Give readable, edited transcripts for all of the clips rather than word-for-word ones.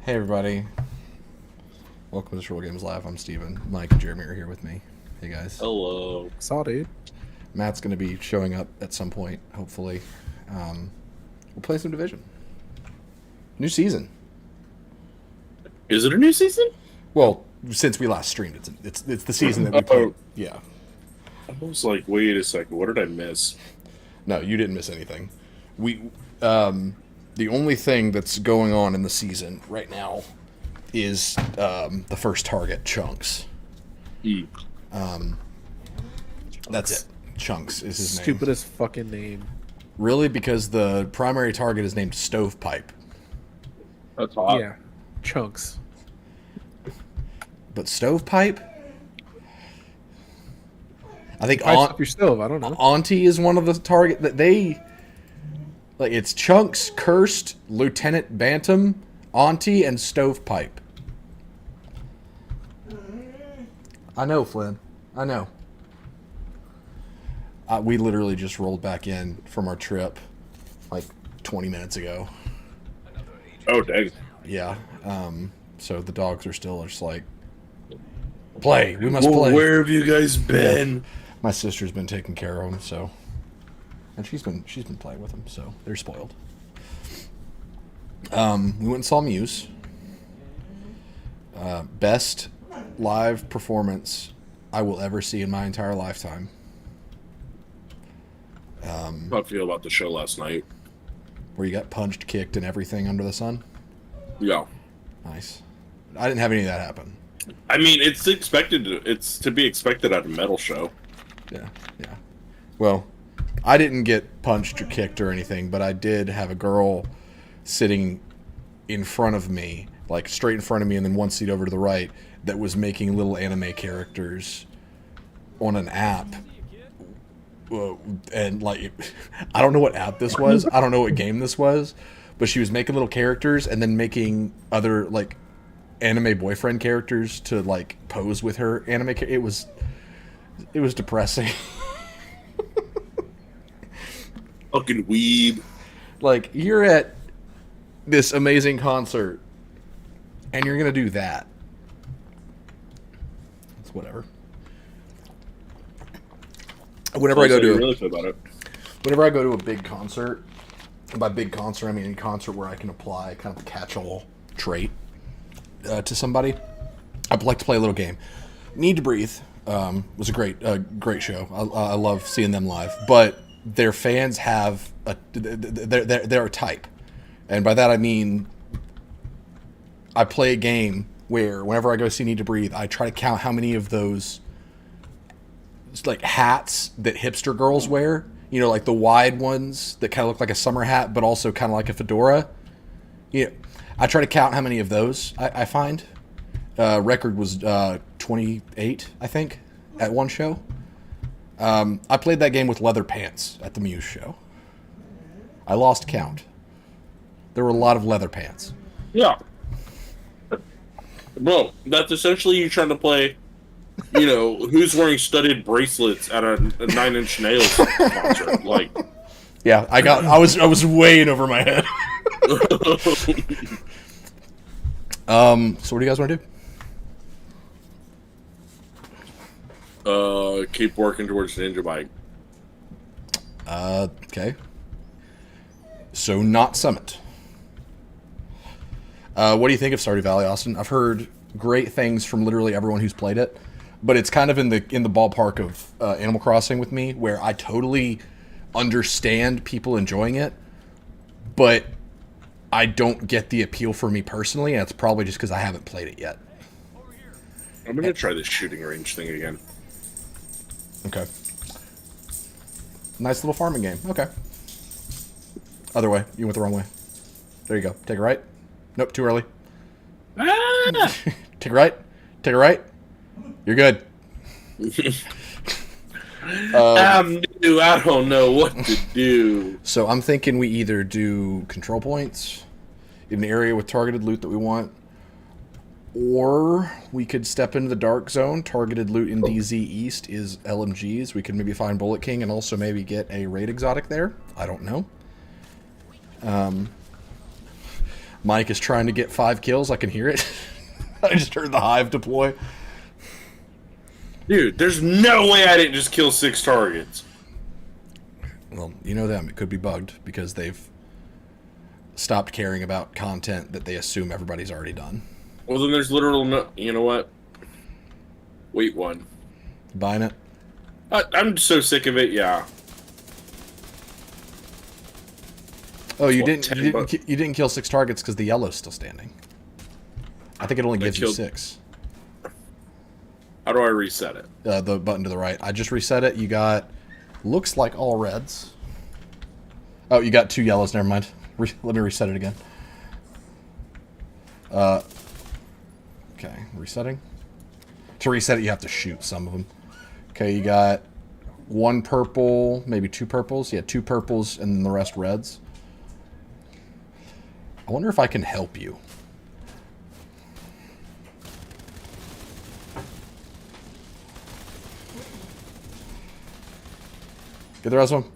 Hey everybody, welcome to Short Games Live. I'm Steven. Mike and Jeremy are here with me. Hey guys. Hello. Saw, dude. Matt's going to be showing up at some point, hopefully. We'll play some Division. New season. Is it a new season? Well, since we last streamed, it's the season that we played. Yeah. I was like, wait a second, what did I miss? No, you didn't miss anything. The only thing that's going on in the season right now is the first target, Chunks. That's it. Chunks is his name. Stupidest fucking name. Really? Because the primary target is named Stovepipe. That's hot. Yeah. Chunks. But Stovepipe? I think Pipes up your stove. I don't know. Auntie is one of the target that they... Like, it's Chunks, Cursed, Lieutenant Bantam, Auntie, and Stovepipe. I know, Flynn. I know. We literally just rolled back in from our trip like 20 minutes ago. Oh, dang. Yeah. So the dogs are still just like, play. We must Well, play. where have you guys been? My sister's been taking care of them, so, and she's been playing with them, so they're spoiled. We went and saw Muse. Best live performance I will ever see in my entire lifetime. How do you feel about the show last night? Where you got punched, kicked, and everything under the sun. Yeah. Nice. I didn't have any of that happen. I mean, it's to be expected at a metal show. Yeah. Well, I didn't get punched or kicked or anything, but I did have a girl sitting in front of me, like straight in front of me, and then one seat over to the right, that was making little anime characters on an app. And like, I don't know what app this was. I don't know what game this was, but she was making little characters and then making other like anime boyfriend characters to like pose with her anime. It was depressing. Fucking weeb. Like, you're at this amazing concert and you're gonna do that. It's whatever. Whenever I go to really feel about it. Whenever I go to a big concert, and by big concert I mean any concert where I can apply kind of a catch-all trait to somebody, I'd like to play a little game. Need to Breathe was a great show. I love seeing them live, but their fans have they're a type, and by that I mean I play a game where whenever I go see Need to Breathe, I try to count how many of those like hats that hipster girls wear, you know, like the wide ones that kind of look like a summer hat, but also kind of like a fedora. Yeah, I try to count how many of those I find. Record was 28, I think, at one show. I played that game with leather pants at the Muse show. I lost count. There were a lot of leather pants. Yeah. Bro, that's essentially you trying to play, you know, who's wearing studded bracelets at a 9 Inch Nails concert. Like, yeah, I was way in over my head. So what do you guys want to do? keep working towards the Ninja Bike. Okay. So not Summit. What do you think of Stardew Valley, Austin? I've heard great things from literally everyone who's played it, but it's kind of in the ballpark of Animal Crossing with me, where I totally understand people enjoying it, but I don't get the appeal for me personally, and it's probably just because I haven't played it yet. I'm gonna try this shooting range thing again. Okay. Nice little farming game. Okay. Other way. You went the wrong way. There you go. Take a right. Nope, too early. Ah! Take a right. Take a right. You're good. I'm new. I don't know what to do. So I'm thinking we either do control points in an area with targeted loot that we want, or we could step into the dark zone. Targeted loot in DZ East is LMGs. We could maybe find Bullet King and also maybe get a raid exotic there. I don't know. Mike is trying to get 5 kills. I can hear it. I just heard the hive deploy. Dude, there's no way I didn't just kill 6 targets. Well, you know them. It could be bugged because they've stopped caring about content that they assume everybody's already done. Well, then there's literal no... You know what? Wait one. Buying it? I'm so sick of it, yeah. Oh, you What, didn't 10 you didn't kill 6 targets because the yellow's still standing. I think it only gives you 6. How do I reset it? The button to the right. I just reset it. You got, looks like all reds. Oh, you got 2 yellows. Never mind. Let me reset it again. Okay, resetting. To reset it, you have to shoot some of them. Okay, you got 1 purple, maybe 2 purples. Yeah, 2 purples and then the rest reds. I wonder if I can help you. Get the rest of them?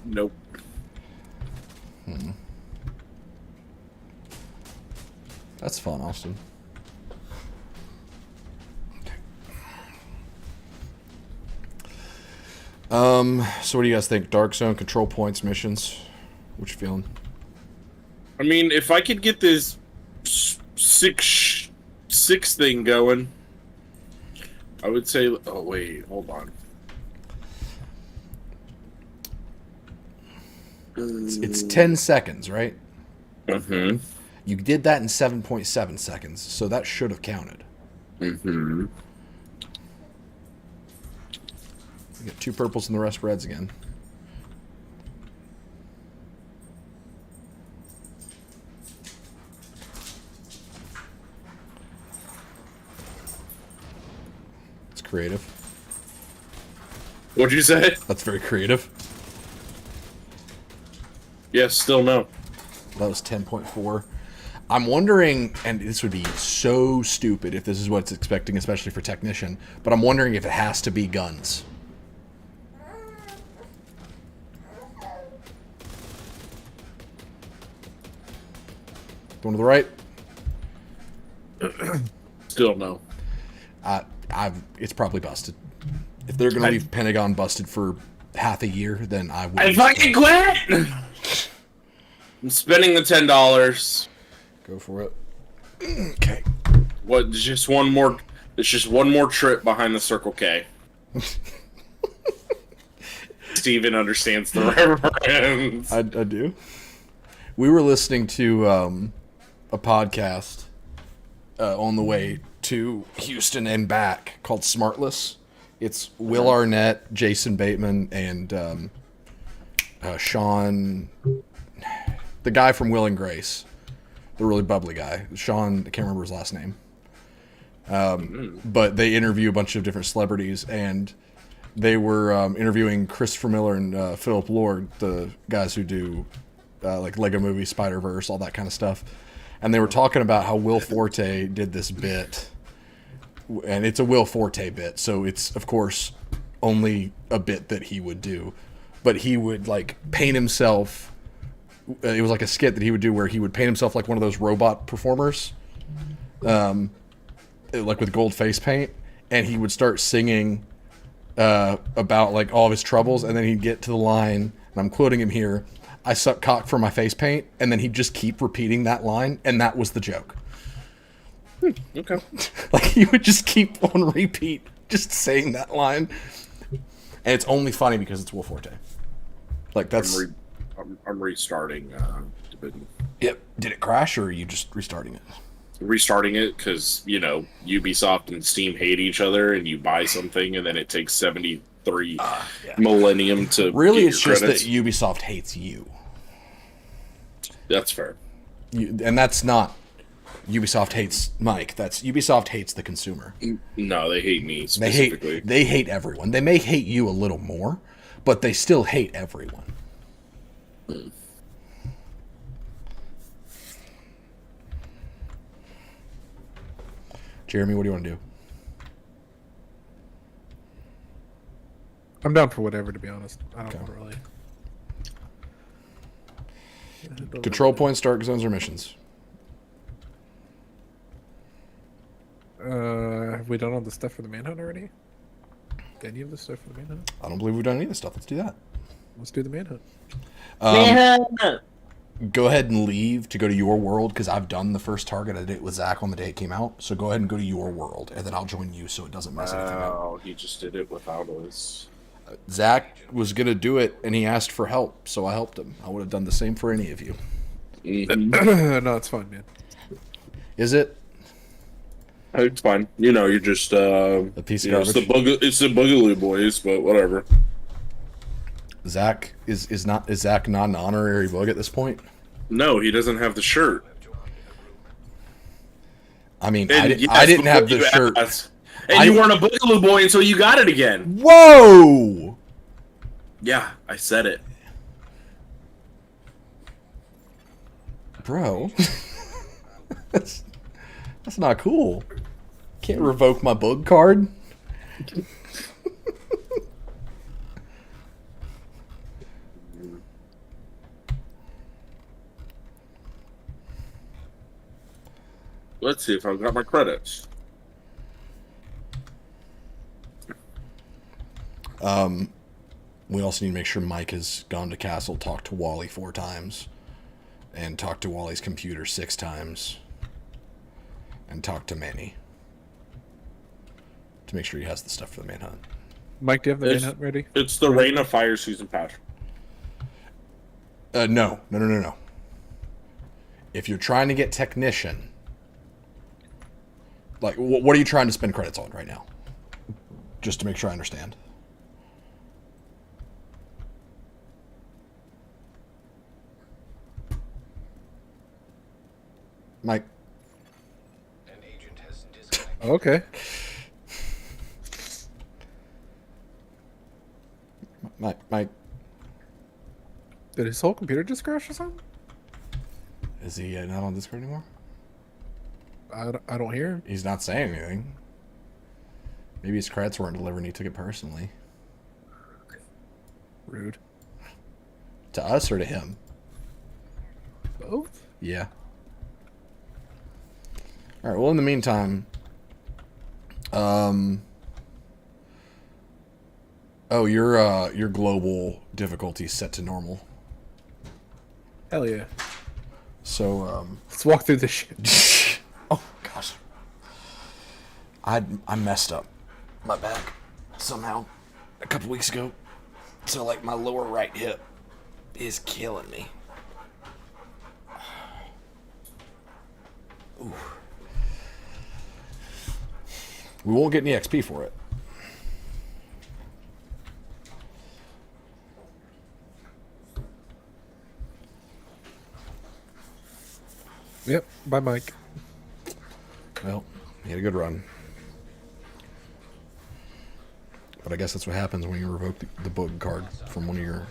Nope. That's fun, Austin. So what do you guys think? Dark Zone, control points, missions? What you feeling? I mean, if I could get this six thing going, I would say... Oh, wait. Hold on. It's 10 seconds, right? Mm-hmm. You did that in 7.7 seconds, so that should have counted. Mm-hmm. You get 2 purples and the rest reds again. It's creative. What'd you say? That's very creative. Yes, still no. That was 10.4. I'm wondering, and this would be so stupid if this is what it's expecting, especially for Technician, but I'm wondering if it has to be guns. Going to the right? Still no. It's probably busted. If they're going to leave Pentagon busted for half a year, then I would. I fucking quit! I'm spending the $10. Go for it. Okay. What? It's just one more. It's just one more trip behind the Circle K. Steven understands the reference. I do. We were listening to a podcast on the way to Houston and back called Smartless. It's Will Arnett, Jason Bateman, and Sean, the guy from Will and Grace, the really bubbly guy. Sean, I can't remember his last name. But they interview a bunch of different celebrities, and they were interviewing Christopher Miller and Philip Lord, the guys who do like Lego Movie, Spider-Verse, all that kind of stuff. And they were talking about how Will Forte did this bit, and it's a Will Forte bit, so it's, of course, only a bit that he would do. But he would, like, paint himself. It was like a skit that he would do where he would paint himself like one of those robot performers, like with gold face paint, and he would start singing about, like, all of his troubles, and then he'd get to the line, and I'm quoting him here, "I suck cock for my face paint," and then he'd just keep repeating that line, and that was the joke. Okay. Like, he would just keep on repeat, just saying that line. And it's only funny because it's Will Forte. Like, that's... I'm restarting. Yep. Did it crash, or are you just restarting it? Restarting it because, you know, Ubisoft and Steam hate each other, and you buy something, and then it takes 73 millennium to Really, get it's your just credits. that Ubisoft hates you. That's fair. And that's not Ubisoft hates Mike. That's Ubisoft hates the consumer. No, they hate me specifically. They hate everyone. They may hate you a little more, but they still hate everyone. Jeremy, what do you want to do? I'm down for whatever, to be honest. I don't Okay. want to really. Control points, dark zones, or missions. Have we done all the stuff for the manhunt already? Any of the stuff for the manhunt? I don't believe we've done any of this stuff. Let's do that. Let's do the manhunt. Go ahead and leave to go to your world, because I've done the first target I did it with Zach on the day it came out. So go ahead and go to your world, and then I'll join you so it doesn't mess anything up. Oh, he just did it without us. Zach was going to do it, and he asked for help, so I helped him. I would have done the same for any of you. No, it's fine, man. Is it? It's fine. You know, you're just A piece of garbage? It's the Boogaloo Boys, but whatever. Zach is Zach not an honorary bug at this point? No, he doesn't have the shirt. I mean, I didn't have the shirt. And you weren't a Boogaloo Boy until you got it again. Whoa! Yeah, I said it. Bro. That's not cool. Can't revoke my bug card. Let's see if I've got my credits. We also need to make sure Mike has gone to Castle, talked to Wally 4 times, and talked to Wally's computer 6 times, and talked to Manny to make sure he has the stuff for the manhunt. Mike, do you have the manhunt ready? It's the Reign of Fire season pass. No. If you're trying to get technician, like, what are you trying to spend credits on right now? Just to make sure I understand. Mike. An agent has disconnected. Okay. Mike. Did his whole computer just crash or something? Is he not on Discord anymore? I don't hear him. He's not saying anything. Maybe his credits weren't delivered and he took it personally. Rude. To us or to him? Both? Yeah. Alright, well, in the meantime... Oh, your global difficulty is set to normal. Hell yeah. So, Let's walk through this shit. oh, gosh. I messed up my back somehow a couple weeks ago. So, like, my lower right hip is killing me. Ooh. We won't get any XP for it. Yep. Bye, Mike. Well, he had a good run. But I guess that's what happens when you revoke the bug card from one of your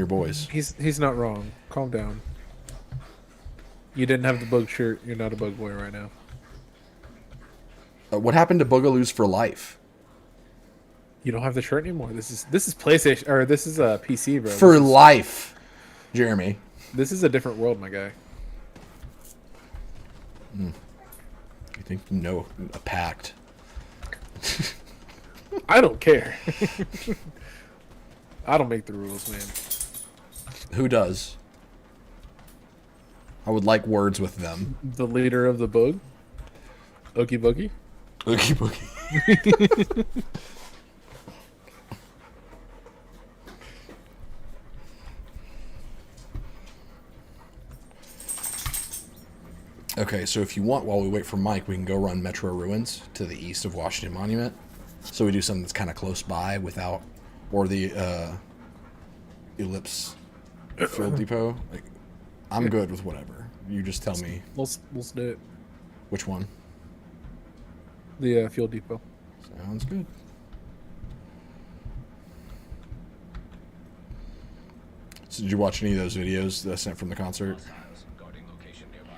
boys. He's not wrong. Calm down. You didn't have the bug shirt. You're not a bug boy right now. What happened to Boogaloos for life? You don't have the shirt anymore. This is PlayStation, or this is a PC, bro. For life, Jeremy. This is a different world, my guy. You think no a pact? I don't care. I don't make the rules, man. Who does? I would like words with them. The leader of the bug, Ookie Boogie. Ookie Boogie. Okay, so if you want, while we wait for Mike, we can go run Metro Ruins to the east of Washington Monument. So we do something that's kind of close by without, or the Ellipse Field Depot. Like, I'm good with whatever. You just tell me. Let's do it. Which one? The fuel depot. Sounds good. So did you watch any of those videos that I sent from the concert?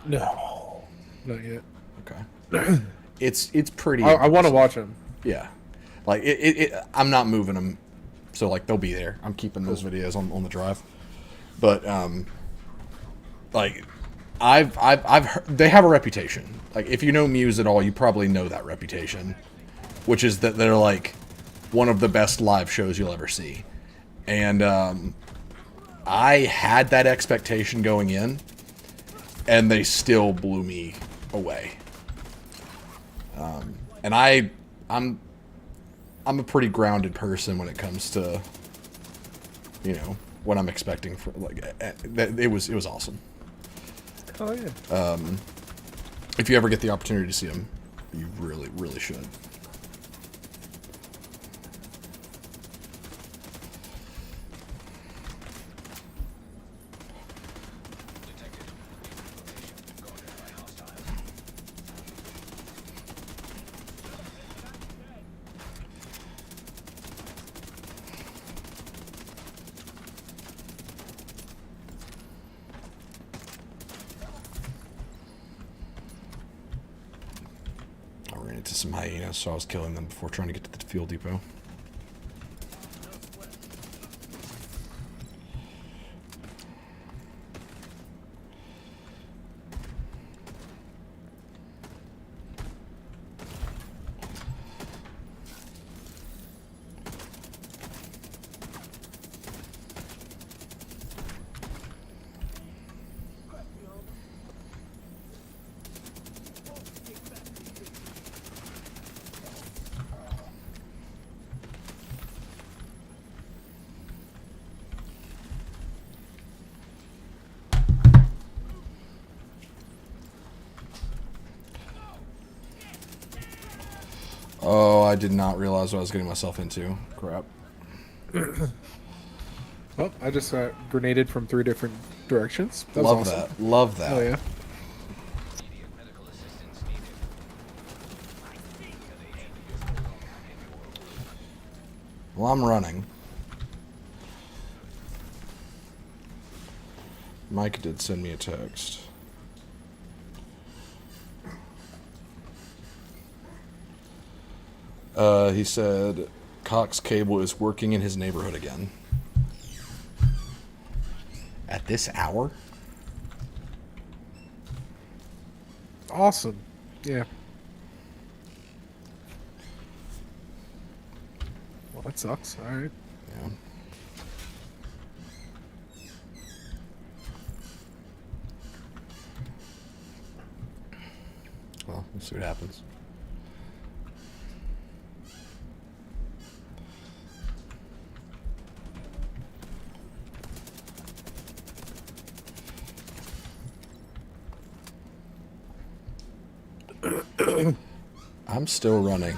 No, not yet. Okay. It's pretty. I want to watch them. Yeah. Like, I'm not moving them, so, like, they'll be there. I'm keeping those videos on the drive. But, like, I've heard, they have a reputation. Like, if you know Muse at all, you probably know that reputation, which is that they're like one of the best live shows you'll ever see. And I had that expectation going in, and they still blew me away. And I'm a pretty grounded person when it comes to, you know, what I'm expecting for, like, it was awesome. Oh yeah. If you ever get the opportunity to see them, you really, really should. I ran into some hyenas, so I was killing them before trying to get to the fuel depot. Oh, I did not realize what I was getting myself into. Crap. Well, I just got grenaded from 3 different directions. That was Love awesome. that. Love that. Oh yeah. Immediate medical assistance needed. An agent is no longer in your will. Well, I'm running. Mike did send me a text. He said Cox Cable is working in his neighborhood again. At this hour? Awesome. Yeah. Well, that sucks. All right. Yeah. Well, we'll see what happens. I'm still running.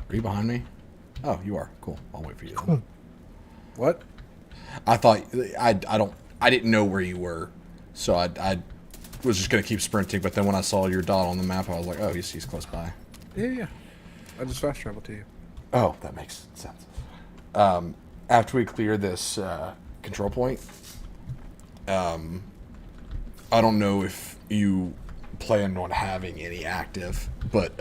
Are you behind me? Oh, you are. Cool. I'll wait for you then. What? I thought I didn't know where you were, so I was just gonna keep sprinting. But then when I saw your dot on the map, I was like, oh, he's close by. Yeah, yeah. I just fast traveled to you. Oh, that makes sense. After we clear this control point, I don't know if you plan on having any active, but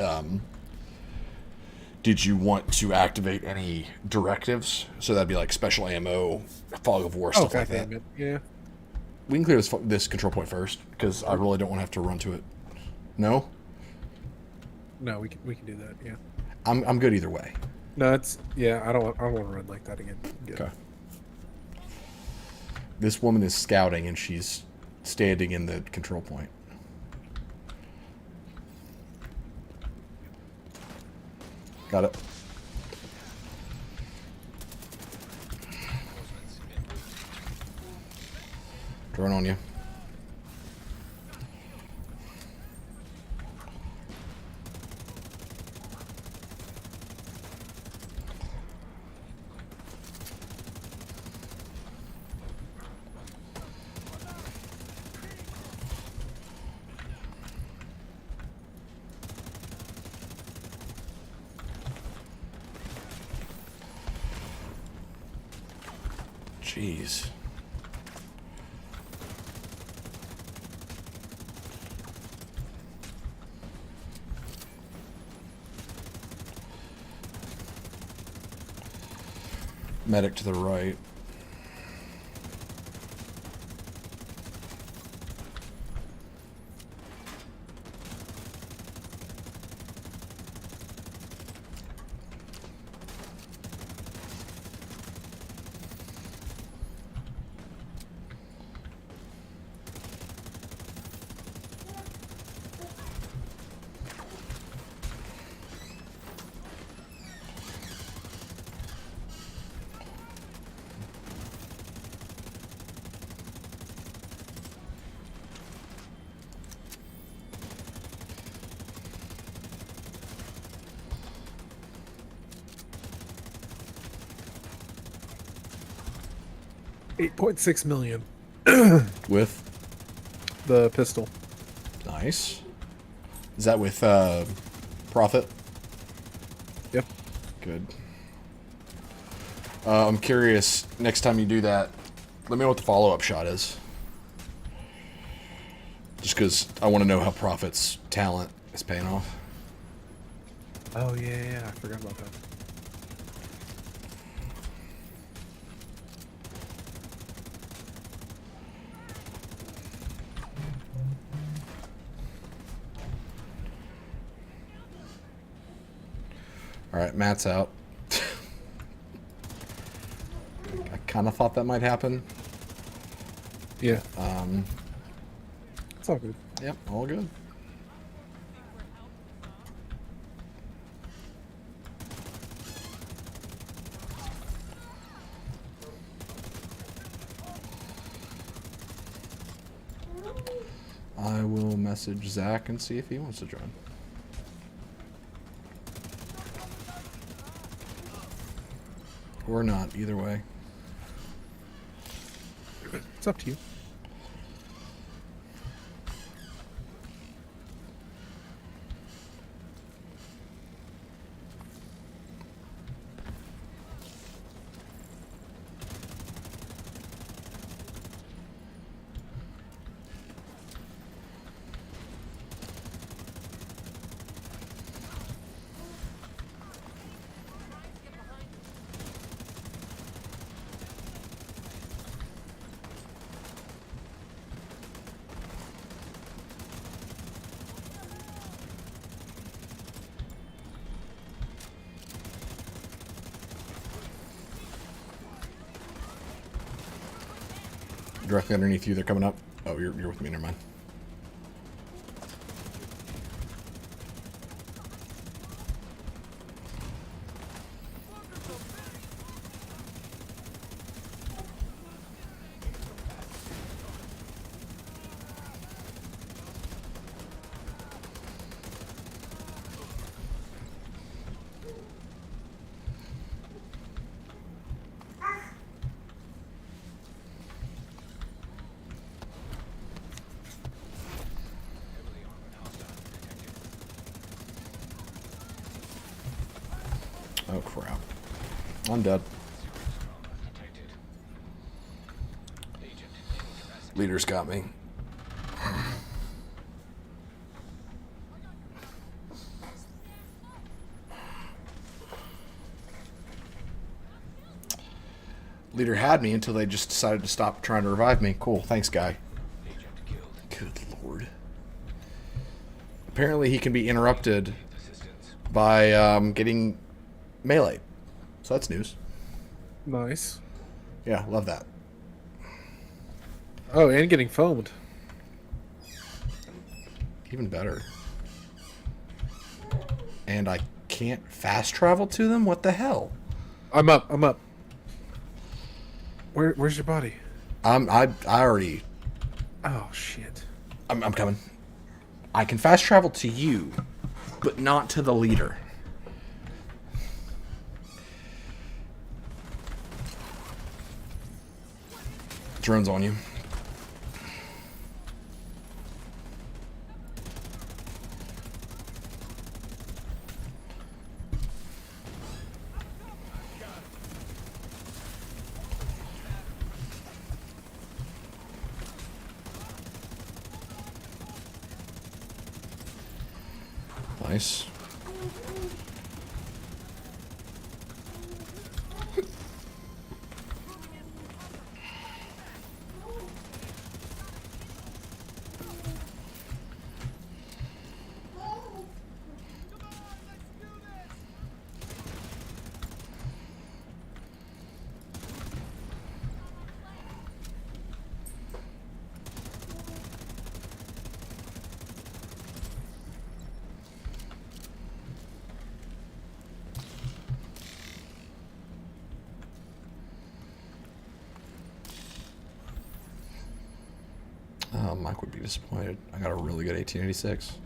did you want to activate any directives? So that'd be like special ammo, fog of war, stuff like that. It. Yeah. We can clear this control point first, because I really don't want to have to run to it. No? No, we can do that. Yeah. I'm good either way. No, it's yeah. I don't want to run like that again. Good. Okay. This woman is scouting, and she's standing in the control point. Got it. Drone on you. Jeez. Medic to the right. $8.6 million. With? The pistol. Nice. Is that with profit? Yep. Good. I'm curious, next time you do that, let me know what the follow-up shot is. Just because I want to know how Profit's talent is paying off. Oh, yeah, I forgot about that. Alright, Matt's out. I kind of thought that might happen. Yeah. It's all good. Yep, all good. I will message Zach and see if he wants to join. Or not, either way. It's up to you. Directly underneath you, they're coming up. Oh, you're with me, never mind. Oh crap. I'm dead. Leader's got me. Leader had me until they just decided to stop trying to revive me. Cool, thanks guy. Good lord. Apparently he can be interrupted by getting melee. So that's news. Nice. Yeah, love that. Oh, and getting foamed. Even better. And I can't fast travel to them? What the hell? I'm up. Where's your body? I already... Oh, shit. I'm coming. I can fast travel to you, but not to the leader. Drone's on you. Nice. Mike would be disappointed. I got a really good 1886.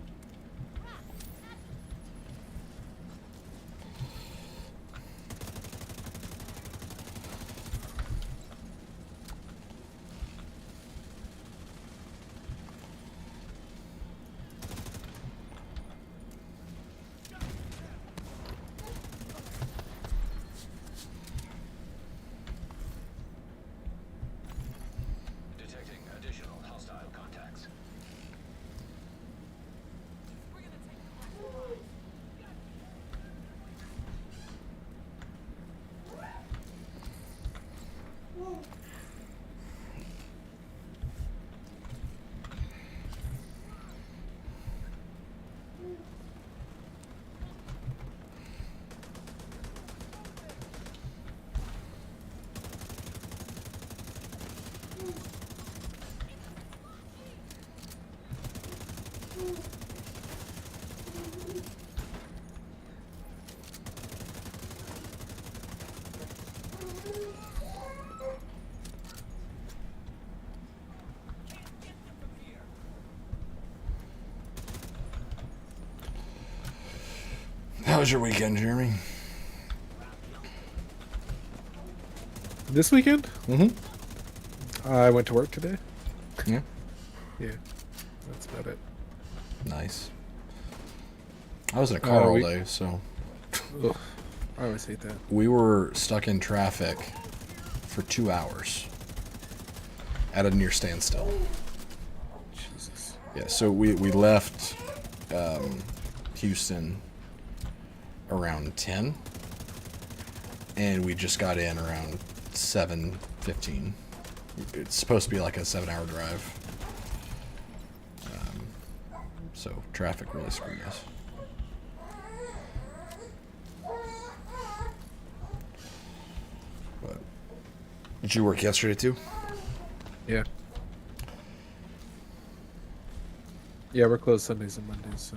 Detecting additional hostile contacts. How was your weekend, Jeremy? This weekend, Mm-hmm. I went to work today. Yeah. Yeah, that's about it. Nice. I was in a car all day, so Ugh, I always hate that. we were stuck in traffic for 2 hours at a near standstill. Jesus. Yeah, so we left Houston around 10, and we just got in around 7:15. It's supposed to be like a 7-hour drive. So traffic really screwed us. But did you work yesterday too? Yeah. Yeah, we're closed Sundays and Mondays. So.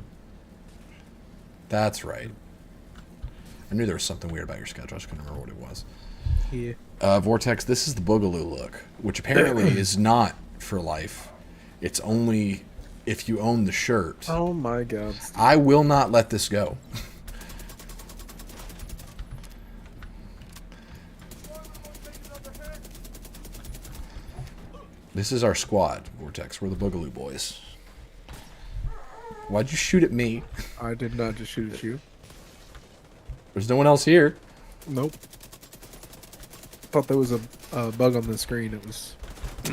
That's right. I knew there was something weird about your schedule. I just couldn't remember what it was. Yeah. Vortex, this is the Boogaloo look, which apparently is not for life. It's only if you own the shirt. Oh my God. I will not let this go. This is our squad, Vortex. We're the Boogaloo boys. Why'd you shoot at me? I did not just shoot at you. There's no one else here. Nope. Thought there was a bug on the screen. It was.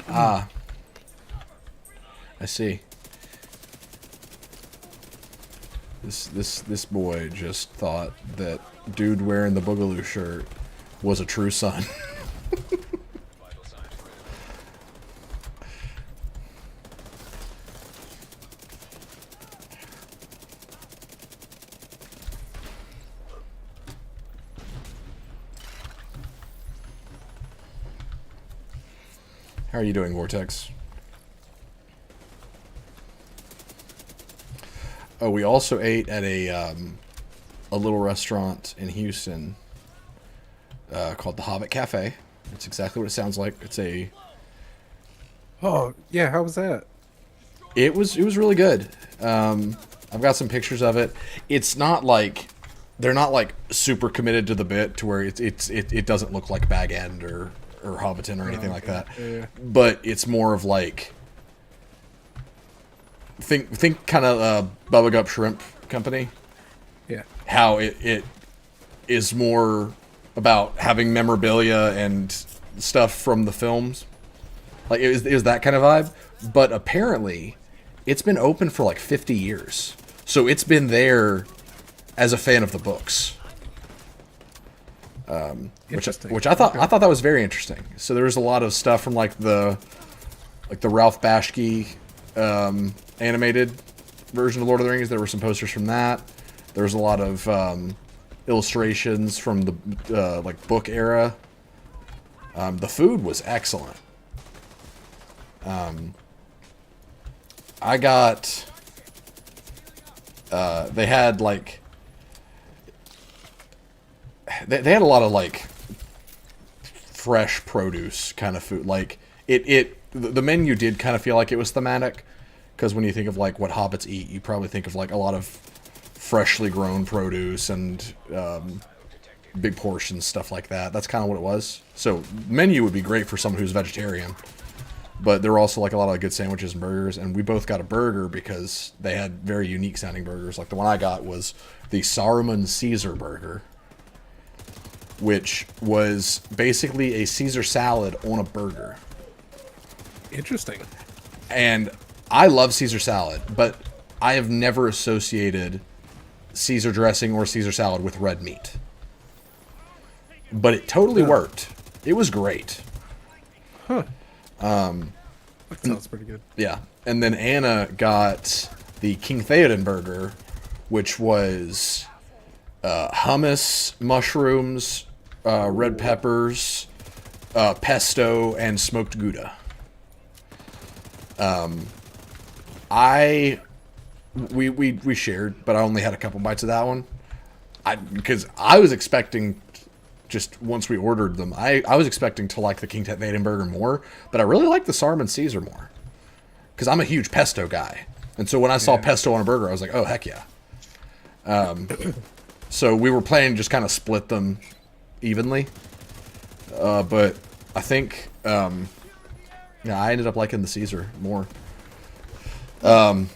Ah. I see. This boy just thought that dude wearing the Boogaloo shirt was a true son. Vital signs critical. How are you doing, Vortex? Oh, we also ate at a little restaurant in Houston called the Hobbit Cafe. It's exactly what it sounds like. It's a. Oh yeah, how was that? It was really good. I've got some pictures of it. It's not like they're not like super committed to the bit to where it doesn't look like Bag End or Hobbiton or anything like that. Yeah. But it's more of like think kind of Bubba Gup Shrimp Company. Yeah. How it is more about having memorabilia and stuff from the films. Like it was that kind of vibe. But apparently, it's been open for like 50 years. So it's been there as a fan of the books. Interesting. Which I thought that was very interesting. So there was a lot of stuff from like the Ralph Bashki animated version of Lord of the Rings. There were some posters from that. There was a lot of illustrations from the like book era. The food was excellent. I got. They had like. They had a lot of like fresh produce kind of food. Like it the menu did kind of feel like it was thematic, because when you think of like what hobbits eat, you probably think of like a lot of freshly grown produce and big portions, stuff like that. That's kind of what it was. So menu would be great for someone who's vegetarian, but there were also like a lot of good sandwiches and burgers, and we both got a burger because they had very unique sounding burgers. Like the one I got was the Saruman Caesar burger, which was basically a Caesar salad on a burger. Interesting. And I love Caesar salad, but I have never associated Caesar dressing or Caesar salad with red meat. But it totally worked. It was great. Huh. That sounds pretty good. Yeah. And then Anna got the King Theoden burger, which was hummus, mushrooms, red peppers, pesto, and smoked Gouda. We shared, but I only had a couple bites of that one. Because I was expecting, just once we ordered them, I was expecting to like the King Theoden burger more, but I really like the Saruman Caesar more. Because I'm a huge pesto guy. And so when I saw pesto on a burger, I was like, oh, heck yeah. So we were planning to just kind of split them evenly. But I think, I ended up liking the Caesar more. But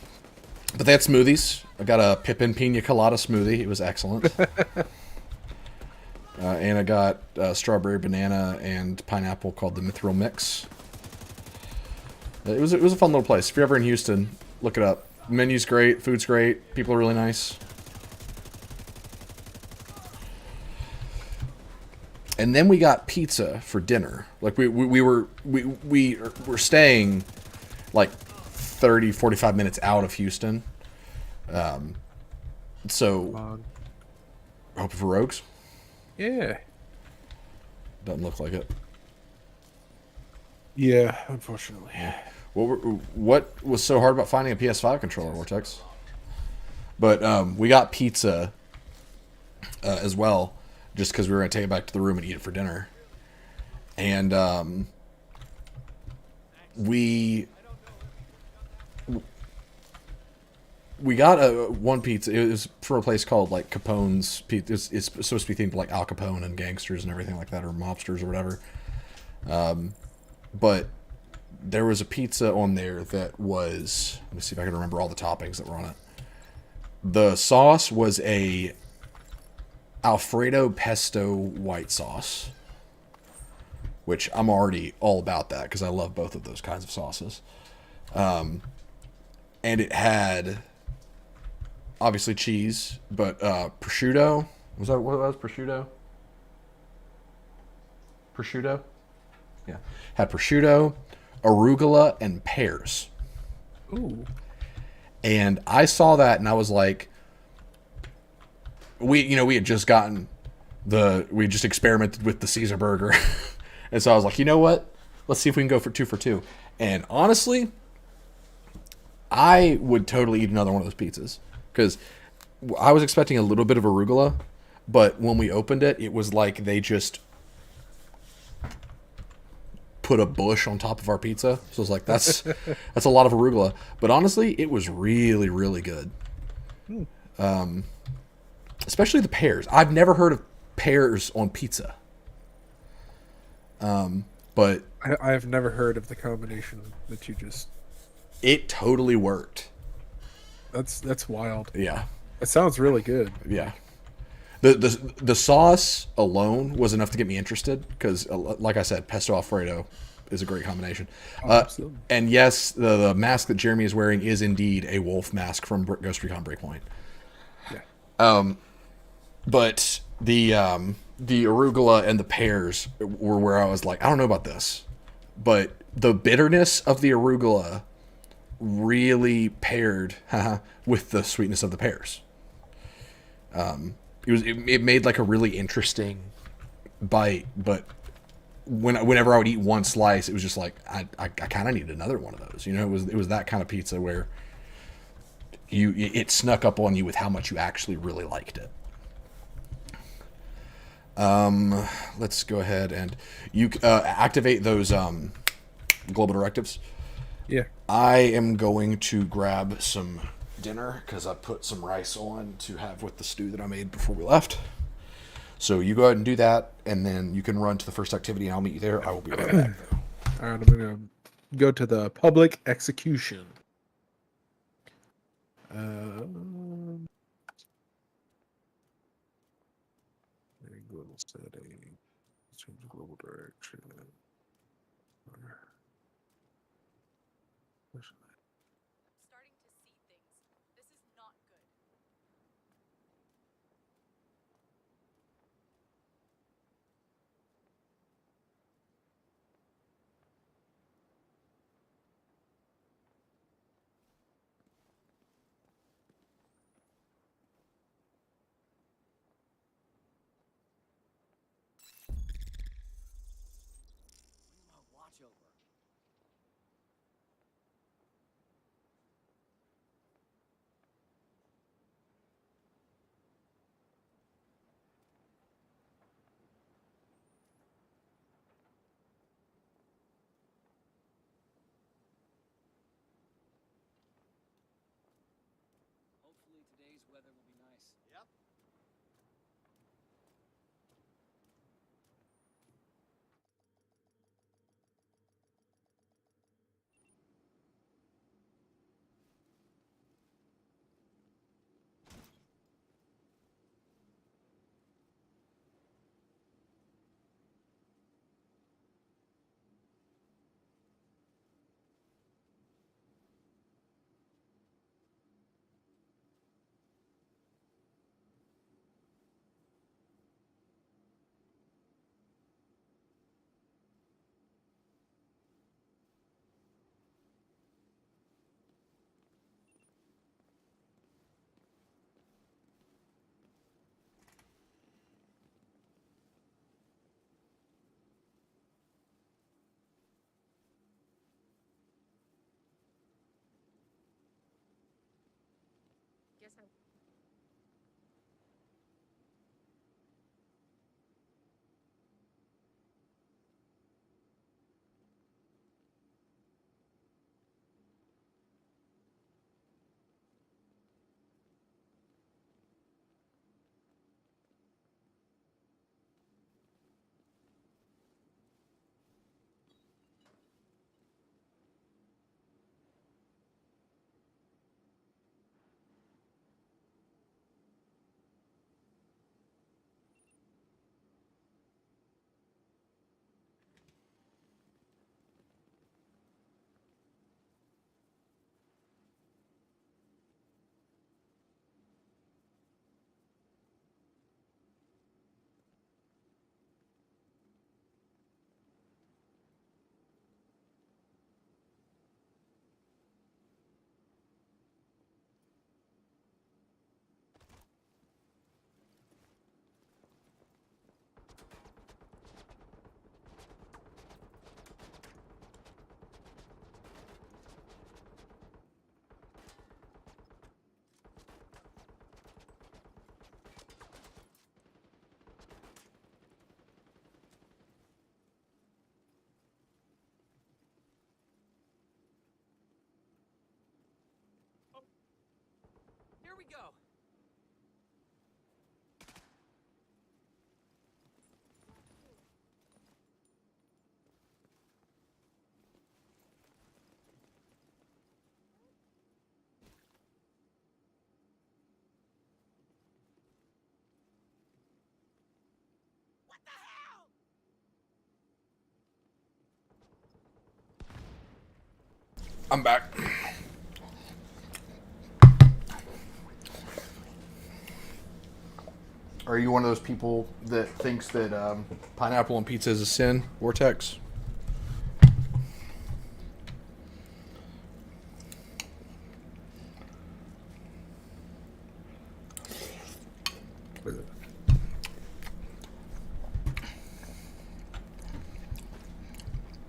they had smoothies. I got a Pippin Pina Colada smoothie. It was excellent. And I got strawberry, banana, and pineapple called the Mithril Mix. It was a fun little place. If you're ever in Houston, look it up. Menu's great, food's great, people are really nice. And then we got pizza for dinner. Like we were staying like 30, 45 minutes out of Houston. So hoping for Rogues. Yeah. Doesn't look like it. Yeah, unfortunately. What was so hard about finding a PS5 controller, Vortex? But we got pizza as well, just because we were going to take it back to the room and eat it for dinner. And we got one pizza. It was from a place called like Capone's Pizza. It's supposed to be themed like Al Capone and gangsters and everything like that, or mobsters or whatever. But there was a pizza on there that was, let me see if I can remember all the toppings that were on it. The sauce was a Alfredo pesto white sauce, which I'm already all about that because I love both of those kinds of sauces. And it had obviously cheese, but prosciutto. Was that what it was? Prosciutto? Prosciutto? Yeah. Had prosciutto, arugula, and pears. Ooh. And I saw that and I was like, we had just gotten we just experimented with the Caesar burger. And so I was like, you know what? Let's see if we can go for 2 for 2. And honestly, I would totally eat another one of those pizzas. Because I was expecting a little bit of arugula, but when we opened it, it was like they just put a bush on top of our pizza. So I was like, that's a lot of arugula. But honestly, it was really, really good. Especially the pears. I've never heard of pears on pizza. But I've never heard of the combination that you just... It totally worked. That's wild. Yeah. It sounds really good. Yeah. The sauce alone was enough to get me interested because, like I said, pesto Alfredo is a great combination. Absolutely. And yes, the mask that Jeremy is wearing is indeed a wolf mask from Ghost Recon Breakpoint. Yeah. But the arugula and the pears were where I was like, I don't know about this, but the bitterness of the arugula really paired with the sweetness of the pears. It made like a really interesting bite, but whenever I would eat one slice, it was just like I kind of needed another one of those. You know, it was that kind of pizza where it snuck up on you with how much you actually really liked it. Let's go ahead and you activate those global directives. Yeah. I am going to grab some dinner because I put some rice on to have with the stew that I made before we left. So you go ahead and do that, and then you can run to the first activity, and I'll meet you there. I will be right back, though. All right, I'm gonna go to the public execution. Global setting, change global direction. Starting to see things. This is not good. Watch over. Hopefully today's weather will be nice. Yep. Guess I. Here we go. What the hell? I'm back. Are you one of those people that thinks that pineapple on pizza is a sin, Vortex?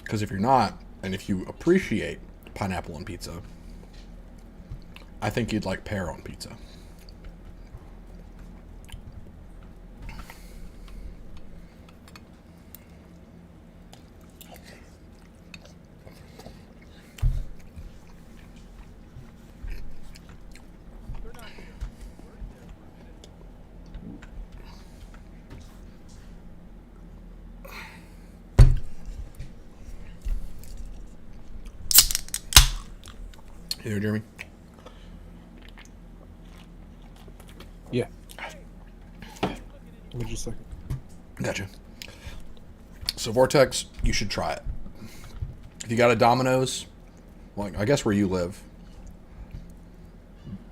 Because if you're not, and if you appreciate pineapple on pizza, I think you'd like pear on pizza. You hear Jeremy? Yeah. Give me just a second. Gotcha. So Vortex, you should try it. If you got a Domino's, well, I guess where you live,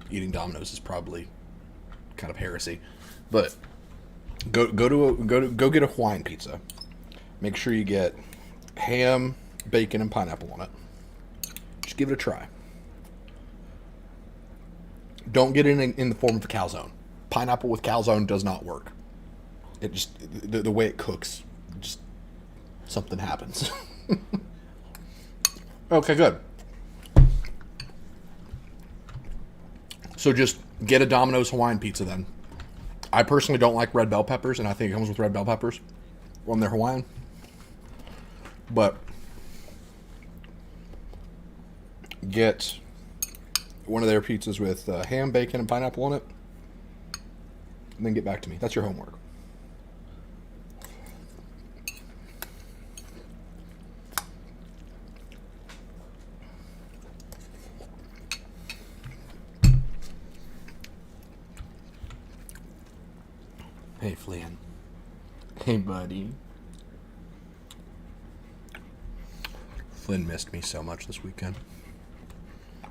eating Domino's is probably kind of heresy. But go get a Hawaiian pizza. Make sure you get ham, bacon, and pineapple on it. Just give it a try. Don't get it in the form of a calzone. Pineapple with calzone does not work. It just the way it cooks, just something happens. Okay, good. So just get a Domino's Hawaiian pizza then. I personally don't like red bell peppers, and I think it comes with red bell peppers when they're Hawaiian. But get one of their pizzas with ham, bacon, and pineapple on it, and then get back to me. That's your homework. Hey, Flynn. Hey, buddy. Flynn missed me so much this weekend.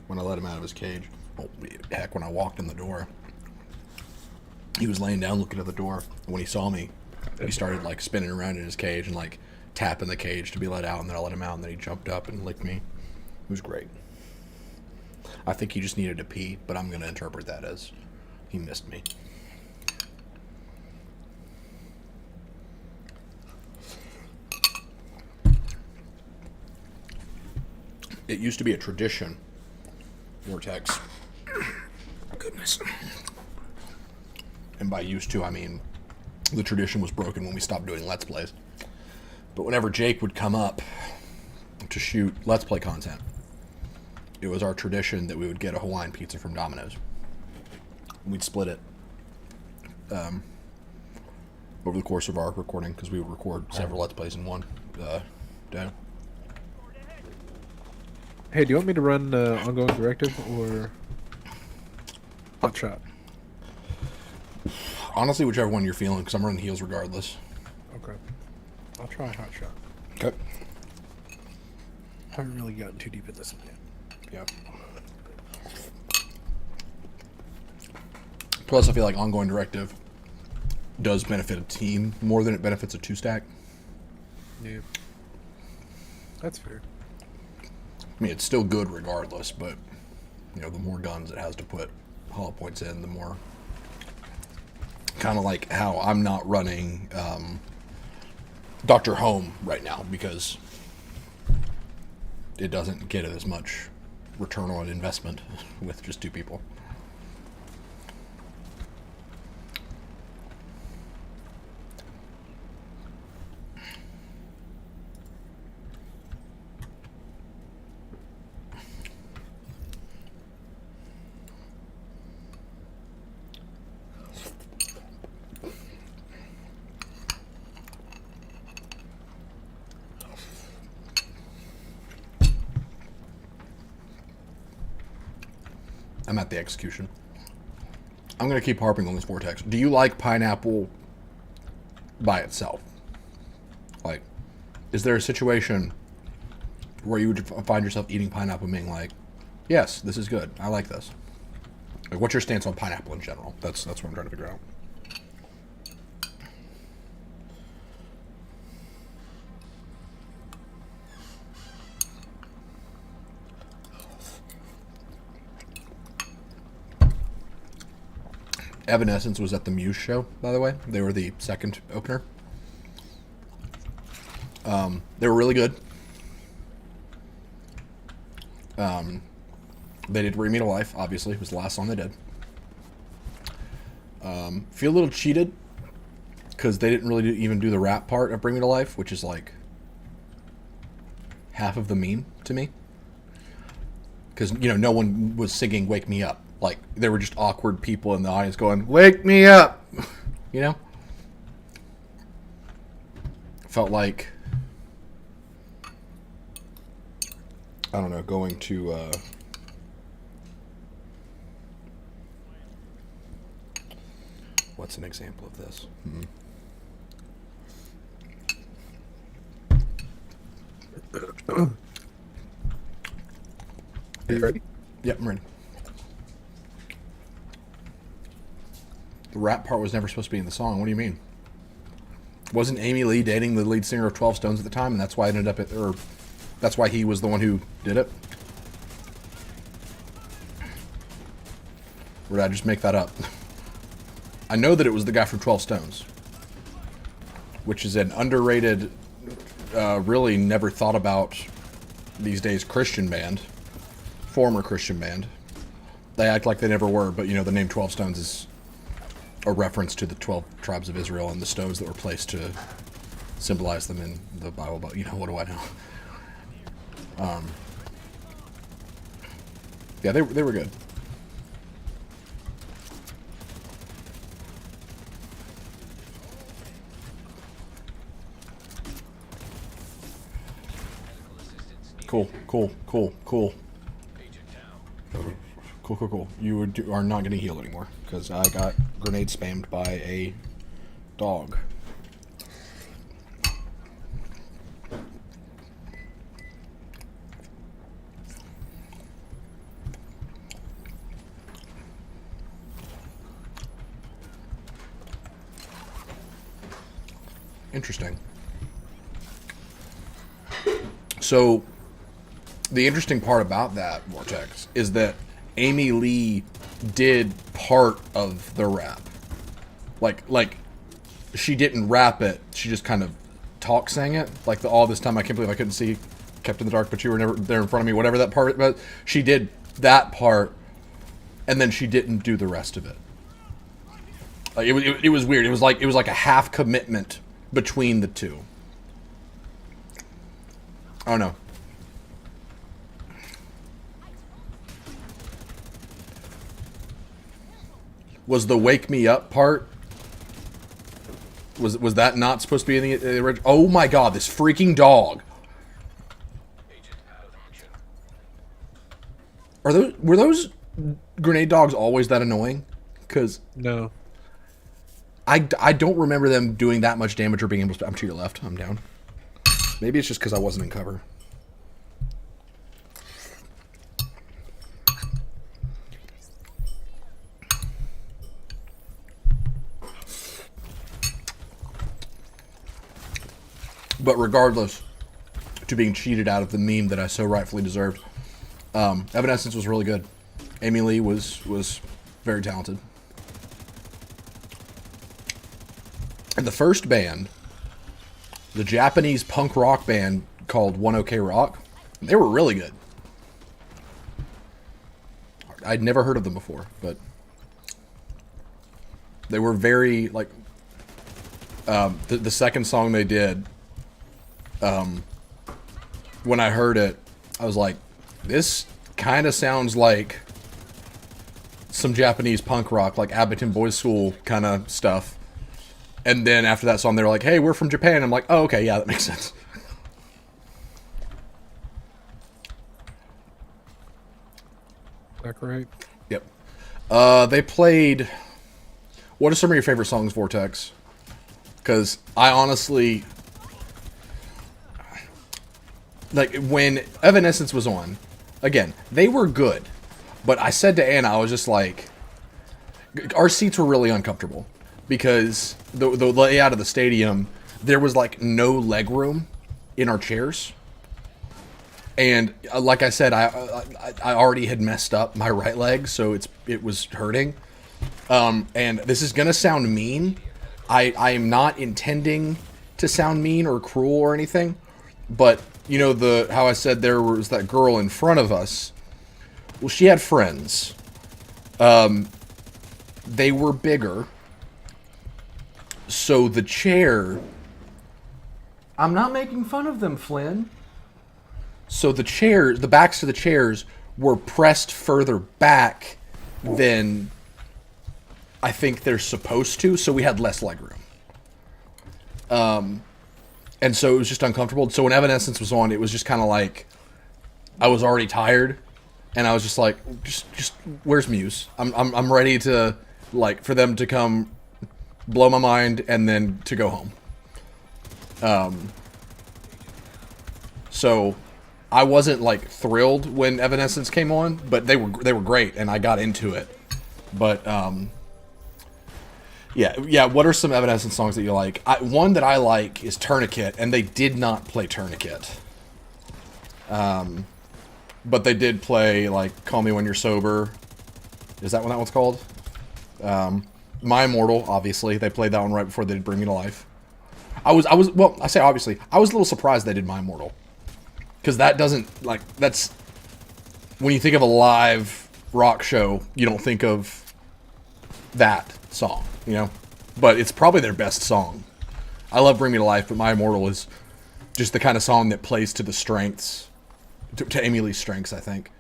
When I let him out of his cage. Well, heck, when I walked in the door. He was laying down looking at the door. And when he saw me, he started, like, spinning around in his cage and, like, tapping the cage to be let out. And then I let him out, and then he jumped up and licked me. It was great. I think he just needed to pee, but I'm going to interpret that as he missed me. It used to be a tradition, Vortex. Goodness. And by used to, I mean the tradition was broken when we stopped doing Let's Plays. But whenever Jake would come up to shoot Let's Play content, it was our tradition that we would get a Hawaiian pizza from Domino's. We'd split it over the course of our recording, because we would record several Let's Plays in one day. Hey, do you want me to run ongoing directive or hot shot? Honestly, whichever one you're feeling, because I'm running heels regardless. Okay. I'll try hot shot. Okay. Haven't really gotten too deep in this one yet. Yeah. Plus, I feel like ongoing directive does benefit a team more than it benefits a two-stack. Yeah. That's fair. I mean, it's still good regardless, but, you know, the more guns it has to put hollow points in, the more... Kind of like how I'm not running Dr. Home right now, because it doesn't get as much return on investment with just two people. I'm at the execution. I'm going to keep harping on this Vortex. Do you like pineapple by itself? Like, is there a situation where you would find yourself eating pineapple and being like, yes, this is good. I like this. Like, what's your stance on pineapple in general? That's what I'm trying to figure out. Evanescence was at the Muse show, by the way. They were the second opener. They were really good. They did Bring Me to Life, obviously. It was the last song they did. Feel a little cheated, because they didn't really even do the rap part of Bring Me to Life, which is like half of the meme to me. Because, you know, no one was singing Wake Me Up. Like, there were just awkward people in the audience going, wake me up! You know? Felt like, I don't know, going to What's an example of this? Are you ready? Yep, I'm ready. The rap part was never supposed to be in the song. What do you mean? Wasn't Amy Lee dating the lead singer of 12 Stones at the time, and that's why it ended up or that's why he was the one who did it? Or did I just make that up? I know that it was the guy from 12 Stones, which is an underrated, really never thought about these days Christian band, former Christian band. They act like they never were, but you know the name 12 Stones is a reference to the 12 tribes of Israel and the stones that were placed to symbolize them in the Bible. But you know, what do I know? Yeah, they were good. Cool. Cool. You are not going to heal anymore because I got grenade spammed by a dog. Interesting. So, the interesting part about that, Vortex, is that Amy Lee did part of the rap. Like she didn't rap it, she just kind of sang it. Like all this time, I can't believe I couldn't see, kept in the dark, but you were never there in front of me, whatever that part, but she did that part, and then she didn't do the rest of it. Like, it was weird. It was like a half commitment between the two. Oh no. Was the "Wake Me Up" part? Was that not supposed to be in the original? Oh my god, this freaking dog! Were those grenade dogs always that annoying? Because No. I don't remember them doing that much damage or being able to. I'm to your left. I'm down. Maybe it's just because I wasn't in cover. But regardless to being cheated out of the meme that I so rightfully deserved, Evanescence was really good. Amy Lee was very talented. And the first band, the Japanese punk rock band called One OK Rock, they were really good. I'd never heard of them before, but they were very, like, the second song they did, when I heard it, I was like, this kind of sounds like some Japanese punk rock, like Abington Boys School kind of stuff. And then after that song, they were like, hey, we're from Japan. I'm like, oh, okay, yeah, that makes sense. Is that correct? Yep. They played... What are some of your favorite songs, Vortex? Because I honestly... Like, when Evanescence was on, again, they were good. But I said to Anna, I was just like... Our seats were really uncomfortable. Because the layout of the stadium, there was, like, no leg room in our chairs. And like I said, I already had messed up my right leg, so it was hurting. And this is gonna sound mean. I am not intending to sound mean or cruel or anything, but you know how I said there was that girl in front of us. Well, she had friends. They were bigger, so the chair. I'm not making fun of them, Flynn. So the chairs, the backs of the chairs were pressed further back than I think they're supposed to, so we had less leg room. And so it was just uncomfortable. So when Evanescence was on, it was just kind of like, I was already tired, and I was just like, just where's Muse? I'm ready to, like, for them to come blow my mind, and then to go home. So I wasn't like thrilled when Evanescence came on, but they were great, and I got into it. But yeah. What are some Evanescence songs that you like? One that I like is Tourniquet, and they did not play Tourniquet. But they did play like Call Me When You're Sober. Is that what that one's called? My Immortal, obviously. They played that one right before they did Bring Me to Life. Well, I say obviously. I was a little surprised they did My Immortal. Because that doesn't, like, that's... When you think of a live rock show, you don't think of that song, you know? But it's probably their best song. I love Bring Me to Life, but My Immortal is just the kind of song that plays to the strengths, to Amy Lee's strengths, I think.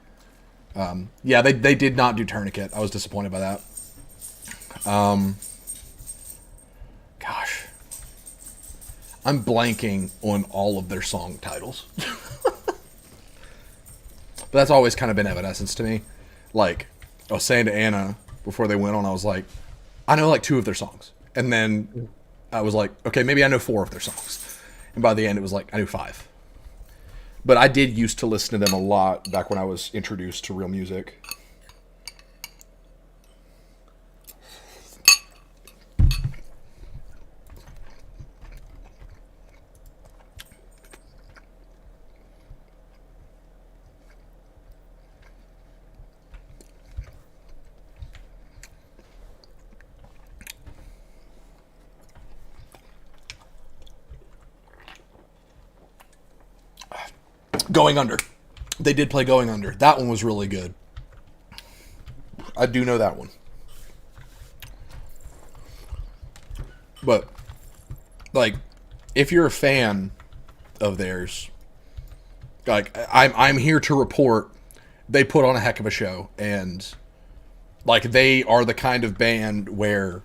Yeah, they did not do Tourniquet. I was disappointed by that. Gosh. I'm blanking on all of their song titles. But that's always kind of been Evanescence to me. Like, I was saying to Anna before they went on, I was like, I know like 2 of their songs. And then I was like, okay, maybe I know 4 of their songs. And by the end, it was like, I knew 5. But I did used to listen to them a lot back when I was introduced to real music. Going Under. They did play Going Under. That one was really good. I do know that one. But, like, if you're a fan of theirs, like, I'm here to report they put on a heck of a show. And, like, they are the kind of band where,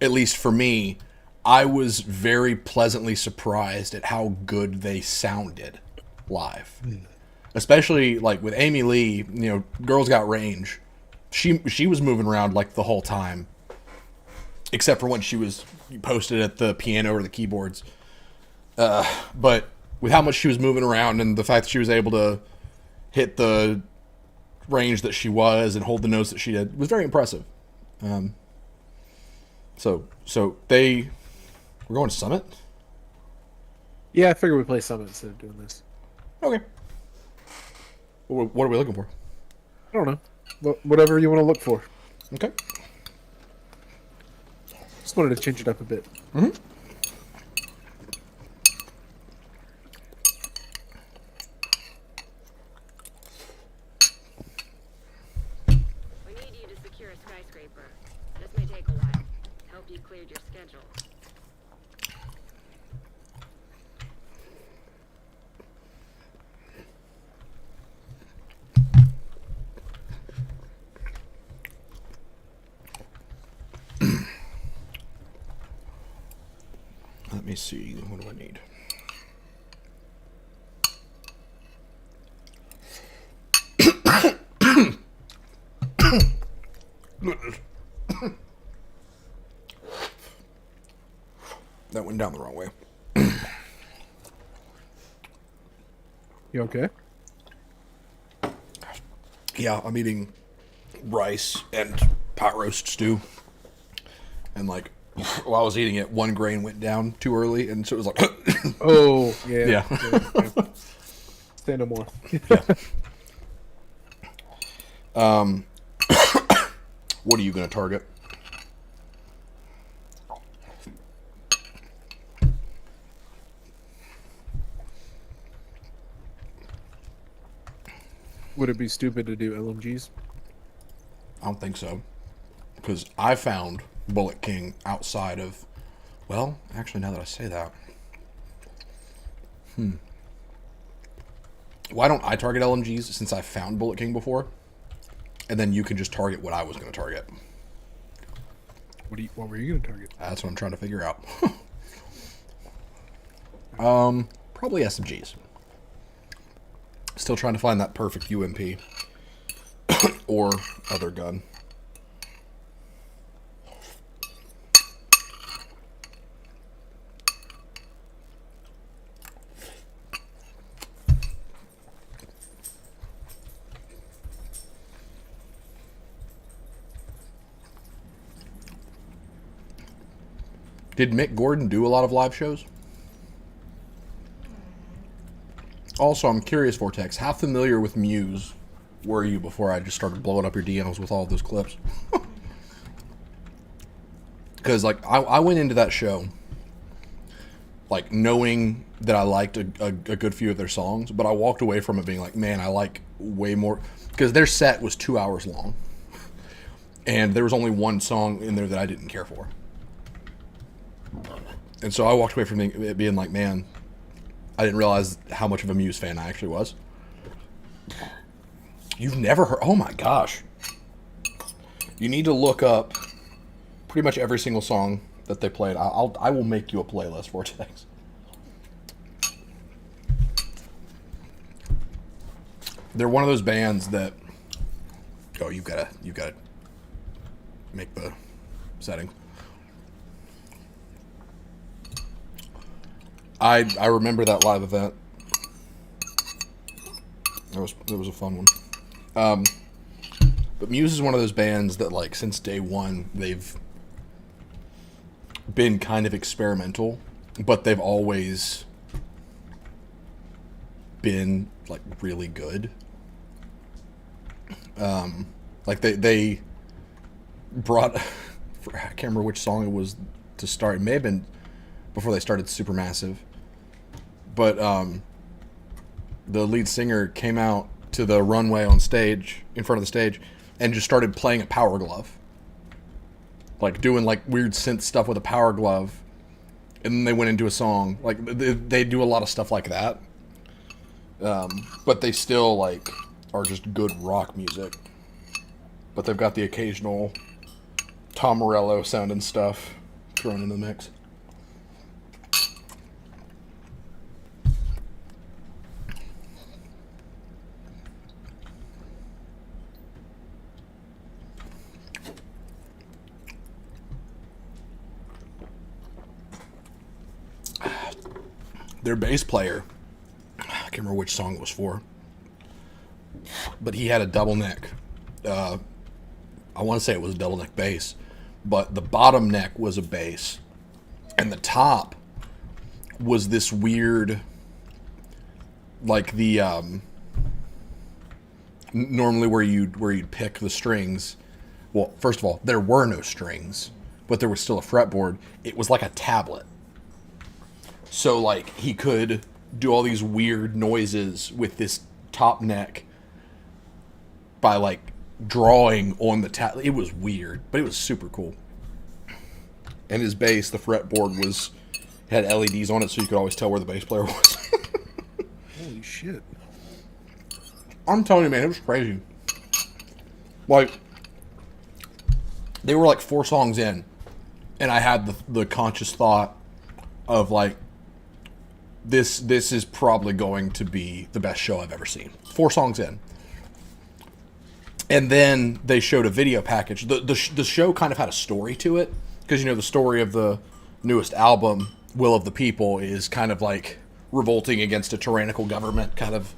at least for me, I was very pleasantly surprised at how good they sounded live. Especially like with Amy Lee, you know, Girls Got Range. She was moving around like the whole time. Except for when she was posted at the piano or the keyboards. But with how much she was moving around and the fact that she was able to hit the range that she was and hold the notes that she did was very impressive. So they... We're going to Summit? Yeah, I figured we'd play Summit instead of doing this. Okay. What are we looking for? I don't know. Whatever you want to look for. Okay. Just wanted to change it up a bit. Mm-hmm. We need you to secure a skyscraper. This may take a while. Hope you cleared your schedule. Let me see. What do I need? That went down the wrong way. You okay? Yeah, I'm eating rice and pot roast stew. And like, while I was eating it, one grain went down too early, and so it was like... Oh, yeah. Yeah. Say no more. What are you going to target? Would it be stupid to do LMGs? I don't think so. Because I found Bullet King outside of... Well, actually, now that I say that... Why don't I target LMGs since I found Bullet King before? And then you can just target what I was going to target. What were you going to target? That's what I'm trying to figure out. Probably SMGs. Still trying to find that perfect UMP. Or other gun. Did Mick Gordon do a lot of live shows? Also, I'm curious, Vortex, how familiar with Muse were you before I just started blowing up your DMs with all of those clips? Because, like, I went into that show, like, knowing that I liked a good few of their songs, but I walked away from it being like, man, I like way more, because their set was 2 hours long, and there was only one song in there that I didn't care for. And so I walked away from it being like, man, I didn't realize how much of a Muse fan I actually was. You've never heard... Oh my gosh. You need to look up pretty much every single song that they played. I will make you a playlist, Vortex. They're one of those bands that... Oh, you've got to make the setting. I remember that live event. It was a fun one. But Muse is one of those bands that, like, since day one, they've been kind of experimental, but they've always been, like, really good. Like, they brought... I can't remember which song it was to start. It may have been before they started Supermassive. But the lead singer came out to the runway on stage, in front of the stage, and just started playing a power glove. Like, doing, like, weird synth stuff with a power glove. And then they went into a song. Like, they do a lot of stuff like that. But they still, like, are just good rock music. But they've got the occasional Tom Morello sounding stuff thrown in the mix. Their bass player, I can't remember which song it was for, but he had a double neck. I want to say it was a double neck bass, but the bottom neck was a bass, and the top was this weird, like the normally where you'd pick the strings. Well, first of all, there were no strings, but there was still a fretboard. It was like a tablet. So, like, he could do all these weird noises with this top neck by, like, drawing on the tablet. It was weird, but it was super cool. And his bass, the fretboard had LEDs on it, so you could always tell where the bass player was. Holy shit. I'm telling you, man, it was crazy. Like, they were, like, 4 songs in, and I had the conscious thought of, like, this is probably going to be the best show I've ever seen. 4 songs in. And then they showed a video package. The show kind of had a story to it. Because, you know, the story of the newest album, Will of the People, is kind of like revolting against a tyrannical government, kind of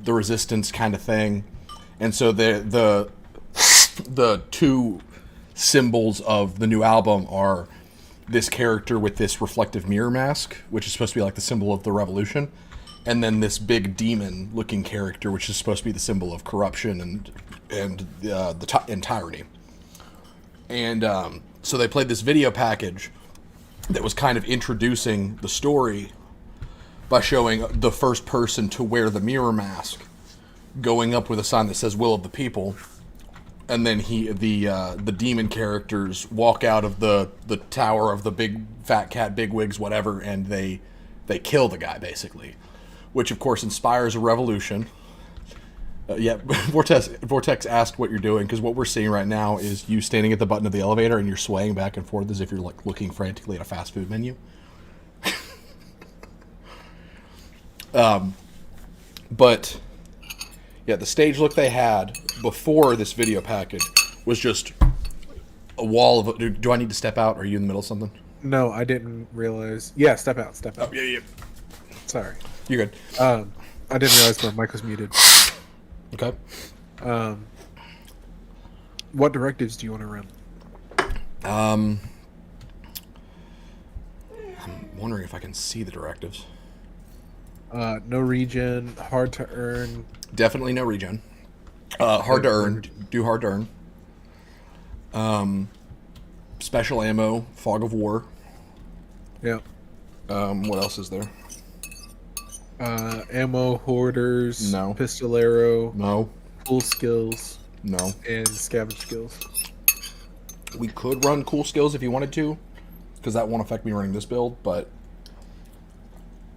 the resistance kind of thing. And so the 2 symbols of the new album are this character with this reflective mirror mask, which is supposed to be like the symbol of the revolution, and then this big demon-looking character, which is supposed to be the symbol of corruption and tyranny. And so they played this video package that was kind of introducing the story by showing the first person to wear the mirror mask going up with a sign that says "Will of the People." And then the demon characters walk out of the tower of the big fat cat, big wigs, whatever, and they kill the guy, basically. Which, of course, inspires a revolution. Vortex asked what you're doing, because what we're seeing right now is you standing at the button of the elevator and you're swaying back and forth as if you're, like, looking frantically at a fast food menu. But... yeah, the stage look they had before this video package was just a wall of... Do I need to step out? Are you in the middle of something? No, I didn't realize. Yeah, step out. Oh, yeah. Sorry. You're good. I didn't realize my mic was muted. Okay. What directives do you want to run? I'm wondering if I can see the directives. No regen, hard to earn. Definitely no regen. Hard to earn. Do hard to earn. Special ammo, fog of war. Yeah. What else is there? Ammo hoarders. No. Pistolero. No. Cool skills. No. And scavenge skills. We could run cool skills if you wanted to, because that won't affect me running this build, but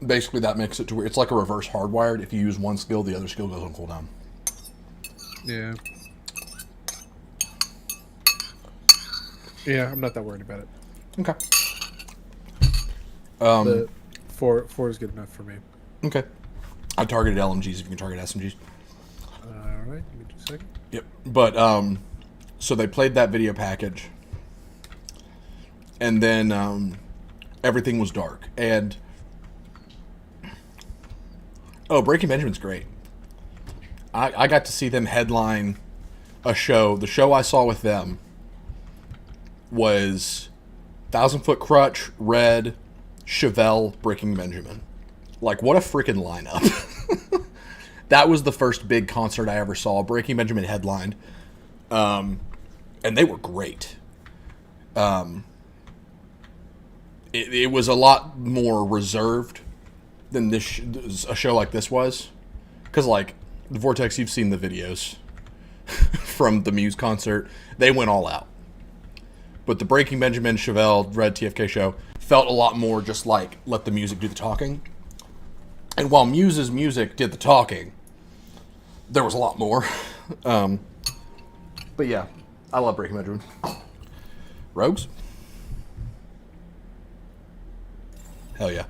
basically that makes it to where it's like a reverse hardwired. If you use one skill, the other skill goes on cooldown. Yeah. Yeah, I'm not that worried about it. Okay. The four is good enough for me. Okay. I targeted LMGs if you can target SMGs. Alright, give me 2 seconds. Yep. But, so they played that video package, and then, everything was dark, and, oh, Breaking Benjamin's great. I got to see them headline a show. The show I saw with them was 1,000 Foot Crutch, Red, Chevelle, Breaking Benjamin. Like, what a freaking lineup. That was the first big concert I ever saw. Breaking Benjamin headlined. And they were great. It was a lot more reserved than a show like this was. Because, like, the Vortex, you've seen the videos from the Muse concert. They went all out. But the Breaking Benjamin, Chevelle, Red TFK show felt a lot more just like, let the music do the talking. And while Muse's music did the talking, there was a lot more. But yeah, I love Breaking Benjamin. Rogues? Hell yeah.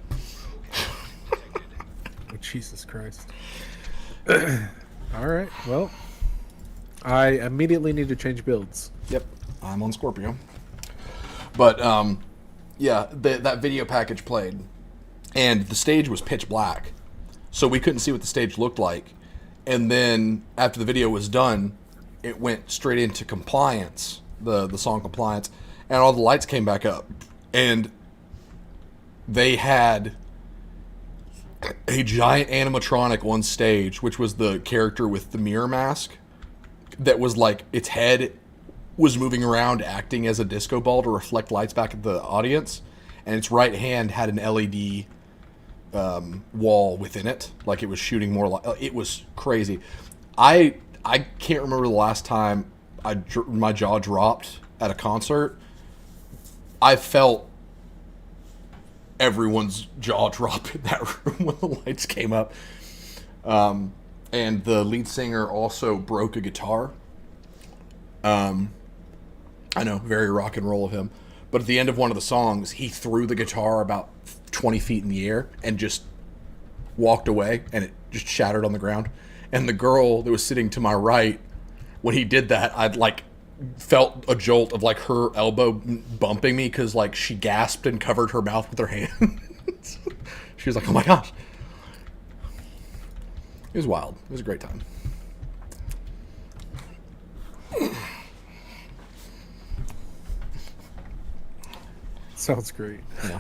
Oh, Jesus Christ. Alright, well. I immediately need to change builds. Yep, I'm on Scorpio. But, yeah, that video package played, and the stage was pitch black, so we couldn't see what the stage looked like. And then, after the video was done, it went straight into Compliance, the song Compliance, and all the lights came back up. And they had a giant animatronic on stage, which was the character with the mirror mask, that was like, its head was moving around acting as a disco ball to reflect lights back at the audience, and its right hand had an LED wall within it, like it was shooting more light. It was crazy. I can't remember the last time my jaw dropped at a concert. I felt everyone's jaw drop in that room when the lights came up. And the lead singer also broke a guitar. I know, very rock and roll of him. But at the end of one of the songs, he threw the guitar about 20 feet in the air and just walked away, and it just shattered on the ground. And the girl that was sitting to my right, when he did that, I'd like felt a jolt of like her elbow bumping me, because like she gasped and covered her mouth with her hands. She was like, oh my gosh. It was wild. It was a great time. Sounds great. Yeah.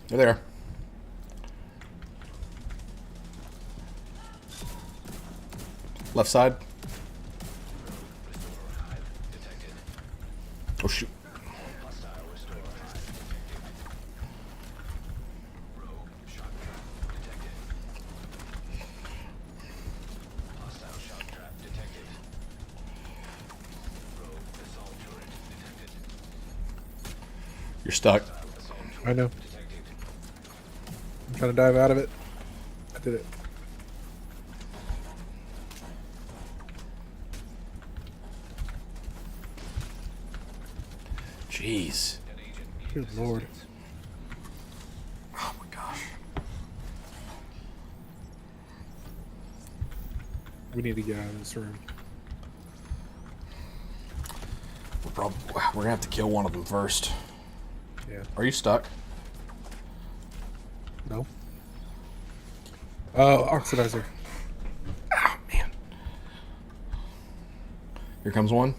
They're there. Left side. Oh shoot. You're stuck. I know. I'm trying to dive out of it. I did it. Jeez. Good lord. Oh my gosh. We need to get out of this room. We're gonna have to kill one of them first. Yeah. Are you stuck? No. Oh, oxidizer. Oh man. Here comes one.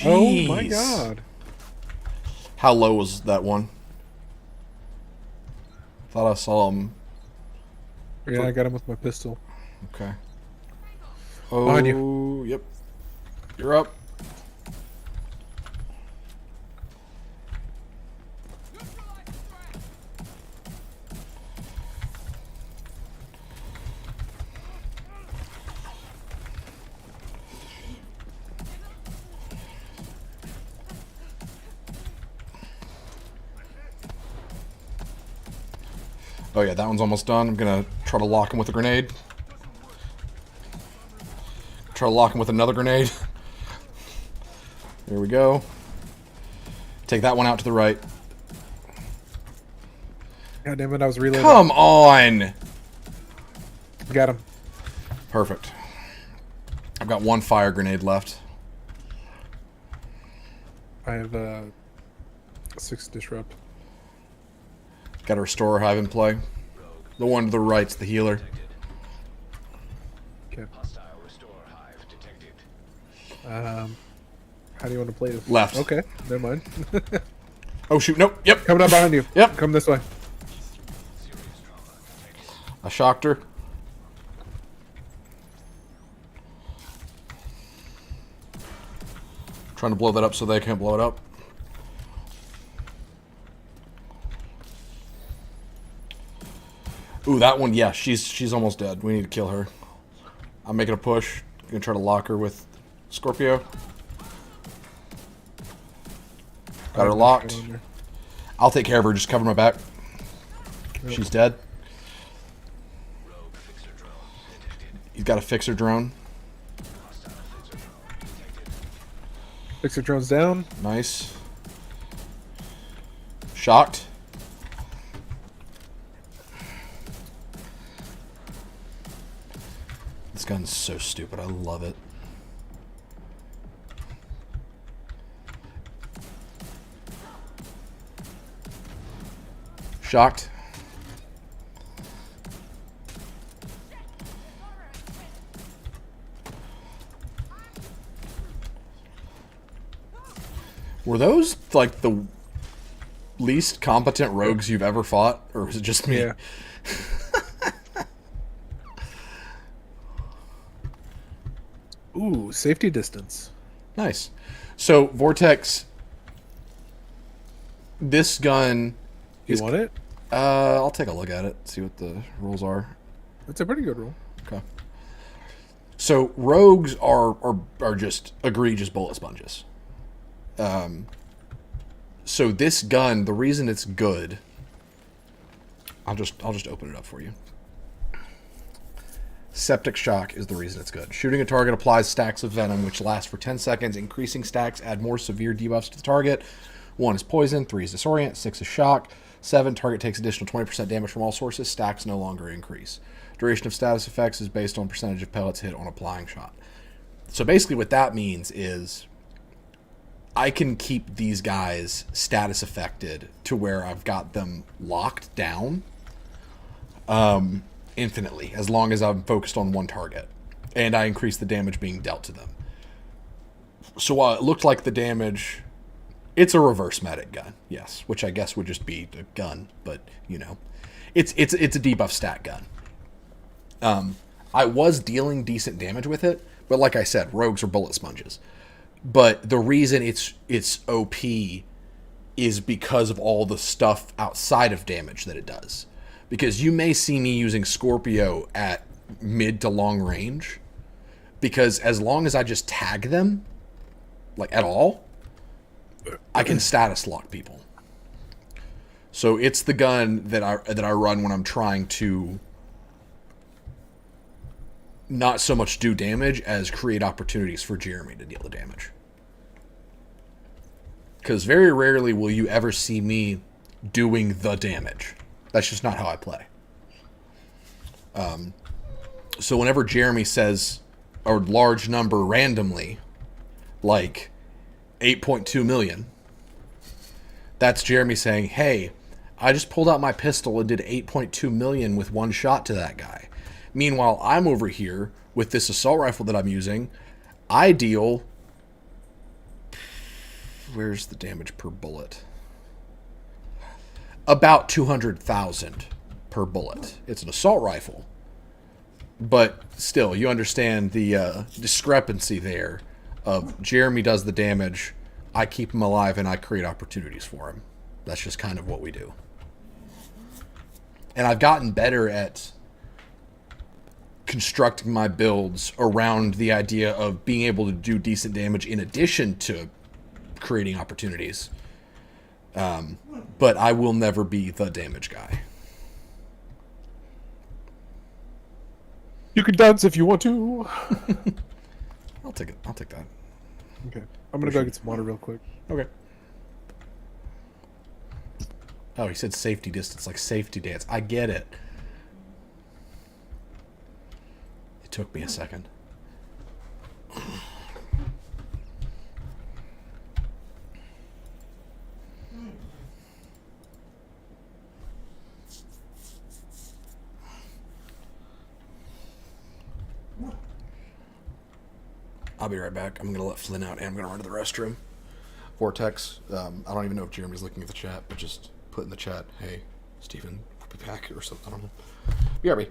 Oh my Jeez. god. How low was that one? Thought I saw him. Yeah, I got him with my pistol. Okay. Behind Oh, yep. You're up. Oh yeah, that one's almost done. I'm gonna try to lock him with a grenade. Try to lock him with another grenade. There we go. Take that one out to the right. God damn it, I was reloading. Come on! Got him. Perfect. I've got one fire grenade left. I have 6 disrupt. Got a Restorer Hive in play. The one to the right's the healer. Okay. Hostile restore hive detected. How do you want to play this? Left. Okay, never mind. Oh shoot, nope, yep. Coming up behind you. Yep. Come this way. I shocked her. Trying to blow that up so they can't blow it up. Ooh, that one, yeah, she's almost dead. We need to kill her. I'm making a push. Gonna try to lock her with Scorpio. Got her locked. I'll take care of her. Just cover my back. She's dead. He's got a fixer drone. Fixer drones down. Nice. Shocked. This gun's so stupid. I love it. Shocked. Were those like the least competent rogues you've ever fought, or was it just me? Yeah. Ooh, safety distance. Nice. So Vortex, this gun You is. want it? I'll take a look at it. See what the rules are. It's a pretty good roll. Okay. So rogues are just egregious bullet sponges. So this gun, the reason it's good, I'll just open it up for you. Septic shock is the reason it's good. Shooting a target applies stacks of venom, which last for 10 seconds. Increasing stacks add more severe debuffs to the target. 1 is poison, 3 is disorient, 6 is shock, 7 target takes additional 20% damage from all sources. Stacks no longer increase. Duration of status effects is based on percentage of pellets hit on applying shot. So basically what that means is I can keep these guys status affected to where I've got them locked down infinitely, as long as I'm focused on one target. And I increase the damage being dealt to them. So while it looked like the damage... It's a reverse medic gun, yes, which I guess would just be a gun, but, you know. It's a debuff stat gun. I was dealing decent damage with it, but like I said, rogues are bullet sponges. But the reason it's OP is because of all the stuff outside of damage that it does. Because you may see me using Scorpio at mid to long range, because as long as I just tag them, like at all, I can status lock people. So it's the gun that I run when I'm trying to not so much do damage as create opportunities for Jeremy to deal the damage. Because very rarely will you ever see me doing the damage. That's just not how I play. So whenever Jeremy says a large number randomly, like 8.2 million, That's Jeremy saying, "Hey, I just pulled out my pistol and did 8.2 million with one shot to that guy. Meanwhile, I'm over here with this assault rifle that I'm using. I deal. Where's the damage per bullet? About 200,000 per bullet. It's an assault rifle, but still, you understand the discrepancy there. Of Jeremy does the damage, I keep him alive, and I create opportunities for him. That's just kind of what we do. And I've gotten better at constructing my builds around the idea of being able to do decent damage in addition to creating opportunities. But I will never be the damage guy. You can dance if you want to. I'll take it. I'll take that. Okay. I'm gonna go get some water real quick. Okay. Oh, he said safety distance, like safety dance. I get it. It took me a second. I'll be right back. I'm going to let Flynn out and I'm going to run to the restroom. Vortex, I don't even know if Jeremy's looking at the chat, but just put in the chat, hey, Steven, we'll be back or something. I don't know. BRB.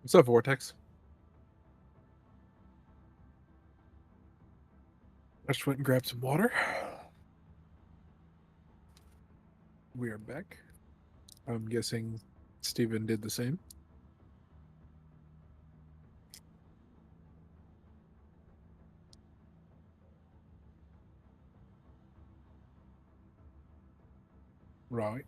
What's up, Vortex? I just went and grabbed some water. We are back. I'm guessing Steven did the same. Right.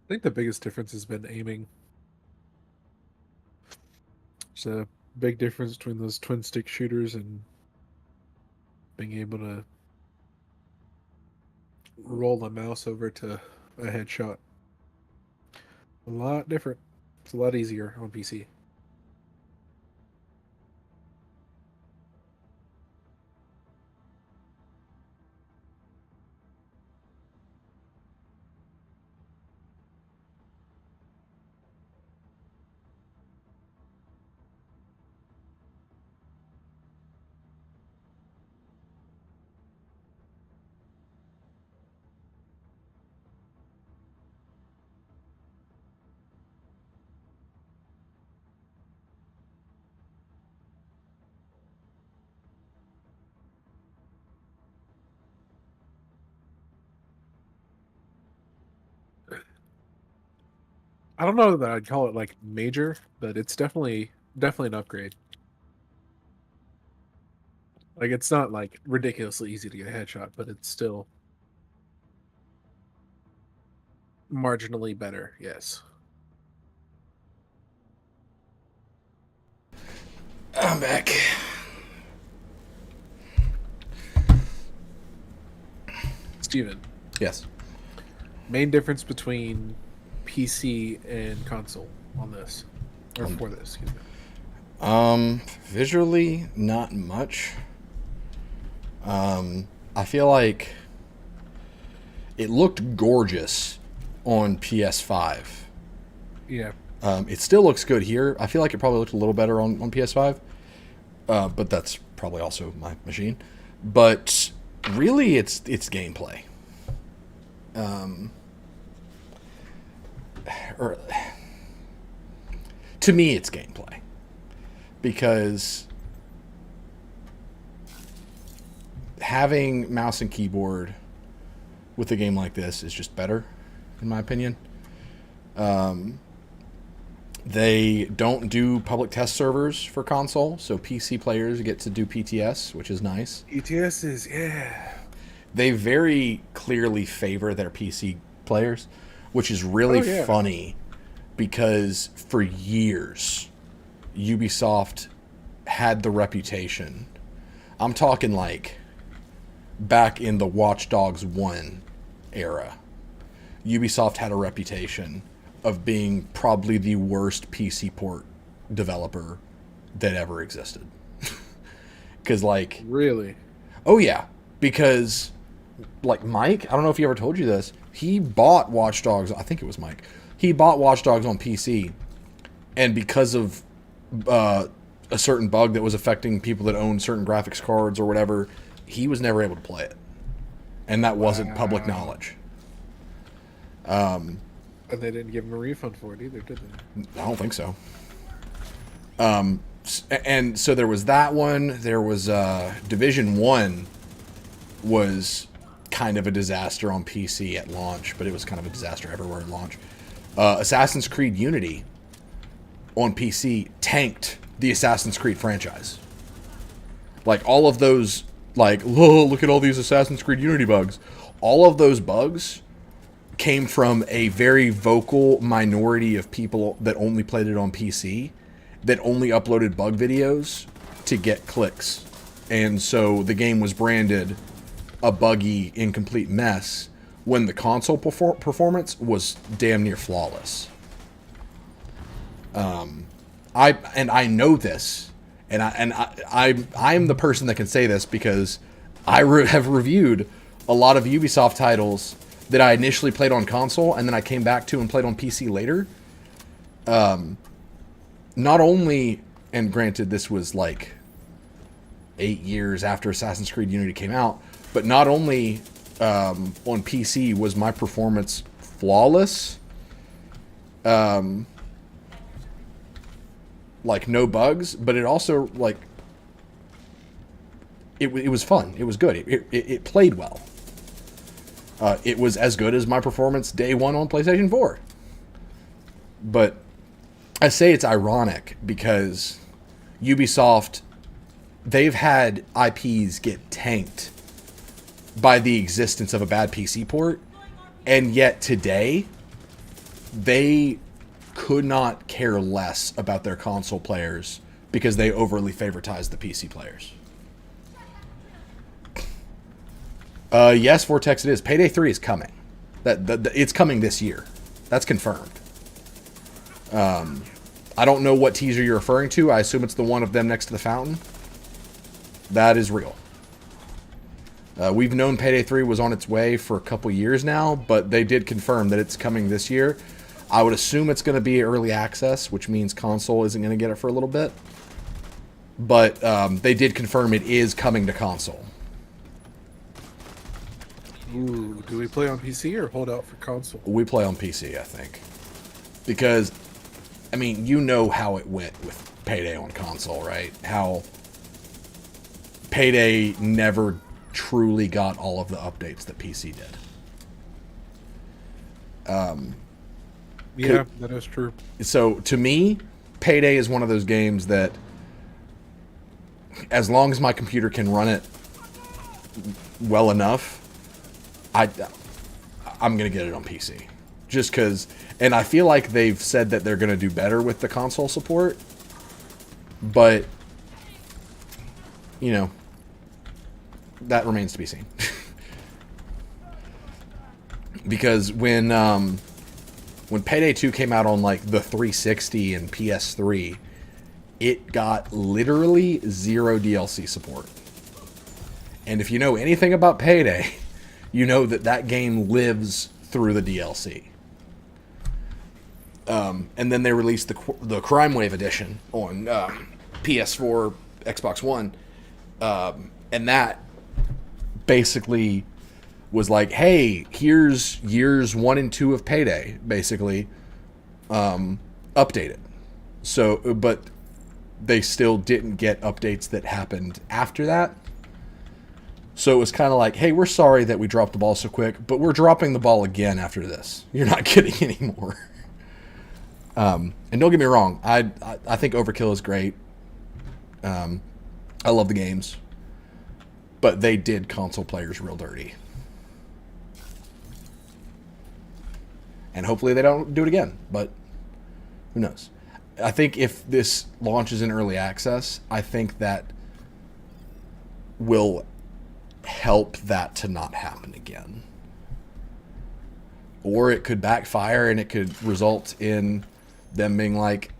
I think the biggest difference has been aiming. There's a big difference between those twin stick shooters and being able to roll the mouse over to a headshot. A lot different. It's a lot easier on PC. I don't know that I'd call it like major, but it's definitely an upgrade. Like it's not like ridiculously easy to get a headshot, but it's still marginally better. Yes. I'm back. Steven, Yes. main difference between PC and console on this, or for this, excuse me. Visually, not much. I feel like it looked gorgeous on PS5. Yeah. It still looks good here. I feel like it probably looked a little better on PS5. But that's probably also my machine. But really, it's gameplay. Or to me, it's gameplay because having mouse and keyboard with a game like this is just better, in my opinion. They don't do public test servers for console, so PC players get to do PTS, which is nice. ETS is, yeah. They very clearly favor their PC players, which is really funny because for years, Ubisoft had the reputation. I'm talking like back in the Watch Dogs 1 era. Ubisoft had a reputation of being probably the worst PC port developer that ever existed. Because, like... Really? Oh, yeah. Because, like, Mike, I don't know if he ever told you this, he bought Watch Dogs... I think it was Mike. He bought Watch Dogs on PC, and because of a certain bug that was affecting people that owned certain graphics cards or whatever, he was never able to play it. And that wasn't public knowledge. And they didn't give him a refund for it either, did they? I don't think so. And so there was that one. There was Division 1 was kind of a disaster on PC at launch, but it was kind of a disaster everywhere at launch. Assassin's Creed Unity on PC tanked the Assassin's Creed franchise. Like, all of those, like, look at all these Assassin's Creed Unity bugs. All of those bugs came from a very vocal minority of people that only played it on PC, that only uploaded bug videos to get clicks. And so the game was branded a buggy, incomplete mess when the console performance was damn near flawless. I know this, and I'm the person that can say this because I have reviewed a lot of Ubisoft titles that I initially played on console and then I came back to and played on PC later. Not only, and granted this was like 8 years after Assassin's Creed Unity came out, but not only on PC was my performance flawless, like no bugs, but it also like it was fun. It was good. It played well. It was as good as my performance day one on PlayStation 4. But I say it's ironic because Ubisoft, they've had IPs get tanked by the existence of a bad PC port, and yet today they could not care less about their console players because they overly favoritize the PC players. Yes, Vortex, it is. Payday 3 is coming. It's coming this year. That's confirmed. I don't know what teaser you're referring to. I assume it's the one of them next to the fountain. That is real. We've known Payday 3 was on its way for a couple years now, but they did confirm that it's coming this year. I would assume it's going to be early access, which means console isn't going to get it for a little bit. But they did confirm it is coming to console. Ooh, do we play on PC or hold out for console? We play on PC, I think. Because, I mean, you know how it went with Payday on console, right? How Payday never truly got all of the updates that PC did. Yeah, that is true. So, to me, Payday is one of those games that, as long as my computer can run it well enough, I'm going to get it on PC. Just because... And I feel like they've said that they're going to do better with the console support. But, you know, that remains to be seen. Because when Payday 2 came out on, like, the 360 and PS3, it got literally 0 DLC support. And if you know anything about Payday, you know that that game lives through the DLC. And then they released the Crime Wave edition on PS4, Xbox One. And that basically was like, hey, here's years 1 and 2 of Payday, basically, updated. So, but they still didn't get updates that happened after that. So it was kind of like, hey, we're sorry that we dropped the ball so quick, but we're dropping the ball again after this. You're not getting any more. And don't get me wrong, I think Overkill is great. I love the games. But they did console players real dirty. And hopefully they don't do it again, but who knows. I think if this launches in early access, I think that will help that to not happen again. Or it could backfire and it could result in them being like,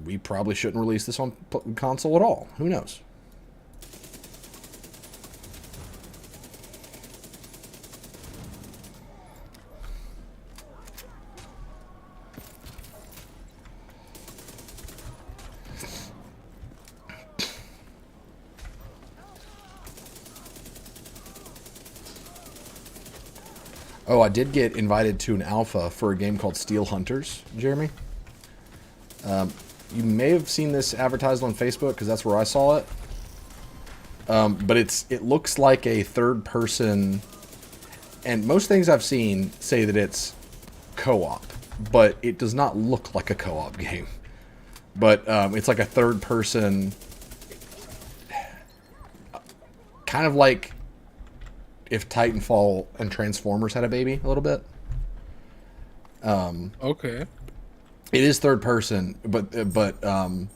we probably shouldn't release this on console at all. Who knows? Oh, I did get invited to an alpha for a game called Steel Hunters, Jeremy. You may have seen this advertised on Facebook because that's where I saw it. But it looks like a third person, and most things I've seen say that it's co-op, but it does not look like a co-op game. But it's like a third person, kind of like if Titanfall and Transformers had a baby a little bit. Okay. It is third person, but the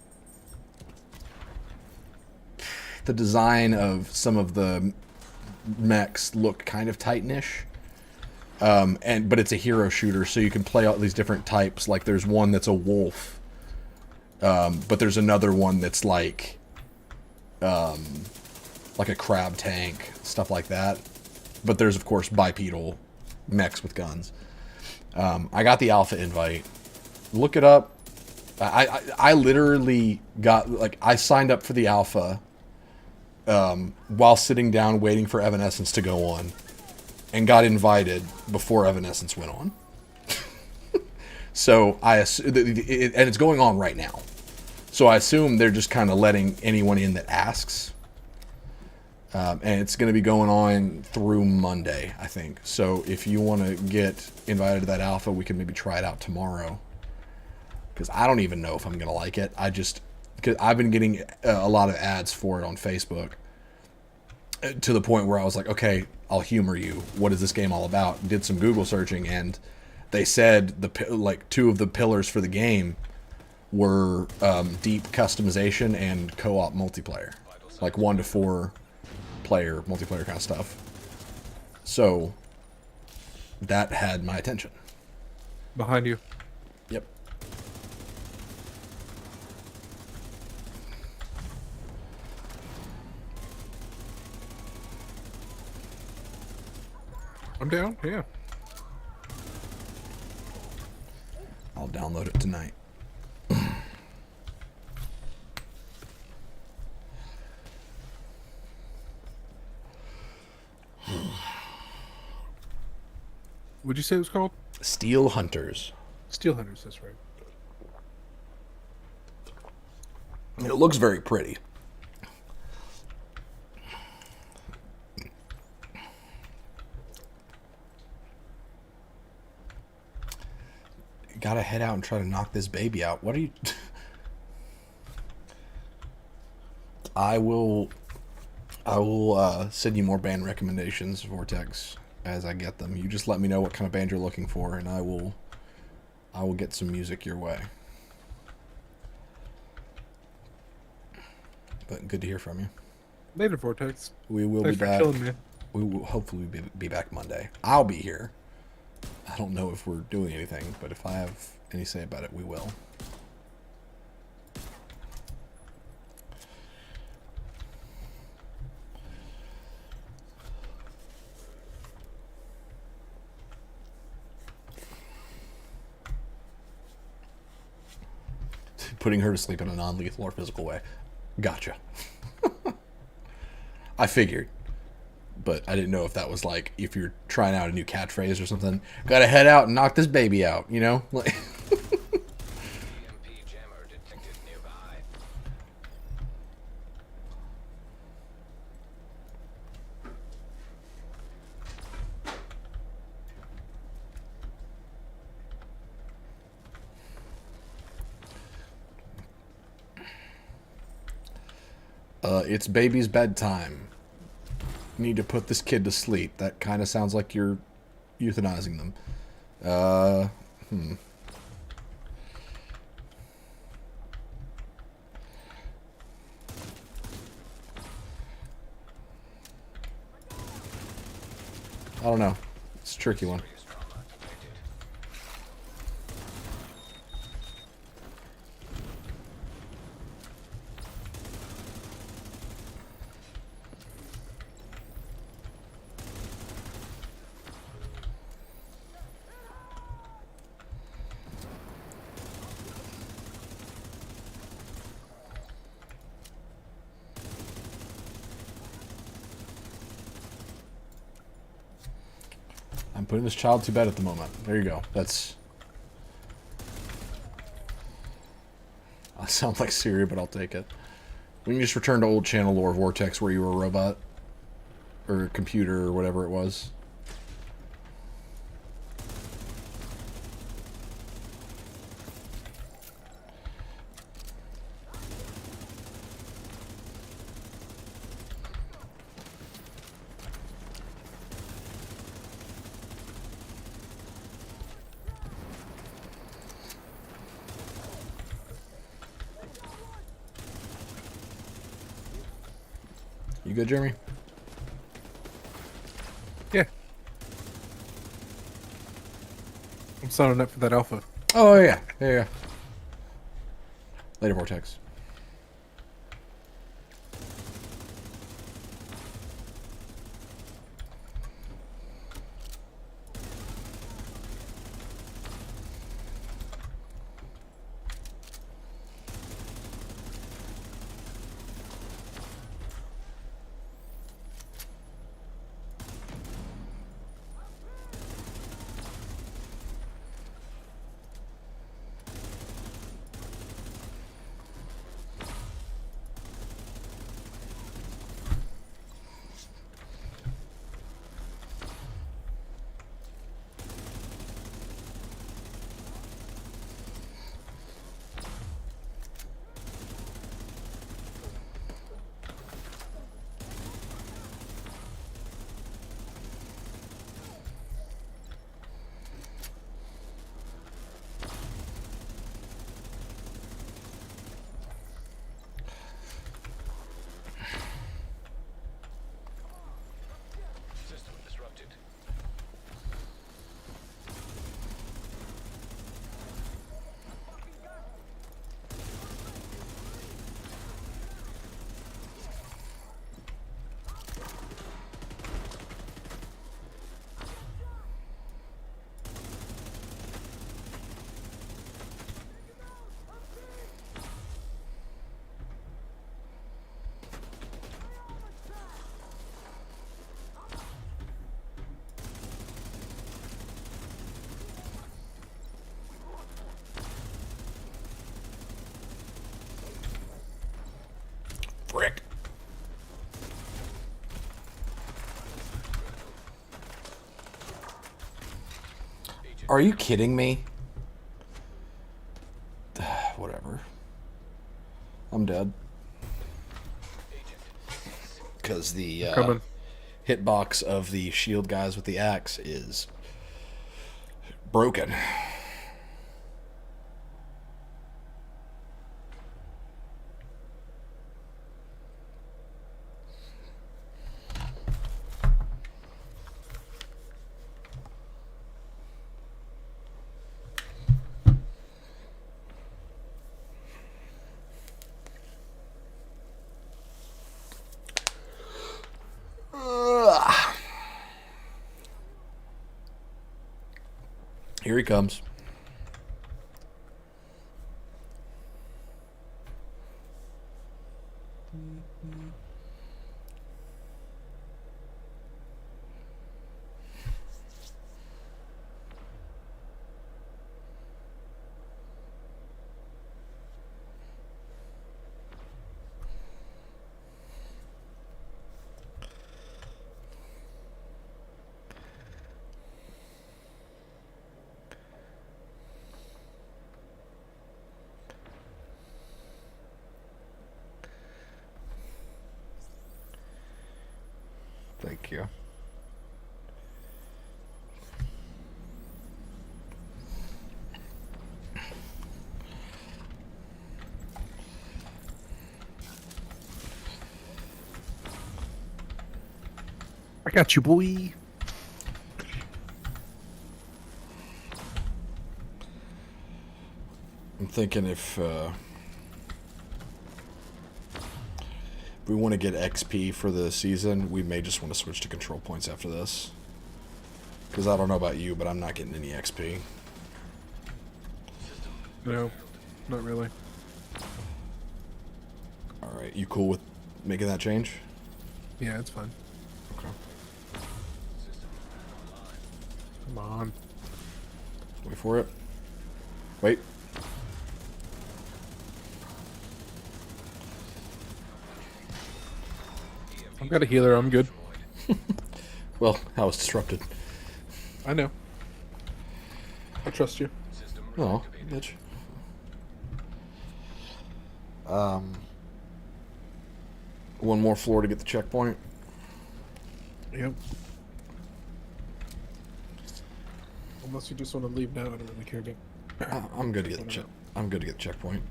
design of some of the mechs look kind of Titanish. But it's a hero shooter, so you can play all these different types. Like there's one that's a wolf, but there's another one that's like a crab tank, stuff like that. But there's of course bipedal mechs with guns. I got the alpha invite. Look it up. I literally got, like, I signed up for the alpha while sitting down waiting for Evanescence to go on, and got invited before Evanescence went on. So and it's going on right now. So I assume they're just kind of letting anyone in that asks. And it's going to be going on through Monday, I think. So if you want to get invited to that alpha, we can maybe try it out tomorrow. Because I don't even know if I'm going to like it. Because I've been getting a lot of ads for it on Facebook. To the point where I was like, okay, I'll humor you. What is this game all about? Did some Google searching, and they said like 2 of the pillars for the game were deep customization and co-op multiplayer, like 1 to 4 player multiplayer kind of stuff. So that had my attention. Behind you. Yep. I'm down. Yeah. I'll download it tonight. What'd you say it was called? Steel Hunters. Steel Hunters. That's right. It looks very pretty. Gotta head out and try to knock this baby out. What are you... I will send you more band recommendations, Vortex, as I get them. You just let me know what kind of band you're looking for, and I will get some music your way. But good to hear from you. Later, Vortex. We will Thanks be for back. killing me. We will hopefully be back Monday. I'll be here. I don't know if we're doing anything, but if I have any say about it, we will. Putting her to sleep in a non-lethal or physical way. Gotcha. I figured. But I didn't know if that was like, if you're trying out a new catchphrase or something. Gotta head out and knock this baby out, you know? Like... EMP jammer detected nearby. It's baby's bedtime. Need to put this kid to sleep. That kind of sounds like you're euthanizing them. I don't know. It's a tricky one. Serious trauma detected. I'm putting this child to bed at the moment. There you go. That's... I sound like Siri, but I'll take it. We can just return to old channel lore, Vortex, where you were a robot. Or a computer, or whatever it was. You good, Jeremy? Yeah. I'm signing up for that alpha. Oh, yeah. Yeah. Later, Vortex. Are you kidding me? Whatever. I'm dead. Because the Coming. hitbox of the shield guys with the axe is broken. Here he comes. Thank you. I got you, boy. I'm thinking if we want to get XP for the season, we may just want to switch to control points after this. Because I don't know about you, but I'm not getting any XP. No, not really. Alright, you cool with making that change? Yeah, it's fine. Okay. Come on. Wait for it. Wait. I've got a healer. I'm good. Well, I was disrupted. I know. I trust you. Oh, bitch. One more floor to get the checkpoint. Yep. Unless you just want to leave now, I don't really care. But I'm good to get the I'm good to get the checkpoint.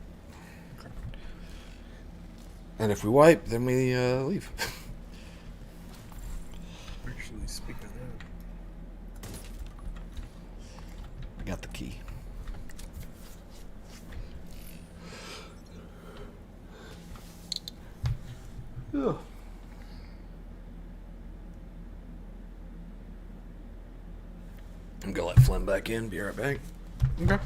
And if we wipe, then we leave. actually, speaking of that, I got the key. Yeah. I'm gonna let Flynn back in. Be right back. okay.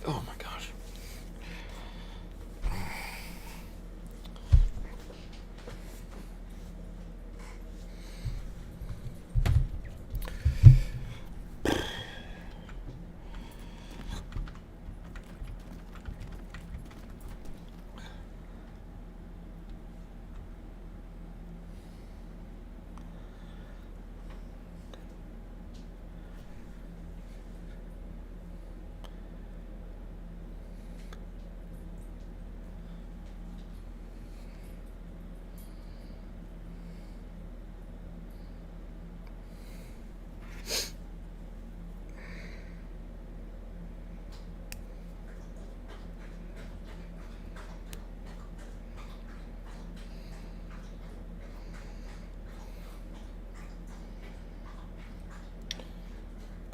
Oh my gosh.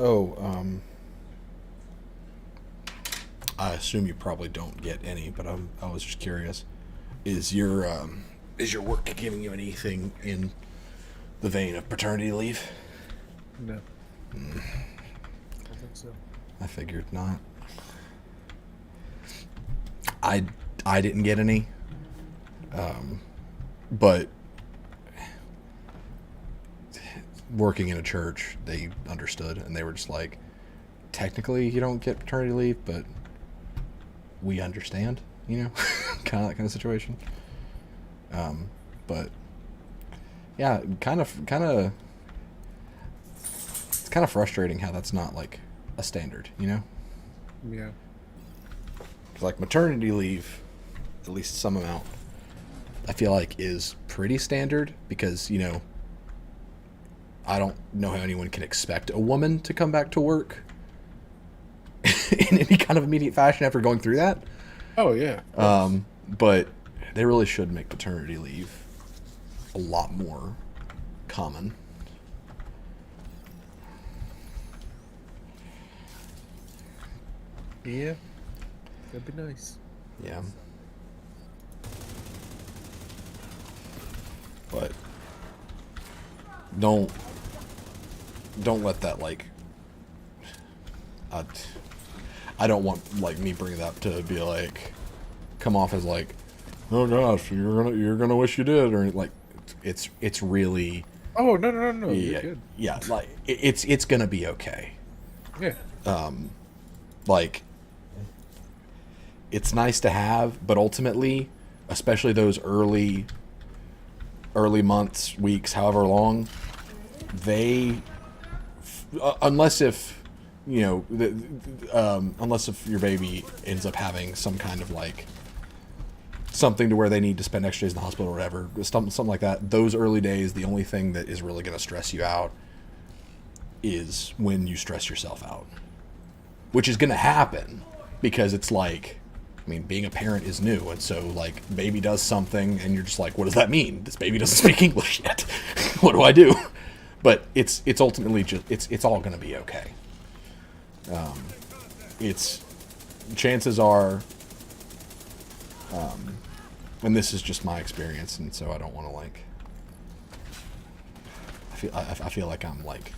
Oh, I assume you probably don't get any, but I was just curious. Is your work giving you anything in the vein of paternity leave? No. I don't think so. I figured not. I didn't get any, but working in a church, they understood, and they were just like, technically you don't get paternity leave, but we understand, you know, kind of situation. But yeah, it's kind of frustrating how that's not like a standard, you know? Yeah. 'Cause, like, maternity leave, at least some amount, I feel like is pretty standard because, you know, I don't know how anyone can expect a woman to come back to work in any kind of immediate fashion after going through that. Oh yeah. But they really should make paternity leave a lot more common. Yeah. That'd be nice. Yeah. But don't let that, like, I don't want, like, me bringing that up to be like, come off as like, oh gosh, you're gonna wish you did, or like, it's really, Oh no. You're yeah, good. yeah, like it's gonna be okay. Yeah. Like, it's nice to have, but ultimately, especially those early months, weeks, however long, unless if, you know, unless if your baby ends up having some kind of, like, something to where they need to spend extra days in the hospital or whatever, something like that, those early days, the only thing that is really going to stress you out is when you stress yourself out, which is going to happen because it's like, I mean, being a parent is new, and so, like, baby does something, and you're just like, what does that mean? This baby doesn't speak English yet. What do I do? But it's ultimately just, it's all going to be okay. It's, chances are, and this is just my experience, and so I don't want to, like, I feel like I'm, like,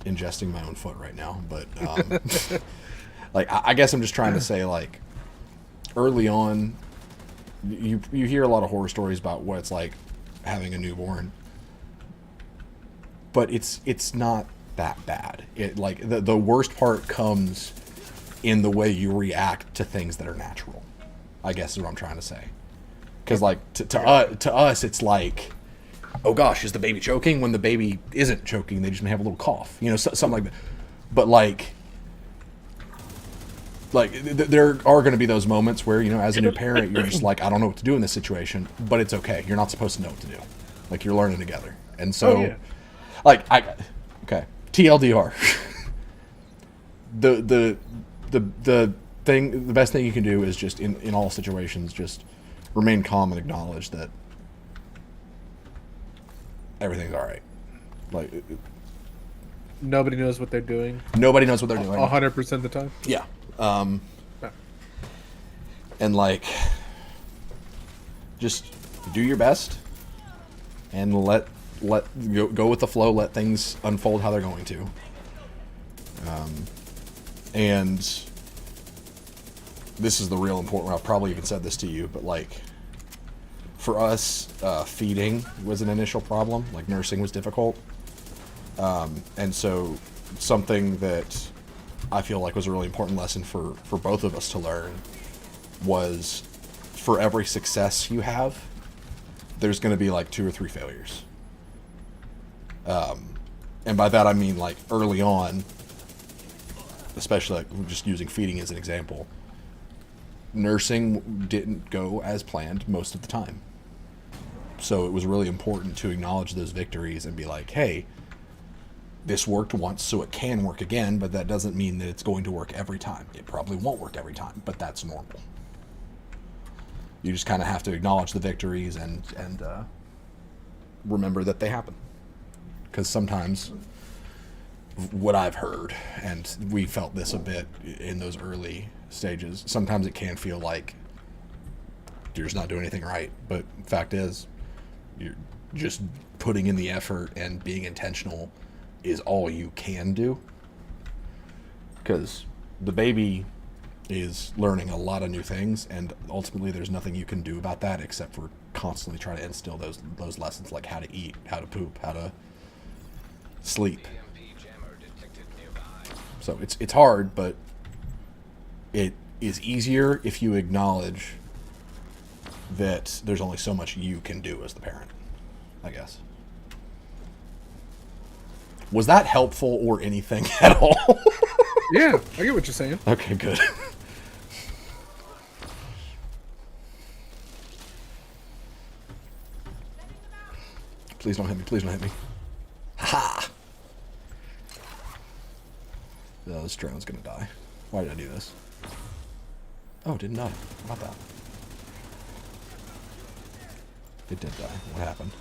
ingesting my own foot right now, but like, I guess I'm just trying to say, like, early on, you hear a lot of horror stories about what it's like having a newborn, but it's not that bad. It, like, the worst part comes in the way you react to things that are natural, I guess is what I'm trying to say. Because, like, to us, it's like, oh gosh, is the baby choking? When the baby isn't choking, they just may have a little cough, you know, something like that. But, like there are going to be those moments where, you know, as a new parent, you're just like, I don't know what to do in this situation, but it's okay. You're not supposed to know what to do. Like, you're learning together. And so, Oh, yeah. like, okay, TLDR. the best thing you can do is just, in all situations, just remain calm and acknowledge that everything's all right. Like, Nobody knows what they're doing. nobody knows what they're doing. 100% of the time. Yeah. Yeah. And, like, just do your best and go with the flow. Let things unfold how they're going to. And this is the real important one. I've probably even said this to you, but, like, for us, feeding was an initial problem. Like, nursing was difficult. And so something that I feel like was a really important lesson for both of us to learn was, for every success you have, there's going to be, like, 2 or 3 failures. And by that I mean, like, early on, especially, like, just using feeding as an example, nursing didn't go as planned most of the time. So it was really important to acknowledge those victories and be like, hey, this worked once, so it can work again, but that doesn't mean that it's going to work every time. It probably won't work every time, but that's normal. You just kind of have to acknowledge the victories and remember that they happen. Because sometimes, what I've heard, and we felt this a bit in those early stages, sometimes it can feel like you're just not doing anything right. But the fact is, you're just putting in the effort and being intentional is all you can do. Because the baby is learning a lot of new things, and ultimately there's nothing you can do about that except for constantly try to instill those lessons, like how to eat, how to poop, how to sleep. So it's hard, but it is easier if you acknowledge that there's only so much you can do as the parent, I guess. Was that helpful or anything at all? Yeah, I get what you're saying. Okay, good. Please don't hit me. Please don't hit me. Ha! Oh, this drone's gonna die. Why did I do this? Oh, it didn't die. How about that? It did die. What happened?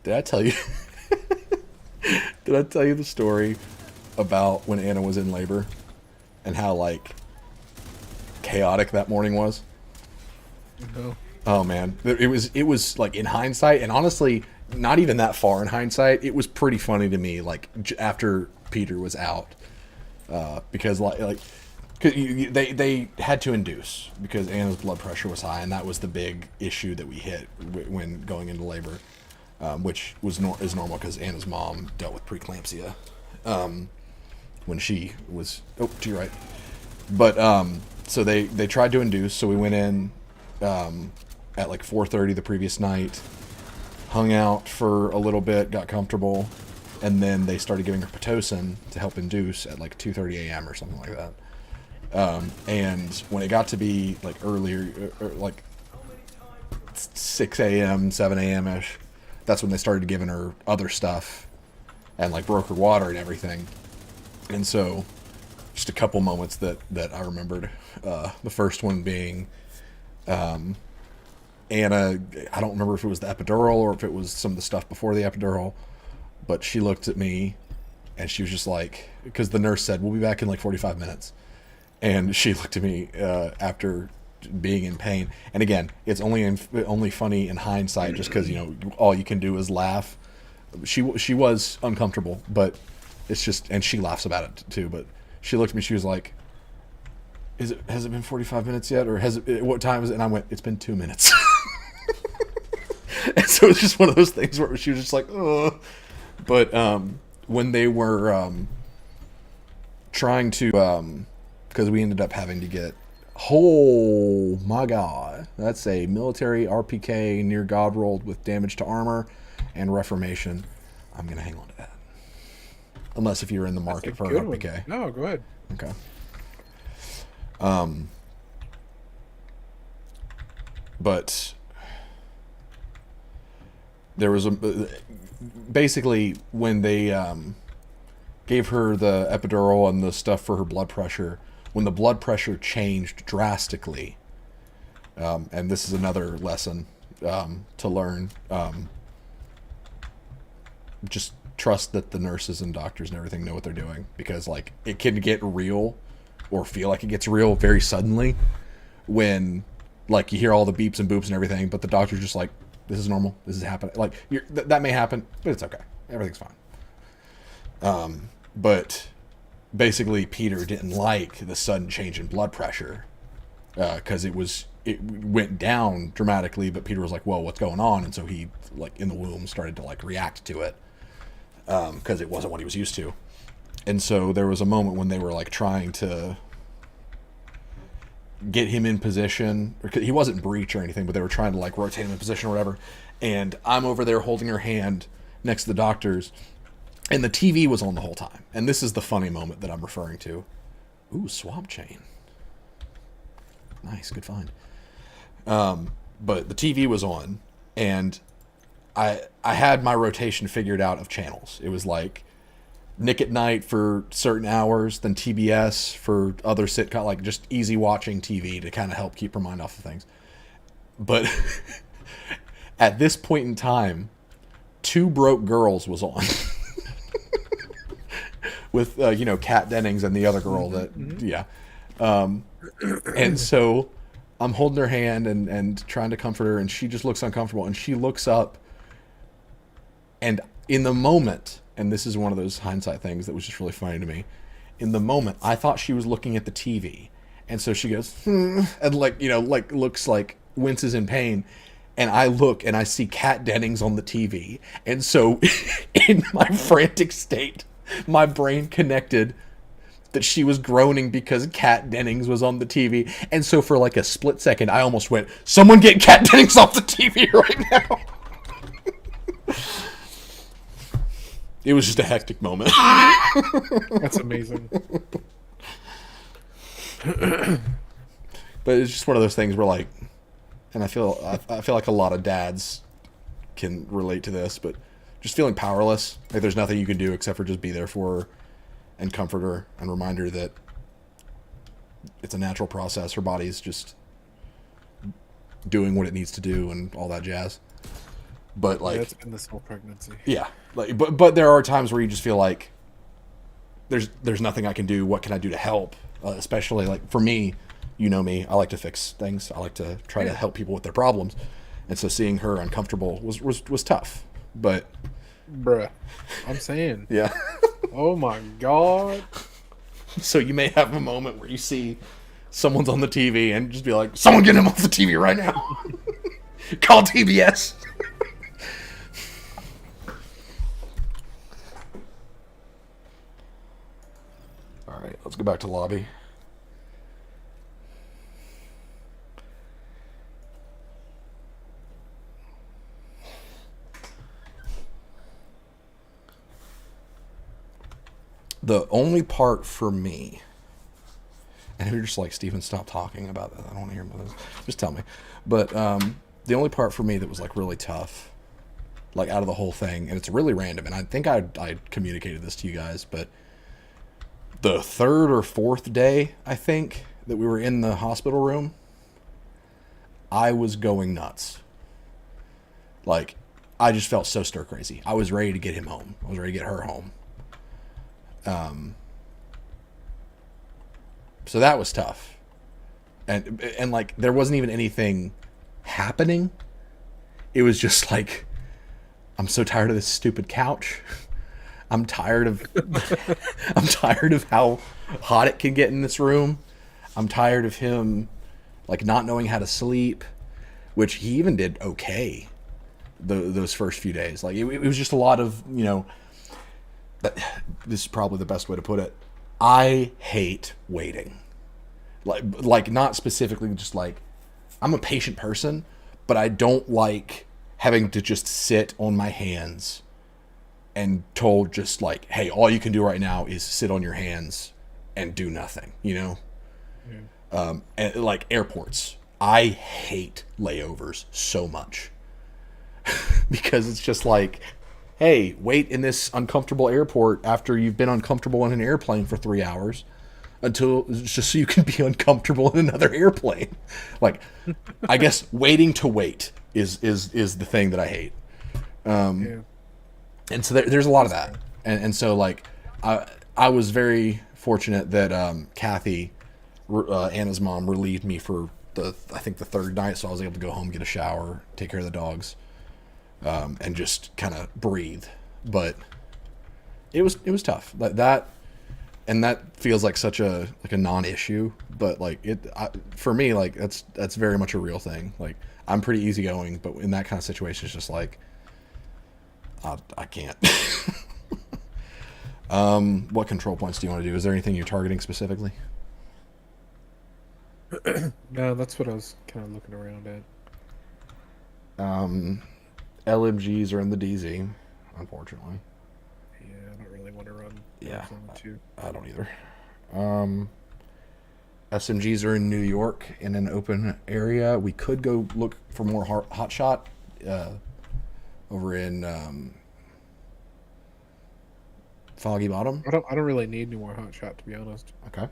Did I tell you? Did I tell you the story about when Anna was in labor and how like chaotic that morning was? No. Oh man, it was like in hindsight, and honestly, not even that far in hindsight, it was pretty funny to me. Like after Peter was out, because they had to induce because Anna's blood pressure was high, and that was the big issue that we hit when going into labor. Which was is normal because Anna's mom dealt with preeclampsia when she was to your right. But so they tried to induce, so we went in at like 4:30 the previous night, hung out for a little bit, got comfortable, and then they started giving her Pitocin to help induce at like 2:30 a.m. or something like that. And when it got to be like earlier, like 6 a.m., 7 a.m. ish. That's when they started giving her other stuff and like broke her water and everything. And so just a couple moments that I remembered. The first one being Anna, I don't remember if it was the epidural or if it was some of the stuff before the epidural, but she looked at me and she was just like, because the nurse said, we'll be back in like 45 minutes. And she looked at me after being in pain, and again, it's only funny in hindsight, just because all you can do is laugh. She was uncomfortable, but it's just, and she laughs about it too. But she looked at me, she was like, has it been 45 minutes yet, or what time is it? And I went, it's been 2 minutes. And so it's just one of those things where she was just like, ugh. But when they were trying to, because we ended up having to get, oh my god, that's a military RPK near God rolled with damage to armor and reformation. I'm gonna hang on to that, unless if you're in the market for an RPK. No, go ahead. Okay. But there was basically when they gave her the epidural and the stuff for her blood pressure. When the blood pressure changed drastically, and this is another lesson to learn, just trust that the nurses and doctors and everything know what they're doing, because like it can get real or feel like it gets real very suddenly when like you hear all the beeps and boops and everything, but the doctor's just like, this is normal, this is happening. Like that may happen, but it's okay, everything's fine. But basically Peter didn't like the sudden change in blood pressure because it went down dramatically, but Peter was like, whoa, what's going on? And so he, like in the womb, started to like react to it because it wasn't what he was used to. And so there was a moment when they were like trying to get him in position, or he wasn't breech or anything, but they were trying to like rotate him in position or whatever, and I'm over there holding her hand next to the doctor's. And the TV was on the whole time. And this is the funny moment that I'm referring to. Ooh, swab chain. Nice, good find. But the TV was on, and I had my rotation figured out of channels. It was like Nick at Night for certain hours, then TBS for other sitcom, like just easy watching TV to kind of help keep her mind off of things. But at this point in time, Two Broke Girls was on. with Kat Dennings and the other girl and so I'm holding her hand and trying to comfort her, and she just looks uncomfortable, and she looks up, and in the moment, and this is one of those hindsight things that was just really funny to me, in the moment I thought she was looking at the TV, and so she goes and looks like winces in pain, and I look and I see Kat Dennings on the TV, and so in my frantic state my brain connected that she was groaning because Kat Dennings was on the TV. And so for like a split second, I almost went, someone get Kat Dennings off the TV right now. It was just a hectic moment. That's amazing. But it's just one of those things where like, and I feel like a lot of dads can relate to this, but just feeling powerless. Like there's nothing you can do except for just be there for her and comfort her and remind her that it's a natural process. Her body's just doing what it needs to do and all that jazz. But like, it's been this whole pregnancy. Yeah, like, but there are times where you just feel like there's nothing I can do. What can I do to help? Especially like for me, you know me, I like to fix things. I like to try to help people with their problems, and so seeing her uncomfortable was tough. But Bruh, I'm saying. Yeah. Oh my god. So you may have a moment where you see someone's on the TV and just be like, someone get him off the TV right now. Call TBS. All right, let's go back to lobby. The only part for me, and if you're just like, Steven, stop talking about that, I don't want to hear about this, just tell me. But the only part for me that was like really tough, like out of the whole thing, and it's really random, and I think I communicated this to you guys, but the third or fourth day, I think, that we were in the hospital room, I was going nuts. Like, I just felt so stir crazy. I was ready to get him home. I was ready to get her home. So that was tough. And like, there wasn't even anything happening. It was just like, I'm so tired of this stupid couch. I'm tired of how hot it can get in this room. I'm tired of him like not knowing how to sleep, which he even did okay those first few days. Like it was just a lot of, this is probably the best way to put it. I hate waiting. Like not specifically just like, I'm a patient person, but I don't like having to just sit on my hands and told just like, hey, all you can do right now is sit on your hands and do nothing, Yeah. And like airports, I hate layovers so much because it's just like, hey, wait in this uncomfortable airport after you've been uncomfortable in an airplane for 3 hours until just so you can be uncomfortable in another airplane. Like, I guess waiting to wait is the thing that I hate. And so there's a lot of that. And so like, I was very fortunate that Kathy, Anna's mom, relieved me for I think the third night, so I was able to go home, get a shower, take care of the dogs. And just kind of breathe, but it was tough. That feels like such a non-issue, but like for me, like that's very much a real thing. Like I'm pretty easygoing, but in that kind of situation, it's just like I can't. What control points do you want to do? Is there anything you're targeting specifically? No, that's what I was kind of looking around at. LMGs are in the DZ, unfortunately. Yeah, I don't really want to run. Yeah, too. I don't either. SMGs are in New York in an open area. We could go look for more hot shot over in Foggy Bottom. I don't really need any more hot shot, to be honest. Okay.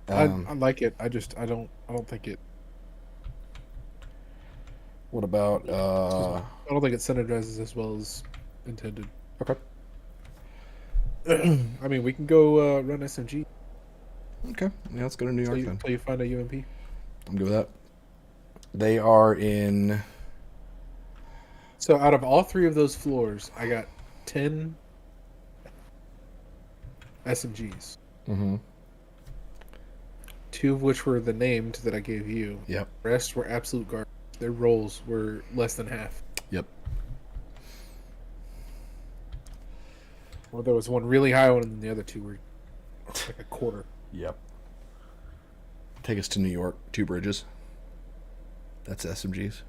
I like it. I don't think it. What about I don't think it synergizes as well as intended. Okay. I mean, we can go run SMG Okay. Yeah, let's go to New York then. until you find a UMP. I'm good with that. They are in. So out of all 3 of those floors, I got 10 SMGs. Mm-hmm. 2 of which were the named that I gave you. Yep. The rest were absolute garbage. Their rolls were less than half. Yep. Well, there was one really high one, and then the other 2 were like a quarter. Yep. Take us to New York. 2 bridges. That's SMGs.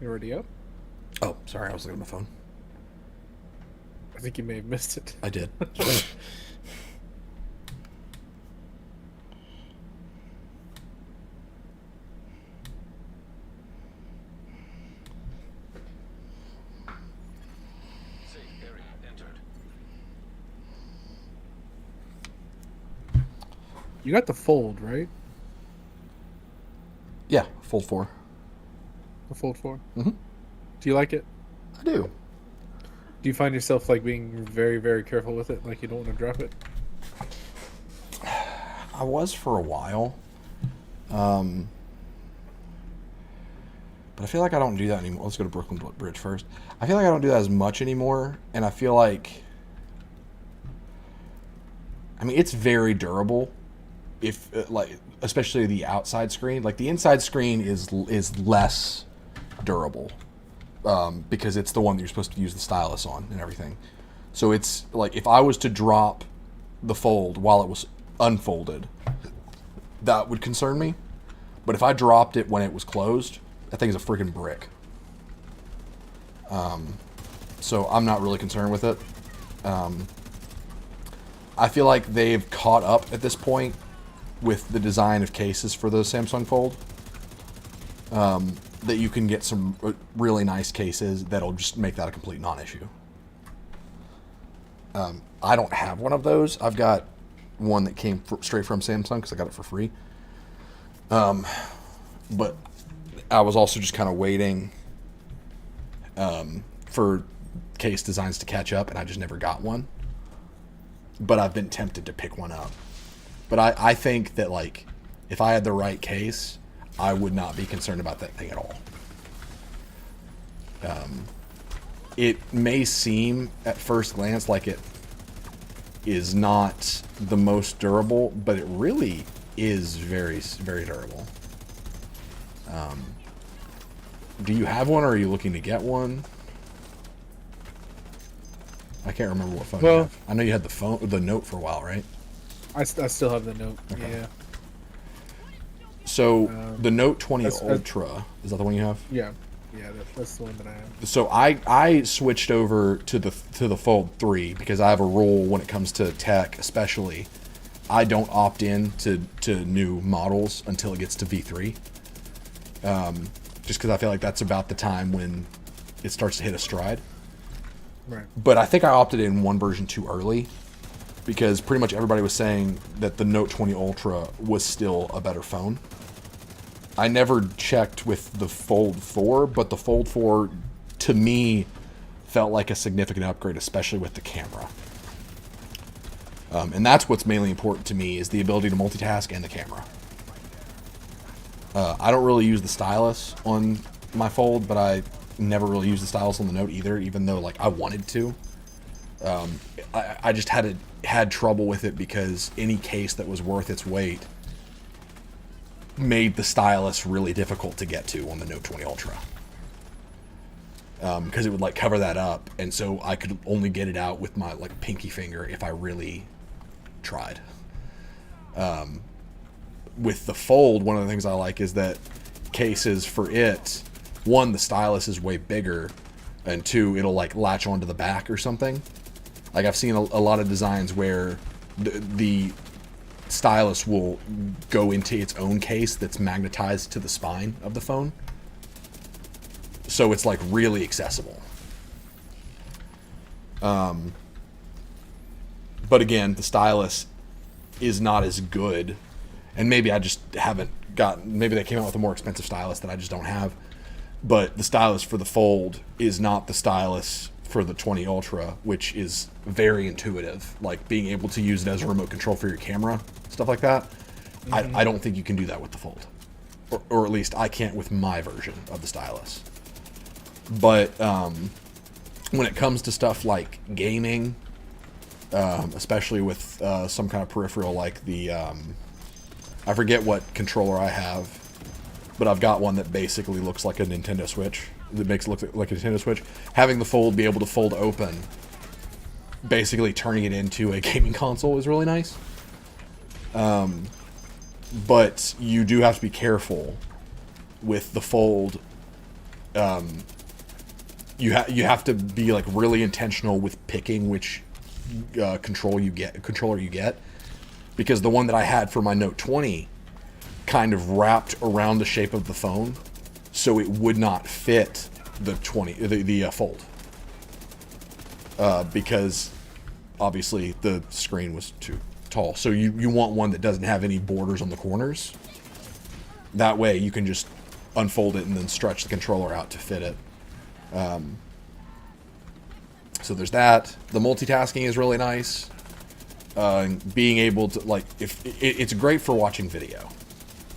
You already up? Oh, sorry. I was looking at my phone. I think you may have missed it. I did. Safe area entered. You got the fold, right? Yeah, Fold 4. The fold 4. Mm-hmm. Do you like it? I do. Do you find yourself like being very, very careful with it? Like you don't want to drop it? I was for a while. But I feel like I don't do that anymore. Let's go to Brooklyn Bridge first. I feel like I don't do that as much anymore, and I feel like, I mean, it's very durable. If like, especially the outside screen, like the inside screen is less durable, because it's the one that you're supposed to use the stylus on and everything. So it's like if I was to drop the fold while it was unfolded, that would concern me. But if I dropped it when it was closed, that thing is a freaking brick. So I'm not really concerned with it. I feel like they've caught up at this point with the design of cases for the Samsung Fold. That you can get some really nice cases that'll just make that a complete non-issue. I don't have one of those. I've got one that came straight from Samsung because I got it for free. But I was also just kind of waiting for case designs to catch up, and I just never got one. But I've been tempted to pick one up. But I think that, like, if I had the right case, I would not be concerned about that thing at all. It may seem at first glance like it is not the most durable, but it really is very, very durable. Do you have one, or are you looking to get one? I can't remember what phone you have. I know you had the Note for a while, right? I still have the Note. Okay. Yeah. So the Note 20 that's- Ultra, is that the one you have? Yeah. Yeah, that's the one that I have. So I switched over to the Fold 3 because I have a rule when it comes to tech, especially. I don't opt in to new models until it gets to V3. Just because I feel like that's about the time when it starts to hit a stride. Right. But I think I opted in one version too early because pretty much everybody was saying that the Note 20 Ultra was still a better phone. I never checked with the Fold 4, but the Fold 4, to me, felt like a significant upgrade, especially with the camera. And that's what's mainly important to me, is the ability to multitask and the camera. I don't really use the stylus on my Fold, but I never really used the stylus on the Note either, even though, like, I wanted to. I just had trouble with it because any case that was worth its weight made the stylus really difficult to get to on the Note 20 Ultra. Because it would, like, cover that up, and so I could only get it out with my, like, pinky finger if I really tried. with the Fold, one of the things I like is that cases for it, one, the stylus is way bigger, and two, it'll like latch onto the back or something. Like I've seen a lot of designs where the stylus will go into its own case that's magnetized to the spine of the phone. So it's like really accessible. But again, the stylus is not as good. And maybe I just haven't gotten, maybe they came out with a more expensive stylus that I just don't have. But the stylus for the Fold is not the stylus for the 20 Ultra, which is very intuitive. Like being able to use it as a remote control for your camera, stuff like that. I don't think you can do that with the Fold. Or at least I can't with my version of the stylus. But when it comes to stuff like gaming, especially with some kind of peripheral like the, I forget what controller I have, but I've got one that basically looks like a Nintendo Switch. That makes it look like a Nintendo Switch. Having the Fold be able to fold open, basically turning it into a gaming console is really nice. But you do have to be careful with the Fold. You have to be like really intentional with picking which controller you get, because the one that I had for my Note 20 kind of wrapped around the shape of the phone, so it would not fit the Fold, because obviously the screen was too tall. So you want one that doesn't have any borders on the corners. That way you can just unfold it and then stretch the controller out to fit it. So there's that. The multitasking is really nice. Being able to, like, it's great for watching video.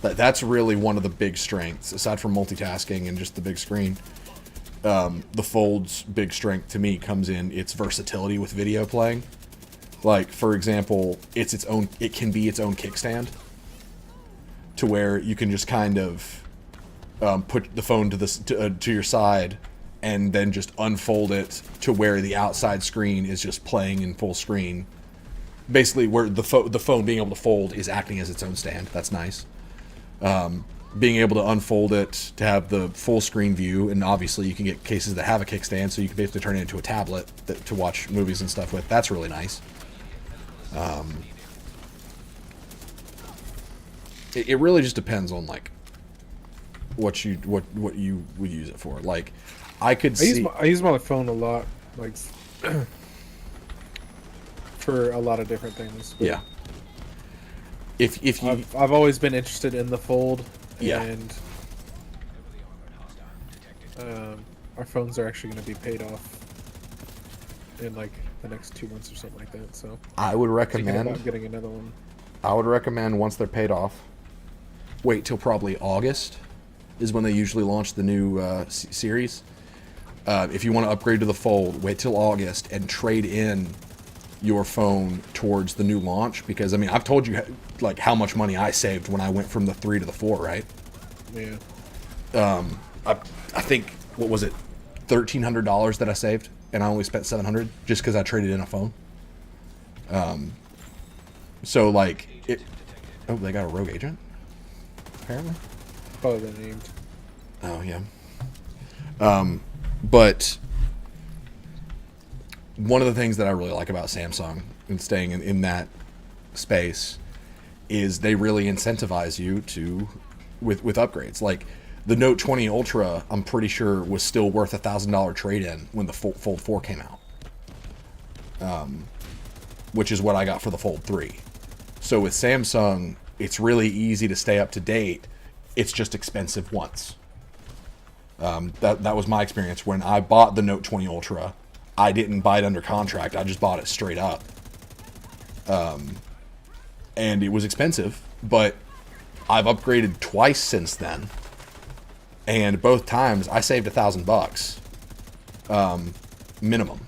That's really one of the big strengths, aside from multitasking and just the big screen. The Fold's big strength to me comes in its versatility with video playing. Like, for example, it can be its own kickstand, to where you can just kind of put the phone to your side and then just unfold it to where the outside screen is just playing in full screen. Basically, where the phone being able to fold is acting as its own stand. That's nice. Being able to unfold it to have the full screen view, and obviously you can get cases that have a kickstand, so you can basically turn it into a tablet to watch movies and stuff with. That's really nice. It really just depends on like what you would use it for. Like I use my phone a lot, like for a lot of different things. Yeah. If you, I've always been interested in the Fold, yeah. And our phones are actually going to be paid off in like the next 2 months or something like that. So I would thinking recommend about getting another one. I would recommend once they're paid off, wait till probably August is when they usually launch the new series. If you want to upgrade to the Fold, wait till August and trade in your phone towards the new launch, because I mean I've told you like how much money I saved when I went from the 3 to the 4, right? Yeah. I think, what was it, $1,300 that I saved, and I only spent $700 just because I traded in a phone. So like it. Oh, they got a rogue agent. Apparently. Probably been named. Oh yeah. But one of the things that I really like about Samsung and staying in that space is they really incentivize you to with upgrades. Like the Note 20 Ultra, I'm pretty sure was still worth $1,000 trade-in when the Fold 4 came out, which is what I got for the Fold 3. So with Samsung, it's really easy to stay up to date. It's just expensive once. That was my experience when I bought the Note 20 Ultra. I didn't buy it under contract. I just bought it straight up. And it was expensive, but I've upgraded twice since then. And both times I saved $1,000 minimum.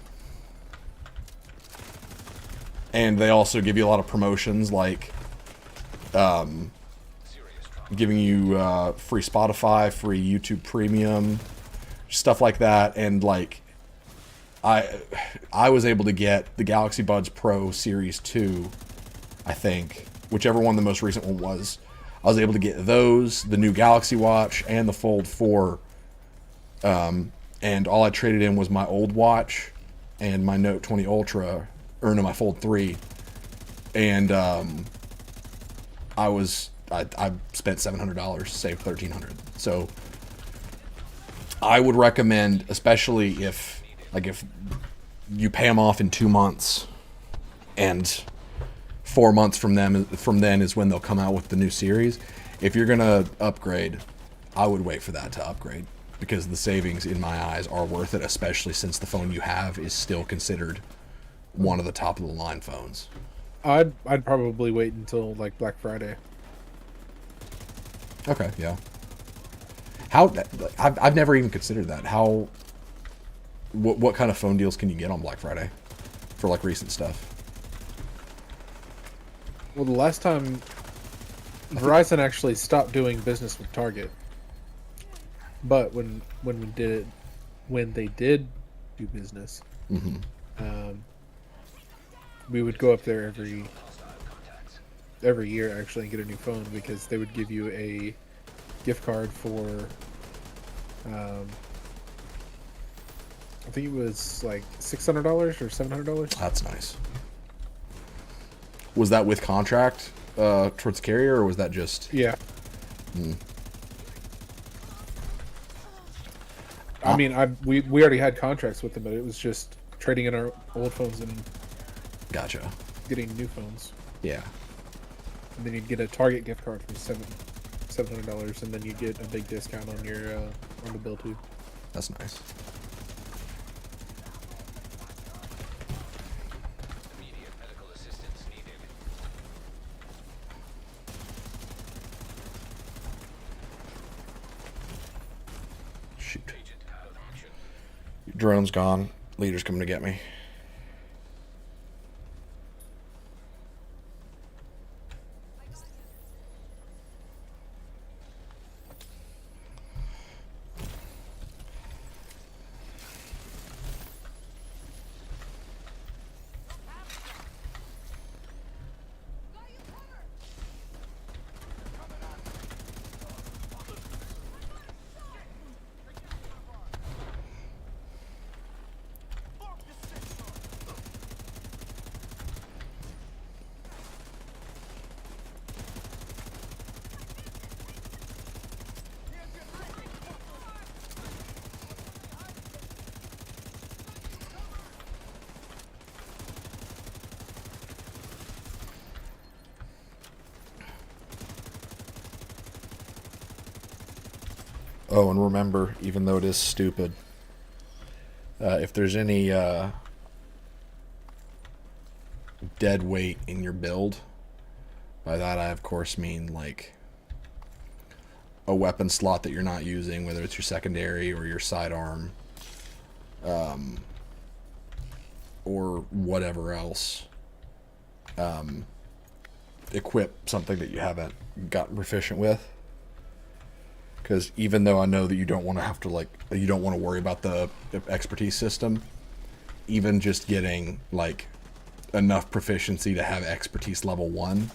And they also give you a lot of promotions, like giving you free Spotify, free YouTube Premium, stuff like that. And like I was able to get the Galaxy Buds Pro Series 2, I think, whichever one the most recent one was. I was able to get those, the new Galaxy Watch, and the Fold 4. And all I traded in was my old watch and my Note 20 Ultra, or no, my Fold 3. And I spent $700, saved $1,300. So I would recommend, especially if you pay them off in 2 months, and 4 months from then is when they'll come out with the new series. If you're gonna upgrade, I would wait for that to upgrade, because the savings in my eyes are worth it, especially since the phone you have is still considered one of the top of the line phones. I'd probably wait until like Black Friday. Okay, yeah. How I've never even considered that. What kind of phone deals can you get on Black Friday for like recent stuff? Well, the last time Verizon actually stopped doing business with Target, but when they did do business, we would go up there every year actually and get a new phone, because they would give you a gift card for I think it was like $600 or $700. That's nice. Was that with contract towards carrier, or was that just... Yeah. I mean, we already had contracts with them, but it was just trading in our old phones and Gotcha. getting new phones. Yeah. And then you'd get a Target gift card for $700, and then you get a big discount on your on the bill too. That's nice. Immediate medical assistance needed. Shoot. Agent out of action. Your drone's gone. Leader's coming to get me. Oh, and remember, even though it is stupid, if there's any dead weight in your build, by that I of course mean like a weapon slot that you're not using, whether it's your secondary or your sidearm, or whatever else. Equip something that you haven't gotten proficient with. Because even though I know that you don't want to have to you don't want to worry about the expertise system, even just getting like enough proficiency to have expertise level 1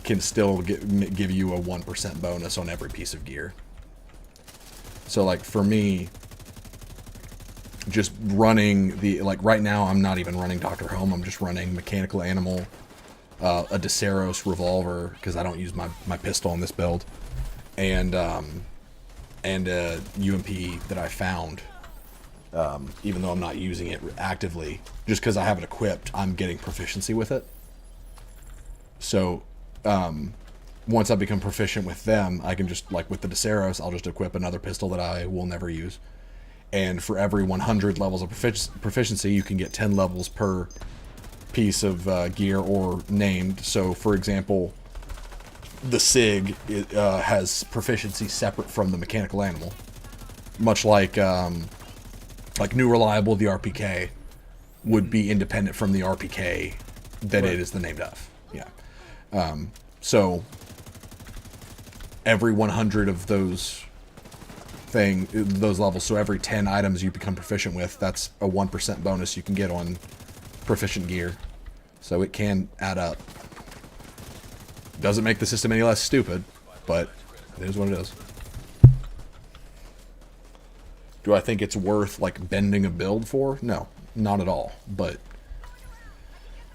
can still give you a 1% bonus on every piece of gear. So like for me, just running right now I'm not even running Dr. Home, I'm just running Mechanical Animal, a Desceros revolver, because I don't use my pistol in this build, and a UMP that I found, even though I'm not using it actively, just because I have it equipped, I'm getting proficiency with it. So once I become proficient with them, I can just, like with the Desceros, I'll just equip another pistol that I will never use. And for every 100 levels of proficiency, you can get 10 levels per piece of gear or named. So, for example, the SIG has proficiency separate from the Mechanical Animal, much like New Reliable, the RPK would be independent from the RPK that it is the named of. Yeah. So every 100 of those levels, so every 10 items you become proficient with, that's a 1% bonus you can get on proficient gear. So it can add up. Doesn't make the system any less stupid, but it is what it is. Do I think it's worth, like, bending a build for? No, not at all. But,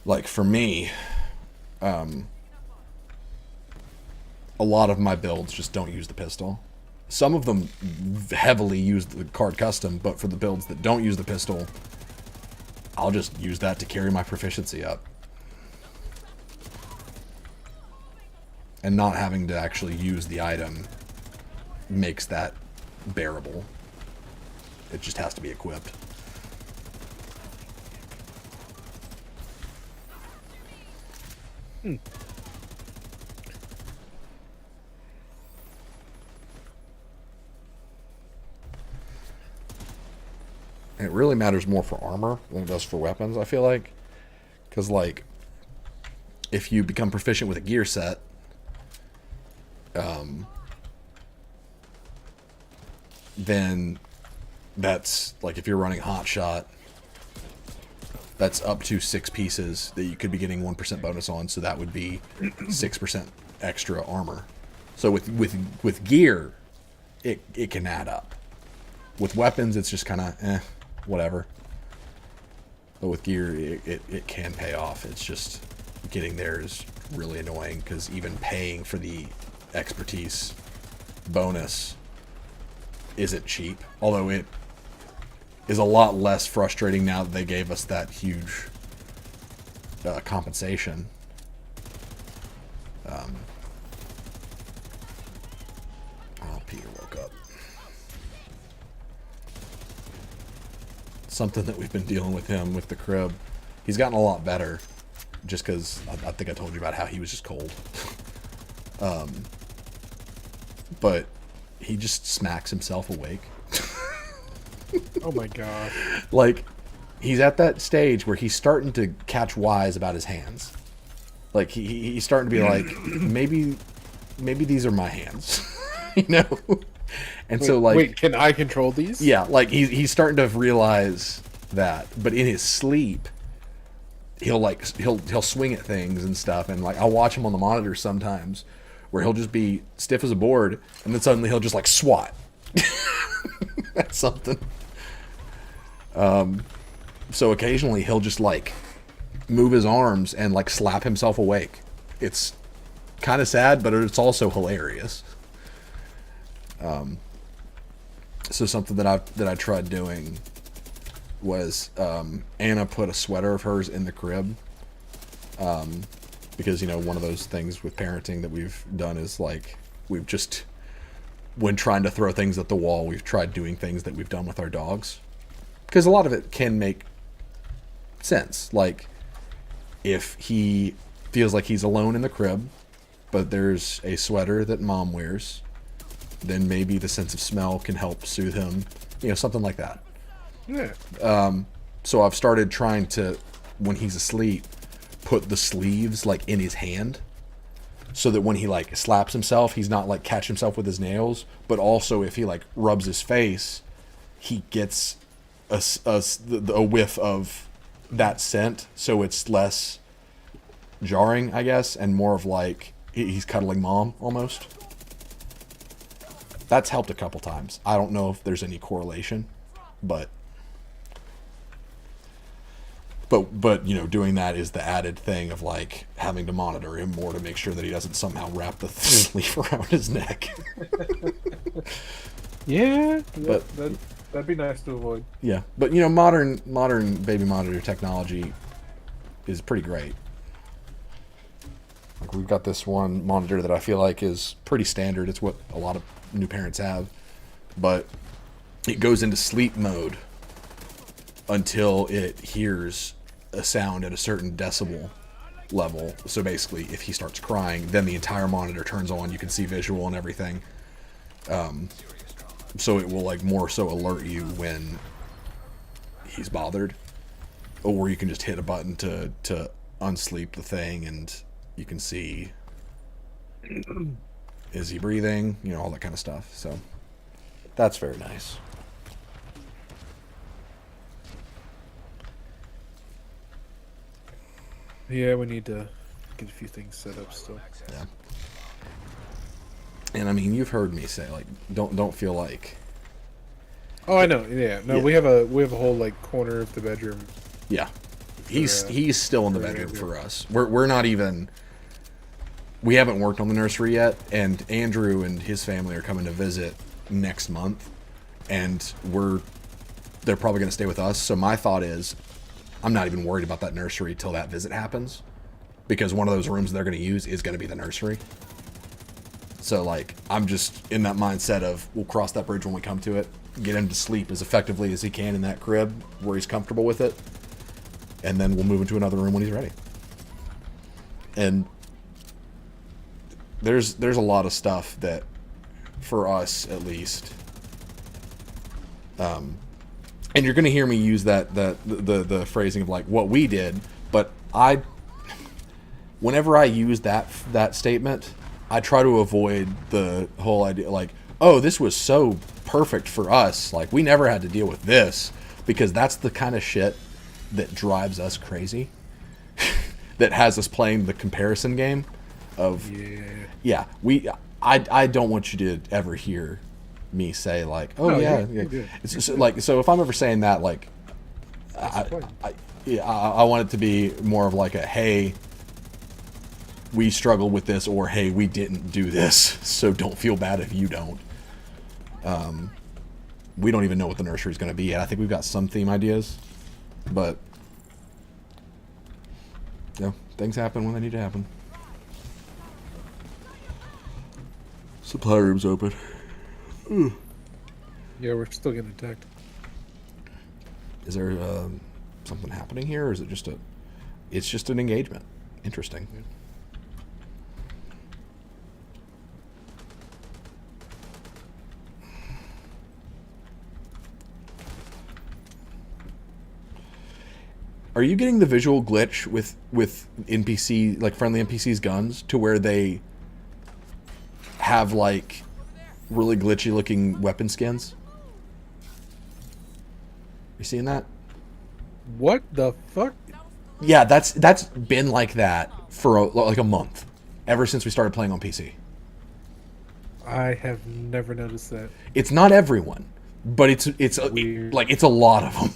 like, for me, a lot of my builds just don't use the pistol. Some of them heavily use the card custom, but for the builds that don't use the pistol, I'll just use that to carry my proficiency up. And not having to actually use the item makes that bearable. It just has to be equipped. And it really matters more for armor than it does for weapons, I feel like. Because, like, if you become proficient with a gear set, then that's, like, if you're running Hot Shot, that's up to 6 pieces that you could be getting 1% bonus on, so that would be 6% extra armor. So with gear, it can add up. With weapons, it's just kind of, whatever. But with gear, it can pay off. It's just getting there is really annoying, because even paying for the expertise bonus isn't cheap. Although it is a lot less frustrating now that they gave us that huge compensation. Oh, Peter woke up. Something that we've been dealing with him with the crib. He's gotten a lot better, just because I think I told you about how he was just cold. But he just smacks himself awake. Oh my god. Like, he's at that stage where he's starting to catch wise about his hands. Like, he's starting to be like, maybe these are my hands. You know? And so, like... Wait, can I control these? Yeah, like, he's starting to realize that. But in his sleep, he'll swing at things and stuff. And, like, I'll watch him on the monitor sometimes, where he'll just be stiff as a board, and then suddenly he'll just, like, swat. That's something. So occasionally he'll just, like, move his arms and, like, slap himself awake. It's kind of sad, but it's also hilarious. So something that I tried doing was, Anna put a sweater of hers in the crib. Because, you know, one of those things with parenting that we've done is, like, we've just, when trying to throw things at the wall, we've tried doing things that we've done with our dogs. Because a lot of it can make sense. Like, if he feels like he's alone in the crib, but there's a sweater that mom wears, then maybe the sense of smell can help soothe him. You know, something like that. Yeah. So I've started trying to, when he's asleep, put the sleeves, like, in his hand, so that when he, like, slaps himself, he's not, like, catch himself with his nails, but also if he, like, rubs his face, he gets a whiff of that scent, so it's less jarring, I guess, and more of, like, he's cuddling mom, almost. That's helped a couple times. I don't know if there's any correlation, but you know, doing that is the added thing of, like, having to monitor him more to make sure that he doesn't somehow wrap the sleeve around his neck. Yeah, But that'd be nice to avoid. yeah, but, you know, modern baby monitor technology is pretty great. Like, we've got this one monitor that I feel like is pretty standard. It's what a lot of new parents have, but it goes into sleep mode until it hears a sound at a certain decibel level. So basically, if he starts crying, then the entire monitor turns on. You can see visual and everything. So it will, like, more so alert you when he's bothered. Or you can just hit a button to unsleep the thing, and you can see, is he breathing? You know, all that kind of stuff. So that's very nice. Yeah, we need to get a few things set up still. Yeah. And I mean, you've heard me say like, don't feel like. Oh, I know. Yeah. No, Yeah. we have a whole like corner of the bedroom. Yeah, he's still in the for bedroom Andrew. for us. We're not even. We haven't worked on the nursery yet, and Andrew and his family are coming to visit next month, and they're probably going to stay with us. So my thought is, I'm not even worried about that nursery till that visit happens, because one of those rooms they're going to use is going to be the nursery. So like, I'm just in that mindset of we'll cross that bridge when we come to it. Get him to sleep as effectively as he can in that crib where he's comfortable with it, and then we'll move into another room when he's ready. And there's a lot of stuff that, for us at least, and you're going to hear me use the phrasing of like what we did, but whenever I use that statement, I try to avoid the whole idea like, oh, this was so perfect for us, like we never had to deal with this, because that's the kind of shit that drives us crazy. That has us playing the comparison game of I don't want you to ever hear me say like, oh No, yeah, you're good. it's just like, so if I'm ever saying that, like I want it to be more of like a, hey, we struggled with this, or hey, we didn't do this, so don't feel bad if you don't. We don't even know what the nursery is going to be yet. I think we've got some theme ideas, but you know, things happen when they need to happen. Supply room's open. Yeah, we're still getting attacked. Is there something happening here, or is it just it's just an engagement? Interesting. Yeah. Are you getting the visual glitch with NPC, like friendly NPCs guns, to where they have like really glitchy looking weapon skins? You seeing that? What the fuck? Yeah, that's been like that for like a month, ever since we started playing on PC. I have never noticed that. It's not everyone, but it's Weird. like it's a lot of them.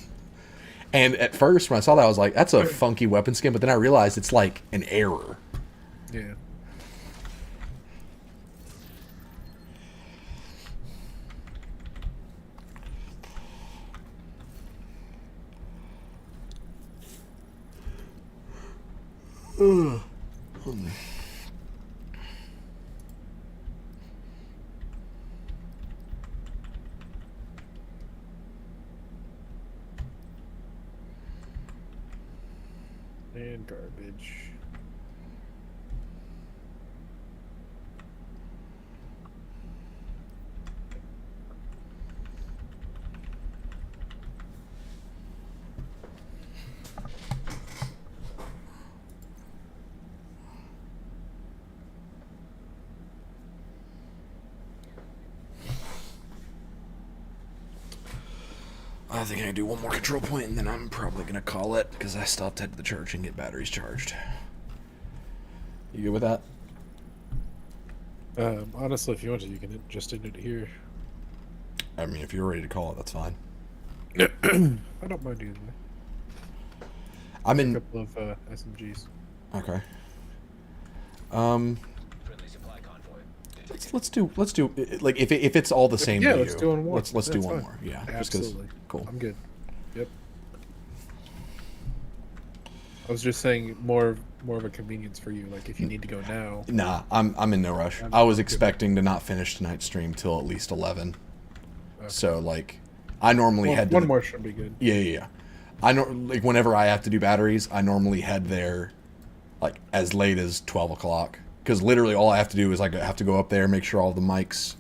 And at first, when I saw that, I was like, "That's a funky weapon skin." But then I realized it's like an error. Yeah. And garbage. I think I can do one more control point, and then I'm probably gonna call it, because I still have to head to the church and get batteries charged. You good with that? Honestly, if you want to, you can just end it here. I mean, if you're ready to call it, that's fine. I don't mind either way. I'm A in. couple of SMGs. Okay. Friendly supply convoy. Let's do like if it's all the same. Yeah, to let's you, do one more. Let's do That's one fine. more. Yeah, Absolutely. Cool. I'm good. Yep. I was just saying more of a convenience for you. Like if you need to go now. Nah, I'm in no rush. I was expecting to not finish tonight's stream till at least 11. Okay. So like, I normally Well, head to one the- more should be good. Yeah. I know, like whenever I have to do batteries, I normally head there, like as late as 12 o'clock. Because literally all I have to do is like I have to go up there, make sure all the mics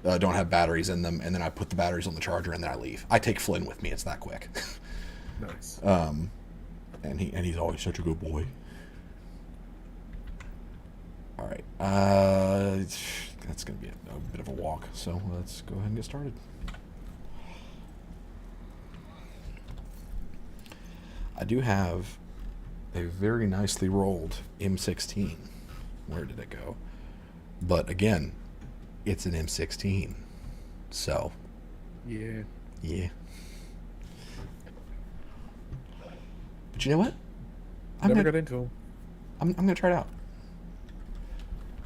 don't have batteries in them, and then I put the batteries on the charger and then I leave. I take Flynn with me. It's that quick. Nice. And he's always such a good boy. All right. That's gonna be a bit of a walk. So let's go ahead and get started. I do have a very nicely rolled M16. Where did it go? But again, it's an M16. So, Yeah. yeah. But you know what? Never got into them. I'm going to try it out.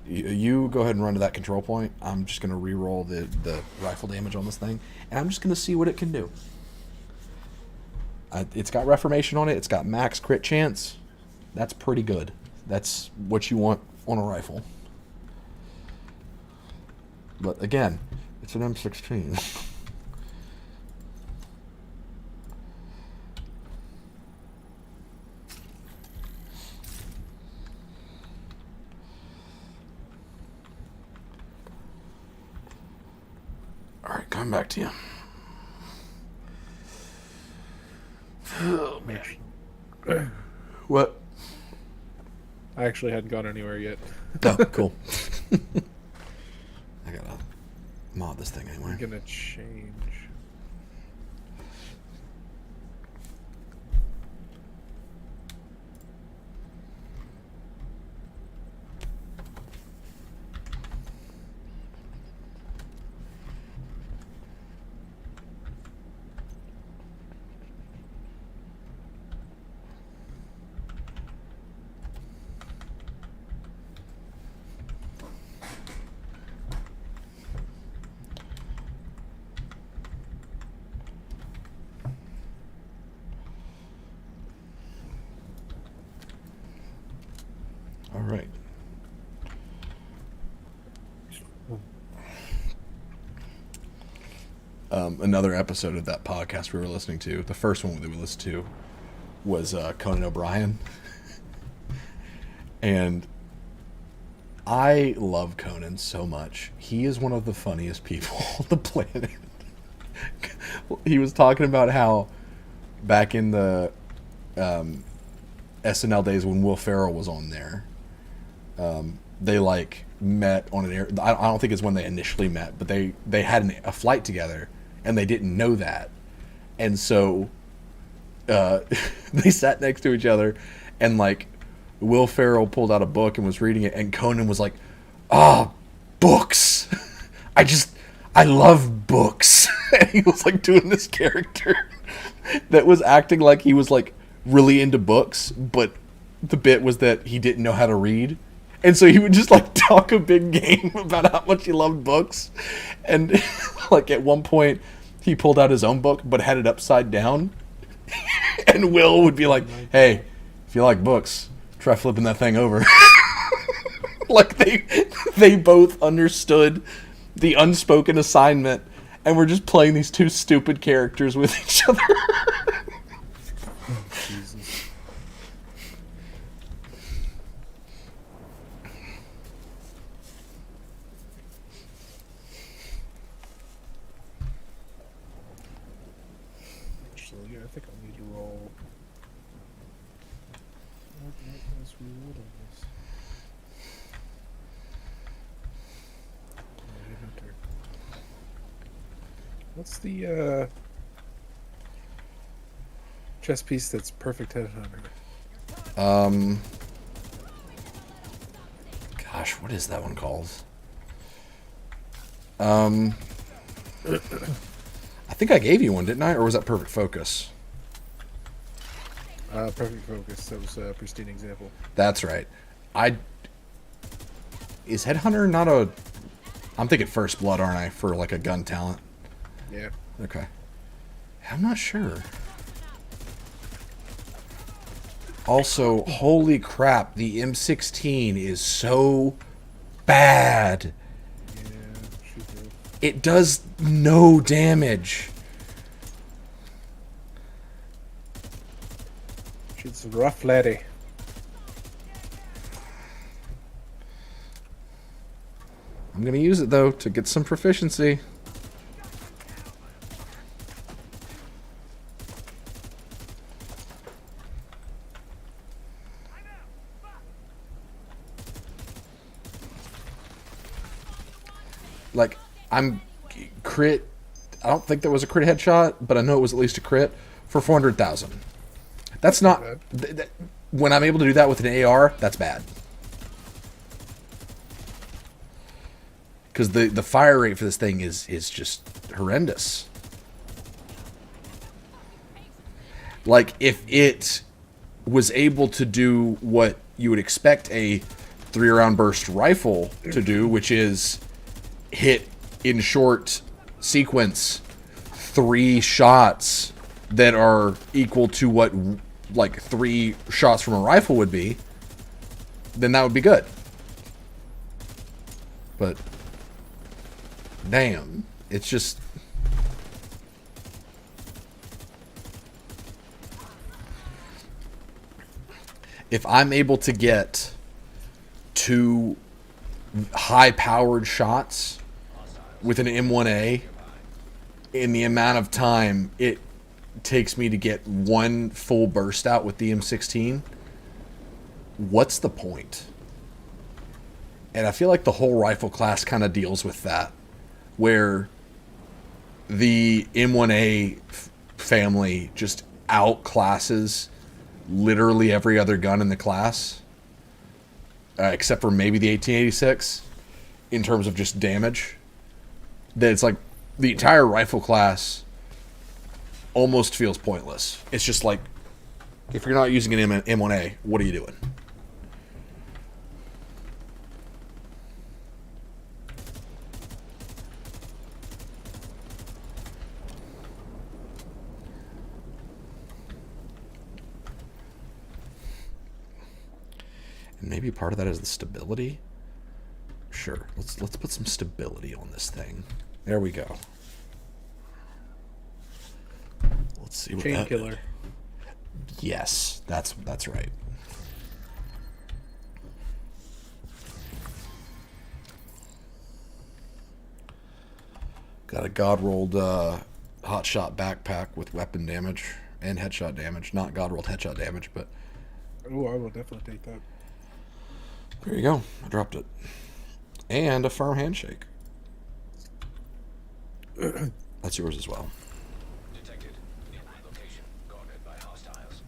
You go ahead and run to that control point. I'm just going to re-roll the rifle damage on this thing, and I'm just going to see what it can do. It's got Reformation on it. It's got max crit chance. That's pretty good. That's what you want on a rifle. But again, it's an M16. All right, coming back to you. Oh, man. What? I actually hadn't gone anywhere yet. Oh, cool. I gotta mod this thing anyway. I'm gonna change. All right. Another episode of that podcast we were listening to, the first one that we listened to, was Conan O'Brien. And I love Conan so much. He is one of the funniest people on the planet. He was talking about how back in the SNL days when Will Ferrell was on there, they like met on an air. I don't think it's when they initially met, but they had a flight together, and they didn't know that, and so they sat next to each other, and like Will Ferrell pulled out a book and was reading it, and Conan was like, books. I love books. And he was like doing this character that was acting like he was like really into books, but the bit was that he didn't know how to read. And so he would just like talk a big game about how much he loved books. And like at one point he pulled out his own book but had it upside down. And Will would be like, "Hey, if you like books, try flipping that thing over." Like they both understood the unspoken assignment and were just playing these two stupid characters with each other. Jesus. Actually, yeah, I think I'll need to roll. What was we rolled on this? What's the chess piece that's perfect headhunter? Gosh, what is that one called? I think I gave you one, didn't I? Or was that Perfect Focus? Perfect focus. That was a pristine example. That's right. Is Headhunter not a... I'm thinking First Blood, aren't I? For like a gun talent. Yeah. Okay. I'm not sure. Also, holy crap, the M16 is so bad. Yeah. Shoot it. It does no damage. She's a rough lady. I'm going to use it, though, to get some proficiency. Like, I'm crit. I don't think that was a crit headshot, but I know it was at least a crit for 400,000. That's not. when I'm able to do that with an AR, that's bad. Because the fire rate for this thing is just horrendous. Like, if it was able to do what you would expect a 3-round burst rifle to do, which is hit in short sequence 3 shots that are equal to what like 3 shots from a rifle would be, then that would be good. But damn, it's just if I'm able to get 2 high-powered shots with an M1A in the amount of time it takes me to get 1 full burst out with the M16, what's the point? And I feel like the whole rifle class kind of deals with that, where the M1A family just outclasses literally every other gun in the class, except for maybe the 1886, in terms of just damage. That it's like the entire rifle class almost feels pointless. It's just like, if you're not using an M1A, what are you doing? And maybe part of that is the stability. Sure, let's put some stability on this thing. There we go. Let's see what Chain that killer. Yes, that's right. Got a god rolled hot shot backpack with weapon damage and headshot damage. Not god rolled headshot damage, but Oh, I will definitely take that. there you go. I dropped it. And a firm handshake. That's yours as well. Detected. Nearby location. Guarded by hostiles.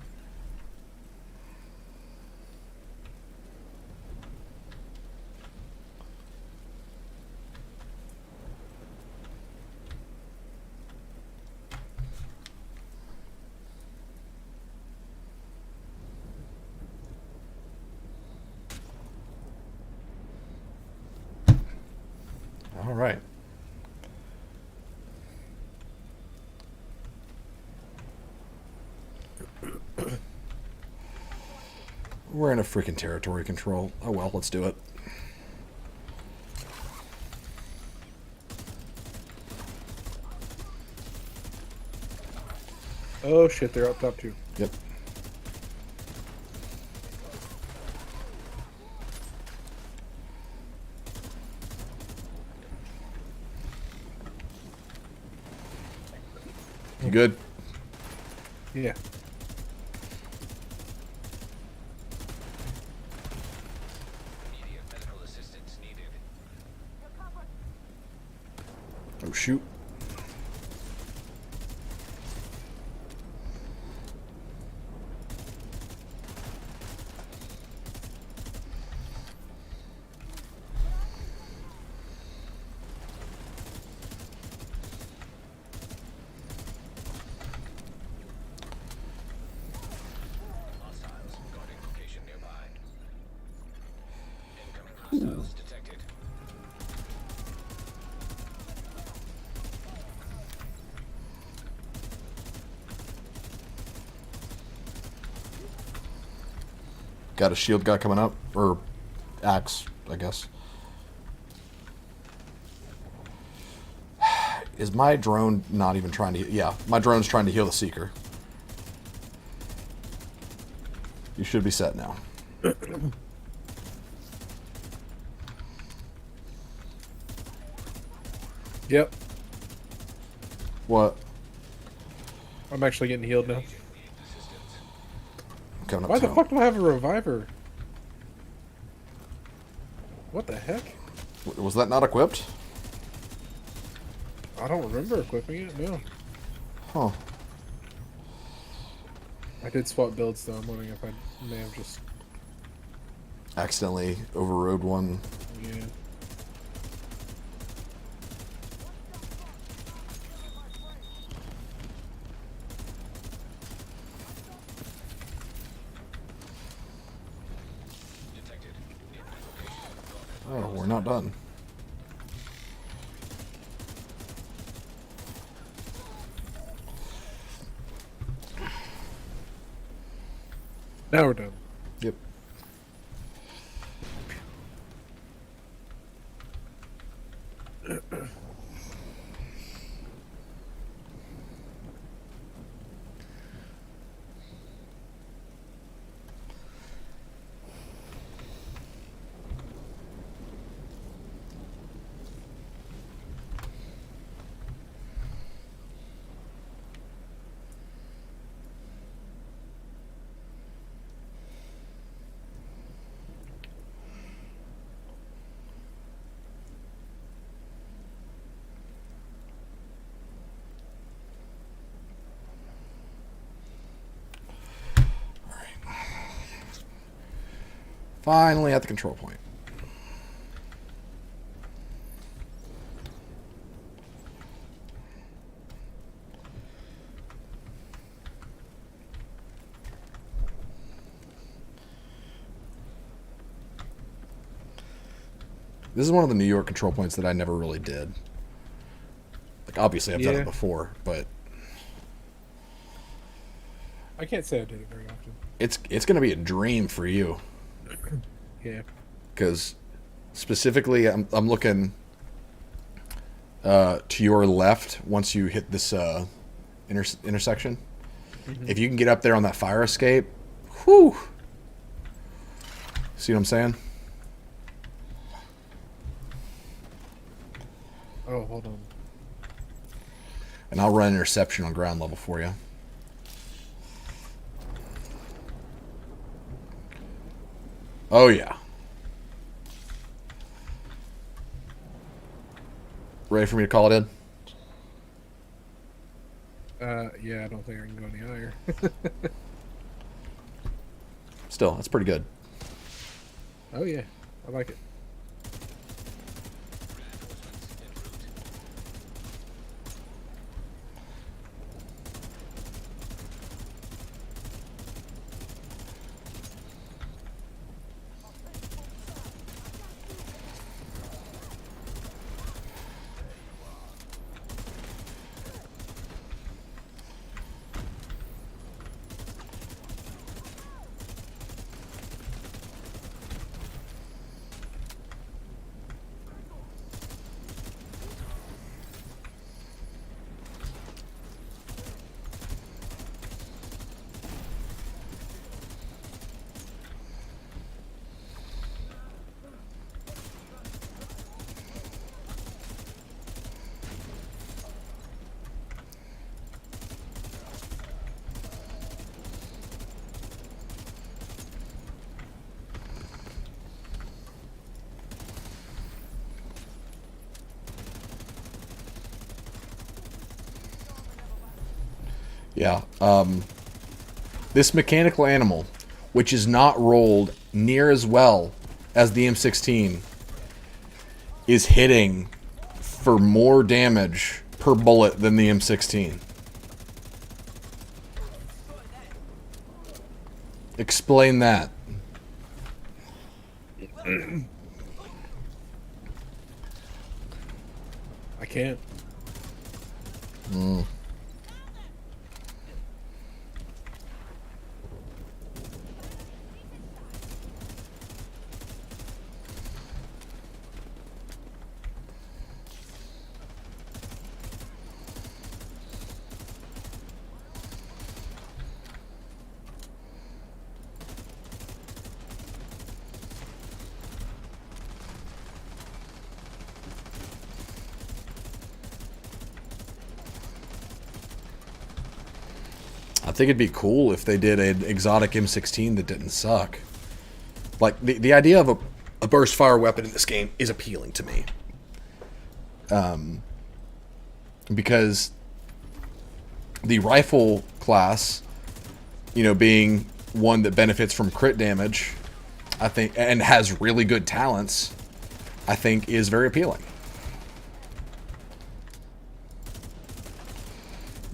All right. We're in a freaking territory control. Oh well, let's do it. Oh shit, they're up top too. Yep. You good? Yeah. Immediate medical assistance needed. Oh shoot. Hostiles. Guarding location nearby. Incoming hostiles detected. Got a shield guy coming up, or axe, I guess. Is my drone not even trying to? Yeah, my drone's trying to heal the seeker. You should be set now. Yep. What? I'm actually getting healed now. Coming up Why the town. fuck do I have a reviver? What the heck? Was that not equipped? I don't remember equipping it, no. Huh. I did swap builds though, I'm wondering if I May have just Accidentally overrode one. yeah. Detected. In location. Oh, we're not done. Now we're done. Yep. Finally at the control point. This is one of the New York control points that I never really did. Like, obviously I've done Yeah. it before, but I can't say I did it very often. it's going to be a dream for you. Yeah. Because specifically, I'm looking to your left once you hit this intersection. If you can get up there on that fire escape, whew. See what I'm saying? Oh, hold on. And I'll run interception on ground level for you. Oh, yeah. Ready for me to call it in? Yeah, I don't think I can go any higher. Still, that's pretty good. Oh yeah, I like it. Reinforcements en route. Yeah. This mechanical animal, which is not rolled near as well as the M16, is hitting for more damage per bullet than the M16. Explain that. I can't. I think it'd be cool if they did an exotic M16 that didn't suck. Like, the idea of a burst fire weapon in this game is appealing to me. Because the rifle class, you know, being one that benefits from crit damage, I think, and has really good talents, I think is very appealing.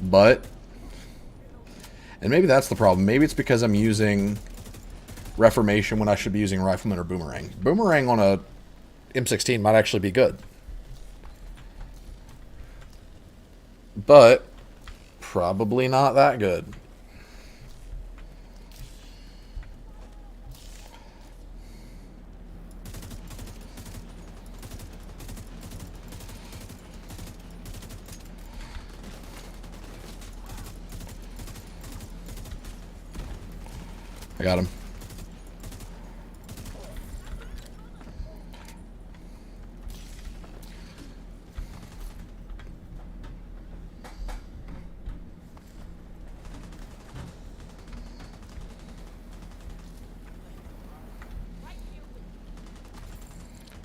But, and maybe that's the problem. Maybe it's because I'm using Reformation when I should be using Rifleman or Boomerang. Boomerang on a M16 might actually be good. But probably not that good. I got him.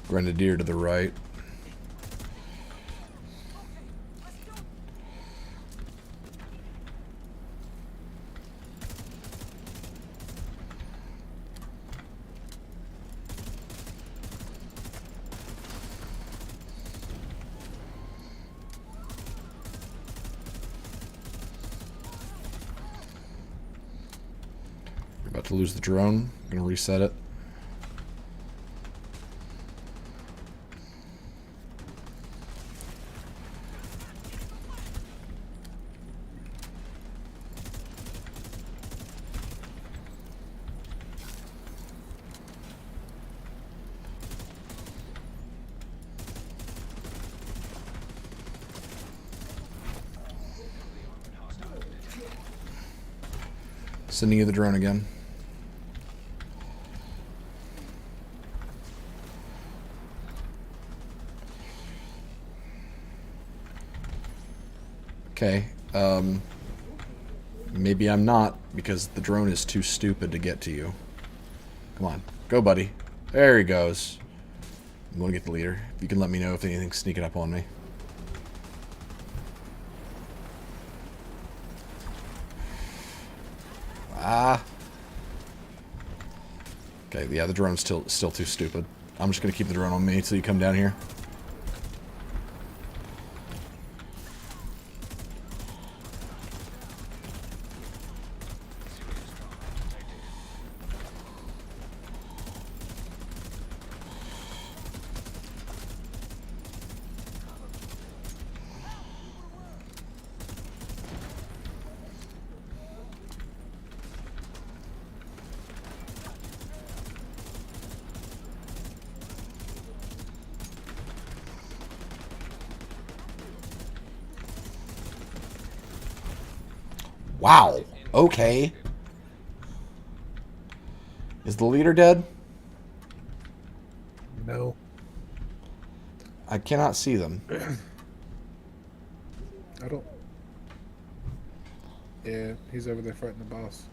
Grenadier to the right. We're about to lose the drone. I'm gonna reset it. Sending you the drone again. Okay, maybe I'm not, because the drone is too stupid to get to you. Come on, go buddy. There he goes. I'm going to get the leader. You can let me know if anything's sneaking up on me. Ah. Okay, yeah, the drone's still too stupid. I'm just gonna keep the drone on me until you come down here. Wow. Okay. Is the leader dead? No. I cannot see them. I don't. Yeah, he's over there fighting the boss.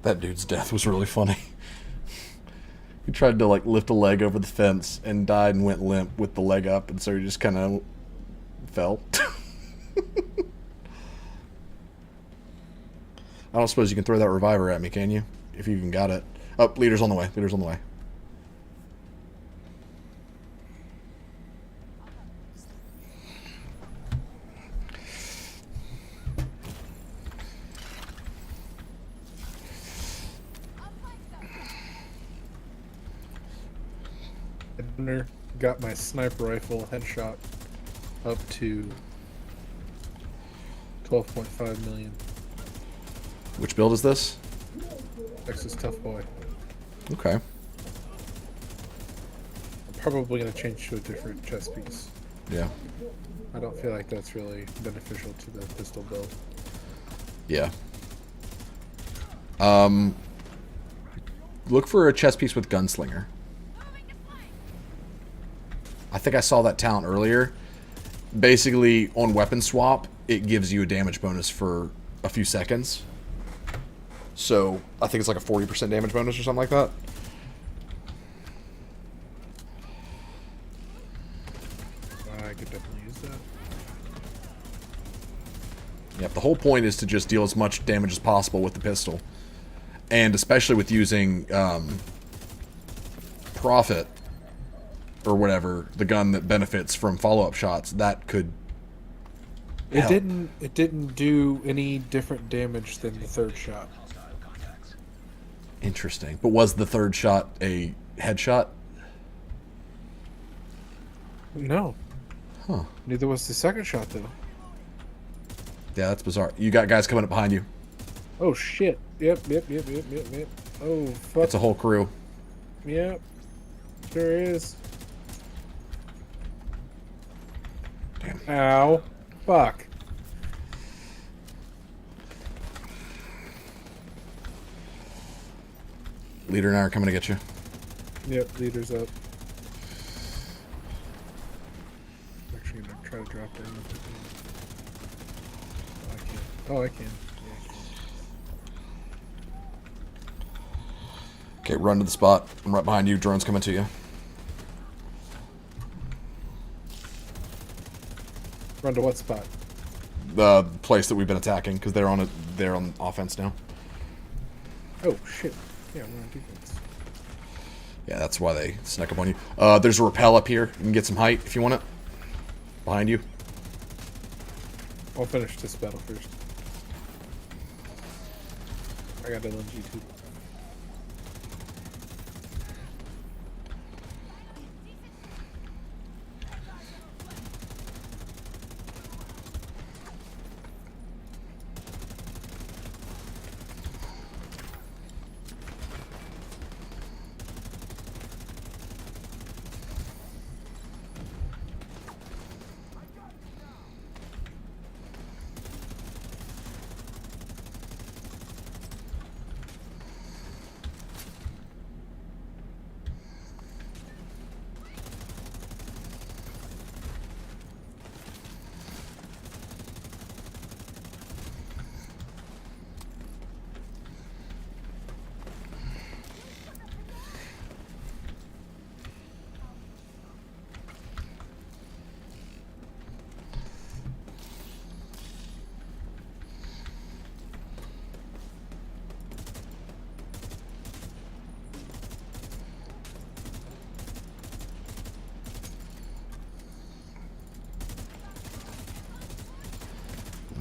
That dude's death was really funny. He tried to like lift a leg over the fence and died and went limp with the leg up, and so he just kind of fell. I don't suppose you can throw that reviver at me, can you? If you even got it. Oh, leader's on the way. Leader's on the way. Got my sniper rifle headshot up to 12.5 million. Which build is this? Texas Tough Boy. Okay. I'm probably going to change to a different chest piece. Yeah. I don't feel like that's really beneficial to the pistol build. Yeah. Look for a chest piece with Gunslinger. I think I saw that talent earlier. Basically, on weapon swap, it gives you a damage bonus for a few seconds. So, I think it's like a 40% damage bonus or something like that. Yep, the whole point is to just deal as much damage as possible with the pistol. And especially with using Profit, or whatever, the gun that benefits from follow-up shots, that could help. It didn't do any different damage than the third shot. Interesting. But was the third shot a headshot? No. Huh. Neither was the second shot though. Yeah, that's bizarre. You got guys coming up behind you. Oh shit. Yep. Oh fuck. It's a whole crew. Yep. Sure is. Damn. Ow. Fuck. Leader and I are coming to get you. Yep, leader's up. Actually gonna try to drop down. Oh, I can. Oh, I can. Yeah, I can. Okay, run to the spot. I'm right behind you. Drone's coming to you. Run to what spot? The place that we've been attacking, because they're on offense now. Oh shit. Yeah, we're on defense. Yeah, that's why they snuck up on you. There's a rappel up here. You can get some height if you want it. Behind you. I'll finish this battle first. I got LMG too.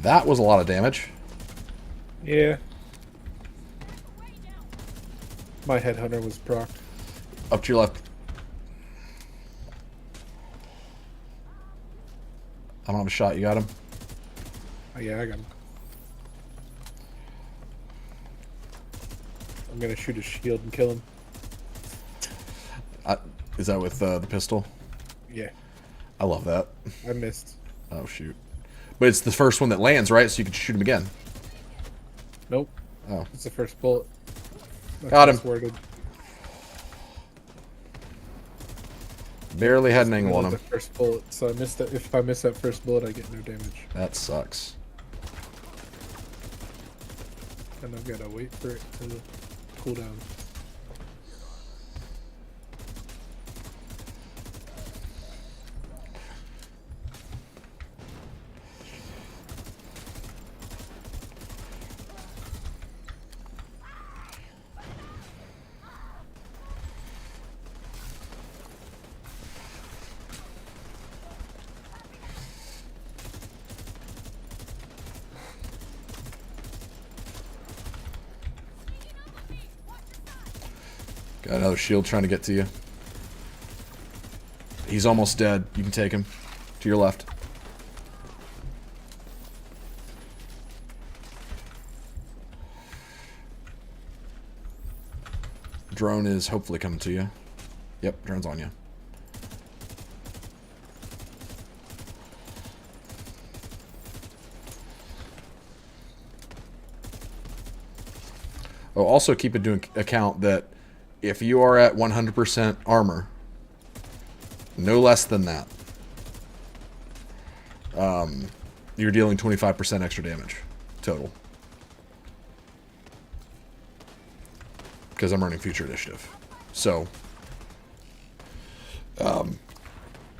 That was a lot of damage. Yeah. My headhunter was procced. Up to your left. I don't have a shot. You got him? Oh yeah, I got him. I'm gonna shoot his shield and kill him. Is that with the pistol? Yeah, I love that. I missed. Oh, shoot. But it's the first one that lands, right? So you can shoot him again. Nope. Oh. It's the first bullet. That's Got him. what's worded. Barely had an angle on The him. first bullet. So I missed that. If I miss that first bullet, I get no damage, That sucks. and I've got to wait for it to cool down. Got another shield trying to get to you. He's almost dead. You can take him. To your left. Drone is hopefully coming to you. Yep, drone's on you. Oh, also keep into account that if you are at 100% armor, no less than that, you're dealing 25% extra damage total. Because I'm running future initiative. So,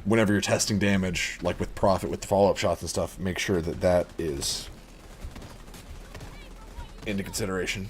whenever you're testing damage, like with Profit, with the follow-up shots and stuff, make sure that that is into consideration.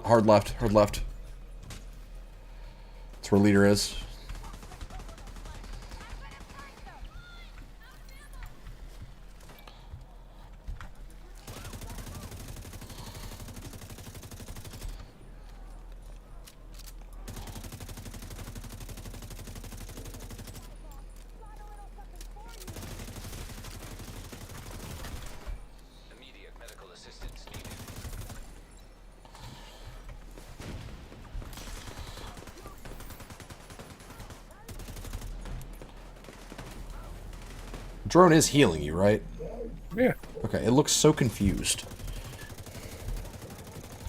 Hard left, hard left. That's where leader is. Immediate medical assistance needed. Drone is healing you, right? Yeah. Okay, it looks so confused.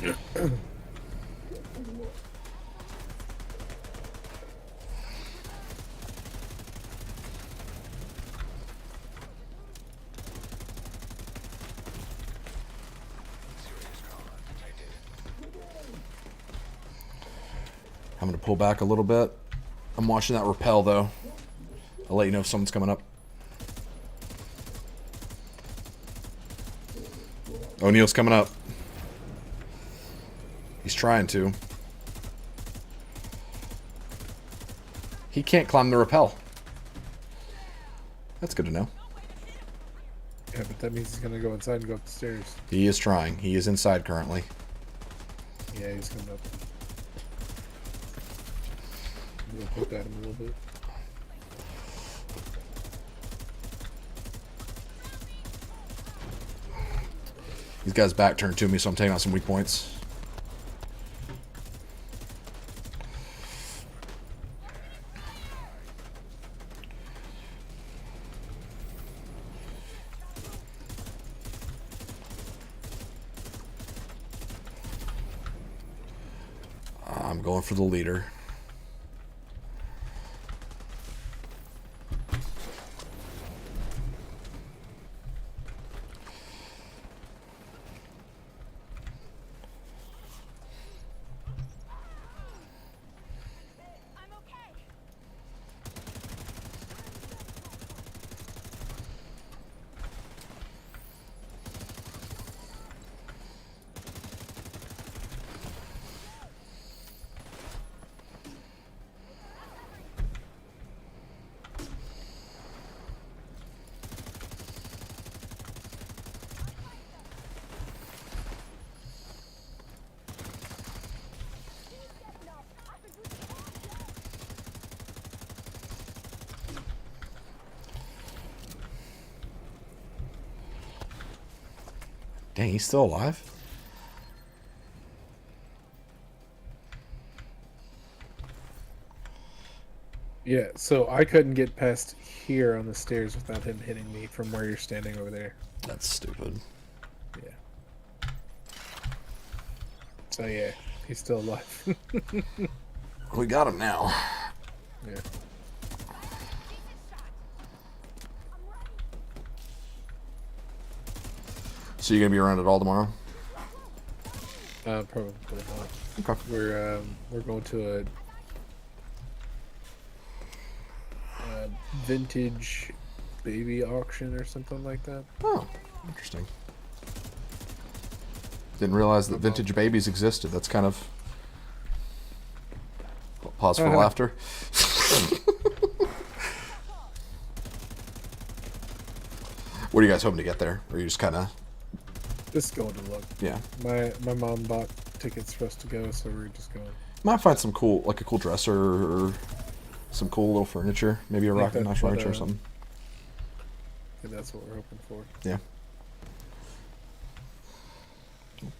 I'm gonna pull back a little bit. I'm watching that rappel though. I'll let you know if someone's coming up. O'Neill's coming up. He's trying to. He can't climb the rappel. That's good to know. Yeah, but that means he's gonna go inside and go up the stairs. He is trying. He is inside currently. Yeah, he's coming up. I'm gonna poke at him a little bit. These guys back turned to me, so I'm taking out some weak points. I'm going for the leader. Dang, he's still alive? Yeah, so I couldn't get past here on the stairs without him hitting me from where you're standing over there. That's stupid. Yeah. So yeah, he's still alive. We got him now. Yeah. So you gonna be around at all tomorrow? Probably not. Okay. We're going to a vintage baby auction or something like that. Oh, interesting. Didn't realize that vintage babies existed. That's kind of... Pause for laughter. What are you guys hoping to get there? Or are you just kind of... Just going to look. Yeah. My mom bought tickets for us to go, so we're just going. Might find some cool, like a cool dresser or some cool little furniture. Maybe a I think rocking that's nice what, furniture or something. I think that's what we're hoping for. Yeah.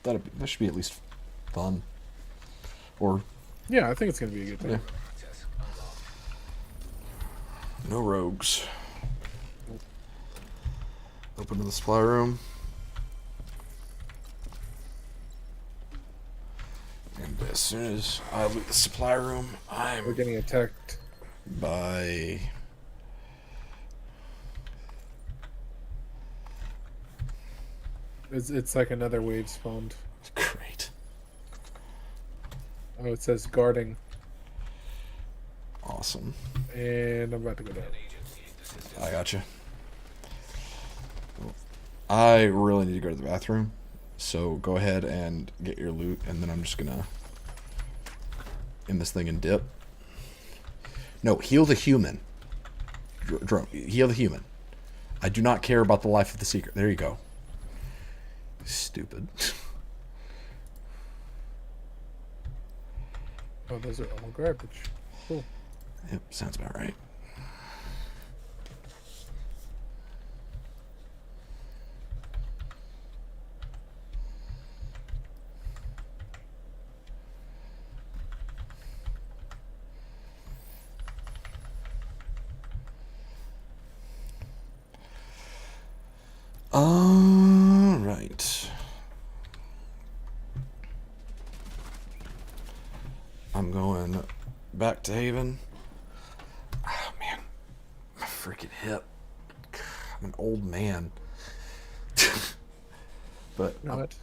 That should be at least fun. Or Yeah, I think it's gonna be a good time. yeah. No rogues. Open to the supply room. And as soon as I loot the supply room, We're I'm getting attacked. by... It's like another wave spawned. Great. Oh, it says guarding, Awesome. and I'm about to go down. I gotcha. I really need to go to the bathroom, so go ahead and get your loot, and then I'm just gonna end this thing and dip. No, heal the human. Heal the human. I do not care about the life of the secret. There you go. Stupid. Oh, those are all garbage. Cool. Yep, sounds about right. All right. I'm going back to Haven. Oh, man. My freaking hip. I'm an old man. But You know what?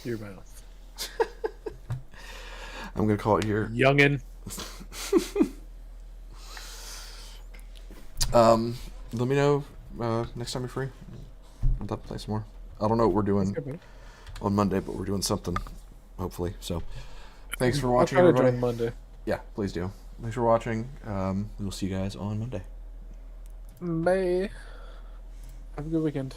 Your mouth. I'm going to call it here. Youngin. Let me know next time you're free. I'd love to play some more. I don't know what we're doing on Monday, but we're doing something, hopefully. So, thanks for watching, I'll try to everybody. join Monday. Yeah, please do. Thanks for watching. We will see you guys on Monday. Bye. Have a good weekend.